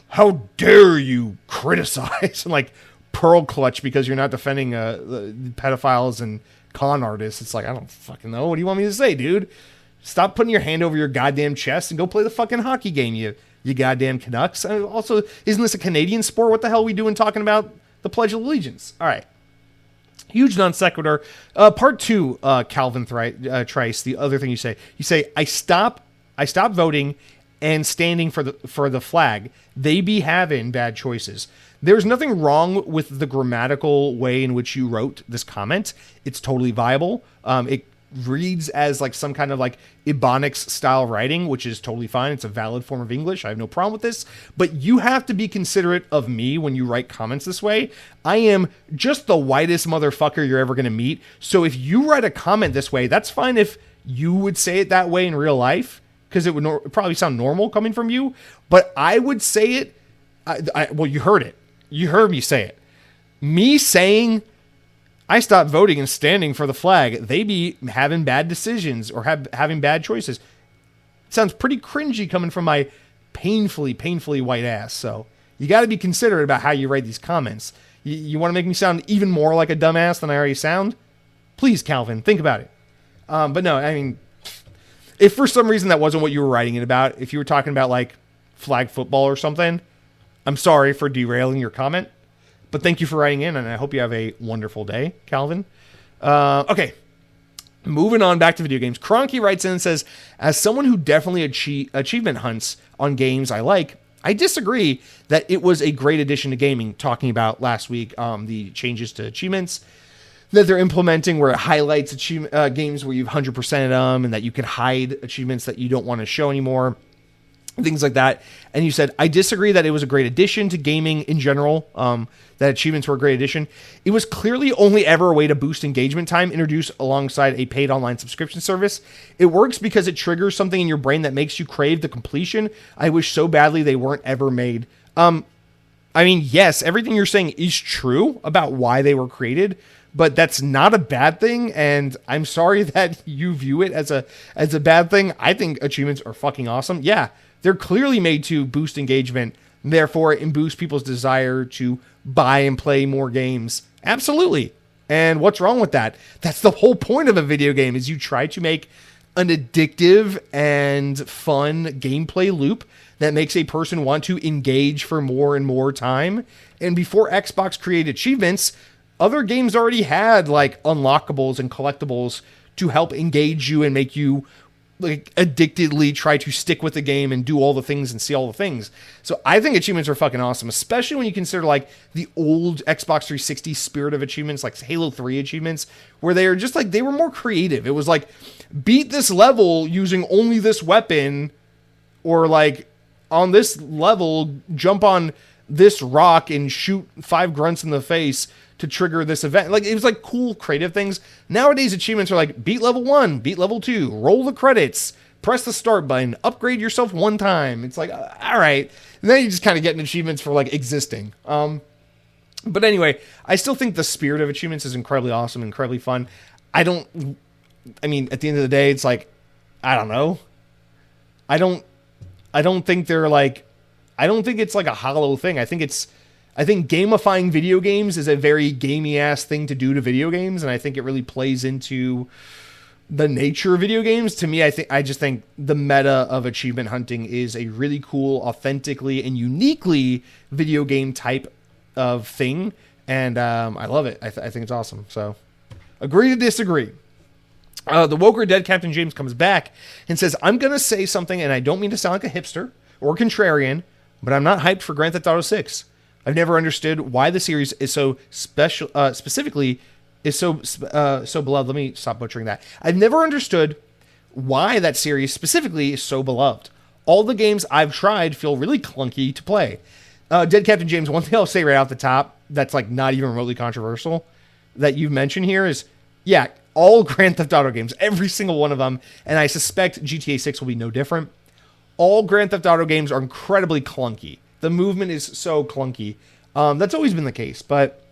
how dare you criticize and like pearl clutch because you're not defending the pedophiles and con artists. It's like, I don't fucking know. What do you want me to say, dude? Stop putting your hand over your goddamn chest and go play the fucking hockey game, you goddamn Canucks. Also, isn't this a Canadian sport? What the hell are we doing talking about the Pledge of Allegiance? All right. Huge non sequitur. Part 2, Calvin Trice, the other thing you say, I stop voting and standing for the flag. They be having bad choices. There's nothing wrong with the grammatical way in which you wrote this comment. It's totally viable. It reads as like some kind of like Ebonics style writing, which is totally fine. It's a valid form of English. I have no problem with this, but you have to be considerate of me when you write comments this way. I am just the whitest motherfucker you're ever going to meet. So if you write a comment this way, that's fine if you would say it that way in real life, because it would probably sound normal coming from you. But I would say it. Well, you heard it. You heard me say it. Me saying I stopped voting and standing for the flag, they be having bad decisions or having bad choices. It sounds pretty cringy coming from my painfully, painfully white ass. So you got to be considerate about how you write these comments. You want to make me sound even more like a dumbass than I already sound? Please, Calvin, think about it. But no, I mean, if for some reason that wasn't what you were writing it about, if you were talking about like flag football or something, I'm sorry for derailing your comment. But thank you for writing in, and I hope you have a wonderful day, Calvin. Okay. Moving on back to video games. Cronky writes in and says, as someone who definitely achievement hunts on games I like, I disagree that it was a great addition to gaming, talking about last week the changes to achievements that they're implementing where it highlights games where you've 100%ed them and that you can hide achievements that you don't want to show anymore. Things like that. And you said, I disagree that it was a great addition to gaming in general, that achievements were a great addition. It was clearly only ever a way to boost engagement time introduced alongside a paid online subscription service. It works because it triggers something in your brain that makes you crave the completion. I wish so badly they weren't ever made. I mean, yes, everything you're saying is true about why they were created, but that's not a bad thing, and I'm sorry that you view it as a bad thing. I think achievements are fucking awesome. Yeah, they're clearly made to boost engagement, therefore it boosts people's desire to buy and play more games. Absolutely. And what's wrong with that? That's the whole point of a video game, is you try to make an addictive and fun gameplay loop that makes a person want to engage for more and more time. And before Xbox created achievements, other games already had like unlockables and collectibles to help engage you and make you like addictedly try to stick with the game and do all the things and see all the things. So I think achievements are fucking awesome, especially when you consider like the old Xbox 360 spirit of achievements, like Halo 3 achievements, where they are just like, they were more creative. It was like, beat this level using only this weapon, or like on this level, jump on this rock and shoot 5 grunts in the face to trigger this event. Like, it was like cool creative things. Nowadays achievements are like beat level 1, beat level 2, roll the credits, press the start button, upgrade yourself 1 time. It's like, all right. And then you just kind of getting achievements for like existing. But anyway, I still think the spirit of achievements is incredibly awesome, incredibly fun. I mean, at the end of the day, it's like, I don't know. I don't think they're like, I don't think it's like a hollow thing. I think gamifying video games is a very gamey ass thing to do to video games, and I think it really plays into the nature of video games. To me, I just think the meta of achievement hunting is a really cool, authentically and uniquely video game type of thing, and I love it. I think it's awesome. So, agree to disagree. The Woker Dead Captain James comes back and says, I'm going to say something, and I don't mean to sound like a hipster or contrarian, but I'm not hyped for Grand Theft Auto 6. I've never understood why the series is so special, specifically is so beloved. Let me stop butchering that. I've never understood why that series specifically is so beloved. All the games I've tried feel really clunky to play. Dead Captain James, one thing I'll say right off the top that's like not even remotely controversial that you've mentioned here is, yeah, all Grand Theft Auto games, every single one of them, and I suspect GTA 6 will be no different. All Grand Theft Auto games are incredibly clunky. The movement is so clunky. That's always been the case, but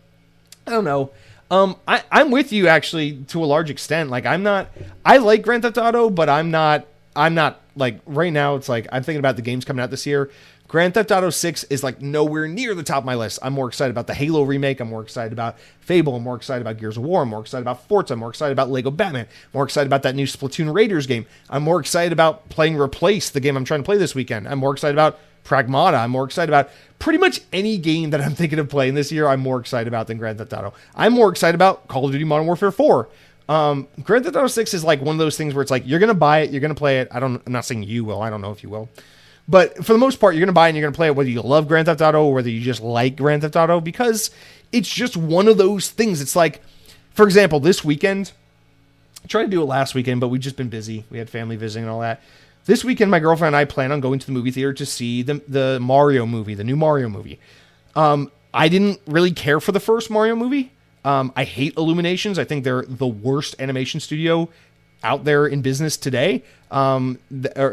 I don't know. I'm with you actually to a large extent. Like I like Grand Theft Auto, but I'm not like right now. It's like I'm thinking about the games coming out this year. Grand Theft Auto 6 is like nowhere near the top of my list. I'm more excited about the Halo remake. I'm more excited about Fable. I'm more excited about Gears of War. I'm more excited about Forza. I'm more excited about Lego Batman. I'm more excited about that new Splatoon Raiders game. I'm more excited about playing Replace, the game I'm trying to play this weekend. I'm more excited about Pragmata. I'm more excited about pretty much any game that I'm thinking of playing this year. I'm more excited about than Grand Theft Auto. I'm more excited about Call of Duty Modern Warfare 4. Grand Theft Auto 6 is like one of those things where it's like, you're going to buy it, you're going to play it. I'm not saying you will. I don't know if you will. But for the most part, you're going to buy it and you're going to play it whether you love Grand Theft Auto or whether you just like Grand Theft Auto, because it's just one of those things. It's like, for example, this weekend, I tried to do it last weekend, but we've just been busy. We had family visiting and all that. This weekend, my girlfriend and I plan on going to the movie theater to see the Mario movie, the new Mario movie. I didn't really care for the first Mario movie. I hate Illuminations. I think they're the worst animation studio out there in business today, or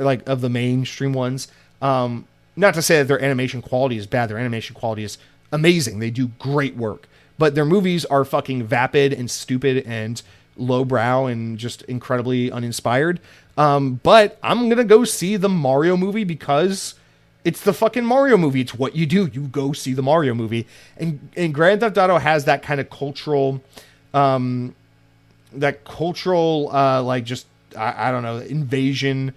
like of the mainstream ones. Not to say that their animation quality is bad. Their animation quality is amazing. They do great work. But their movies are fucking vapid and stupid and lowbrow and just incredibly uninspired. But I'm going to go see the Mario movie because It's the fucking Mario movie. It's what you do. You go see the Mario movie. And Grand Theft Auto has that kind of cultural, like just, I don't know, invasion,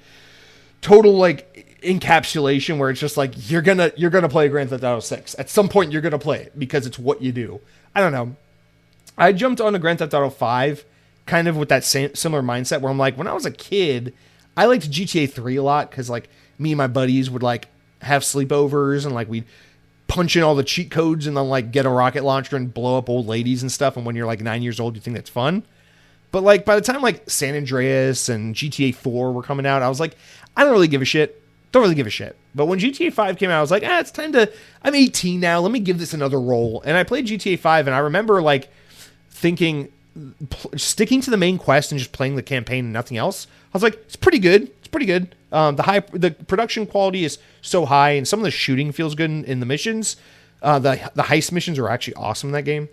total like encapsulation where it's just like, you're gonna play Grand Theft Auto 6. At some point you're gonna play it because it's what you do. I don't know. I jumped on to Grand Theft Auto 5 kind of with that similar mindset where I'm like, when I was a kid, I liked GTA 3 a lot because like me and my buddies would like have sleepovers and like we'd punch in all the cheat codes and then like get a rocket launcher and blow up old ladies and stuff. And when you're like 9 years old, you think that's fun. But like by the time like San Andreas and GTA 4 were coming out, I was like, I don't really give a shit. Don't really give a shit. But when GTA 5 came out, I was like, it's time to, I'm 18 now. Let me give this another roll. And I played GTA 5 and I remember like thinking, sticking to the main quest and just playing the campaign and nothing else. I was like, it's pretty good. It's pretty good. The production quality is so high and some of the shooting feels good in the missions. The heist missions are actually awesome in that game.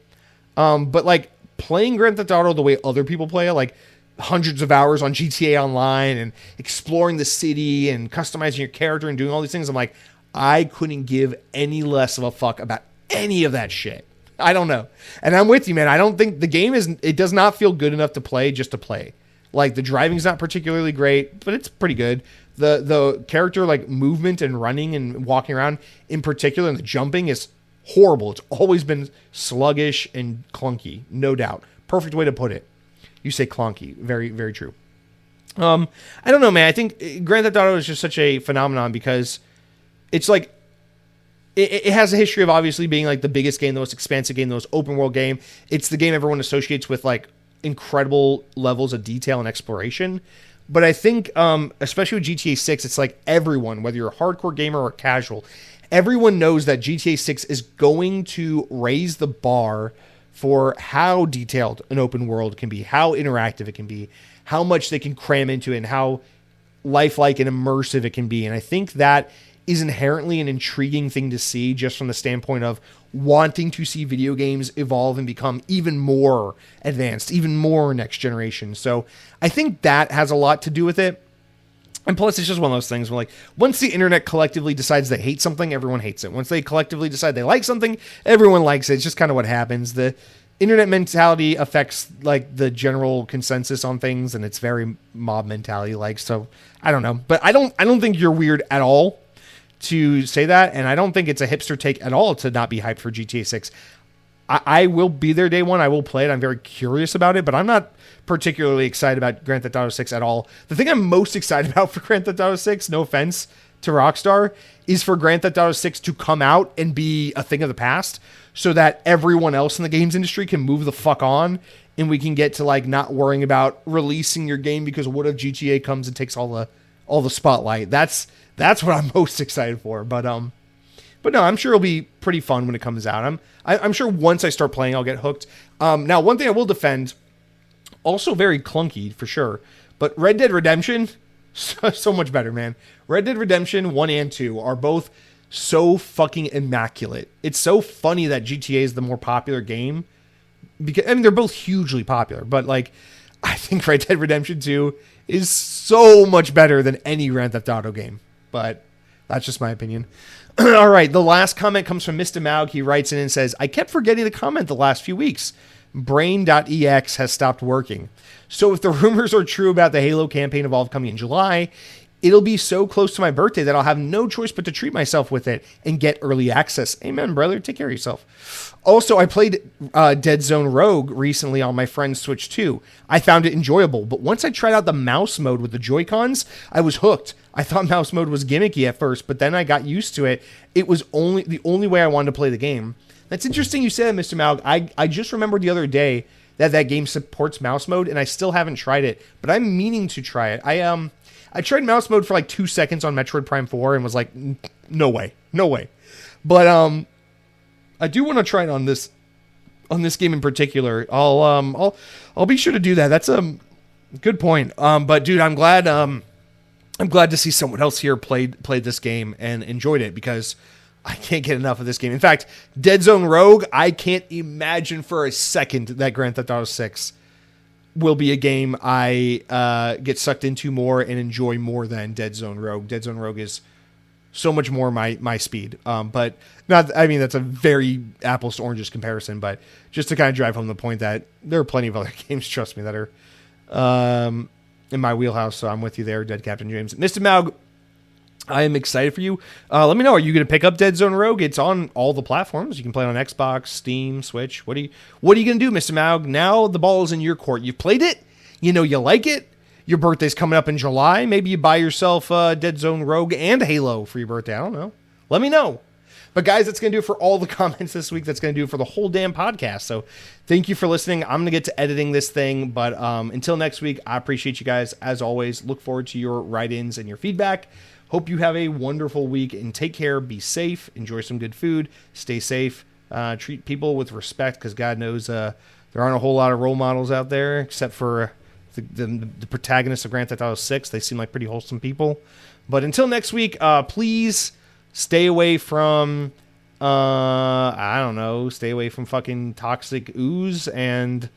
But like playing Grand Theft Auto the way other people play it, like hundreds of hours on GTA Online and exploring the city and customizing your character and doing all these things, I'm like, I couldn't give any less of a fuck about any of that shit. I don't know. And I'm with you, man. I don't think the game it does not feel good enough to play just to play. Like the driving's not particularly great, but it's pretty good. The character like movement and running and walking around in particular and the jumping is horrible. It's always been sluggish and clunky, no doubt. Perfect way to put it. You say clunky. Very, very true. I don't know, man. I think Grand Theft Auto is just such a phenomenon because it's like it has a history of obviously being like the biggest game, the most expansive game, the most open world game. It's the game everyone associates with like incredible levels of detail and exploration. But I think, especially with GTA 6, it's like everyone, whether you're a hardcore gamer or casual, everyone knows that GTA 6 is going to raise the bar for how detailed an open world can be, how interactive it can be, how much they can cram into it, and how lifelike and immersive it can be. And I think that is inherently an intriguing thing to see just from the standpoint of wanting to see video games evolve and become even more advanced, even more next generation. So I think that has a lot to do with it. And plus, it's just one of those things where, like, once the internet collectively decides they hate something, everyone hates it. Once they collectively decide they like something, everyone likes it. It's just kind of what happens. The internet mentality affects, like, the general consensus on things, and it's very mob mentality like. So I don't know, but I don't think you're weird at all to say that, and I don't think it's a hipster take at all to not be hyped for GTA 6. I will be there day one. I will play it. I'm very curious about it, but I'm not particularly excited about Grand Theft Auto 6 at all. The thing I'm most excited about for Grand Theft Auto 6, no offense to Rockstar, is for Grand Theft Auto 6 to come out and be a thing of the past so that everyone else in the games industry can move the fuck on and we can get to like not worrying about releasing your game because what if GTA comes and takes all the spotlight. That's what I'm most excited for. But no, I'm sure it'll be pretty fun when it comes out. I'm sure once I start playing, I'll get hooked. Now, one thing I will defend, also very clunky for sure, but Red Dead Redemption, so much better, man. Red Dead Redemption 1 and 2 are both so fucking immaculate. It's so funny that GTA is the more popular game. Because, I mean, they're both hugely popular, but like, I think Red Dead Redemption 2 is so much better than any Grand Theft Auto game. But that's just my opinion. All right, the last comment comes from Mr. Maug. He writes in and says, I kept forgetting to comment the last few weeks. Brain.ex has stopped working. So if the rumors are true about the Halo campaign Evolve coming in July, it'll be so close to my birthday that I'll have no choice but to treat myself with it and get early access. Amen, brother. Take care of yourself. Also, I played Dead Zone Rogue recently on my friend's Switch 2. I found it enjoyable, but once I tried out the mouse mode with the Joy-Cons, I was hooked. I thought mouse mode was gimmicky at first, but then I got used to it. It was the only way I wanted to play the game. That's interesting you said, Mr. Maug. I just remembered the other day that game supports mouse mode, and I still haven't tried it, but I'm meaning to try it. I tried mouse mode for like 2 seconds on Metroid Prime 4 and was like, no way. But I do want to try it on this game in particular. I'll be sure to do that. That's a good point. But dude, I'm glad to see someone else here played this game and enjoyed it because I can't get enough of this game. In fact, Dead Zone Rogue, I can't imagine for a second that Grand Theft Auto 6 will be a game I get sucked into more and enjoy more than Dead Zone Rogue. Dead Zone Rogue is so much more my speed. But not, I mean, that's a very apples to oranges comparison, but just to kind of drive home the point that there are plenty of other games, trust me, that are in my wheelhouse. So I'm with you there, Dead Captain James. Mr. Maug, I am excited for you. Let me know, are you going to pick up Dead Zone Rogue? It's on all the platforms. You can play it on Xbox, Steam, Switch. What are you going to do, Mr. Maug? Now the ball is in your court. You've played it. You know you like it. Your birthday's coming up in July. Maybe you buy yourself Dead Zone Rogue and Halo for your birthday. I don't know. Let me know. But guys, that's going to do it for all the comments this week. That's going to do it for the whole damn podcast. So thank you for listening. I'm going to get to editing this thing. But until next week, I appreciate you guys. As always, look forward to your write-ins and your feedback. Hope you have a wonderful week and take care. Be safe. Enjoy some good food. Stay safe. Treat people with respect because God knows there aren't a whole lot of role models out there except for the protagonists of Grand Theft Auto 6. They seem like pretty wholesome people. But until next week, please stay away from, I don't know, stay away from fucking toxic ooze. And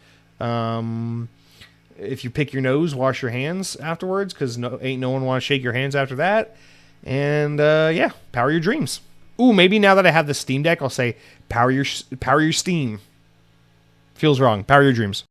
if you pick your nose, wash your hands afterwards because ain't no one want to shake your hands after that. And yeah, power your dreams. Ooh, maybe now that I have the Steam Deck, I'll say power your Steam. Feels wrong. Power your dreams.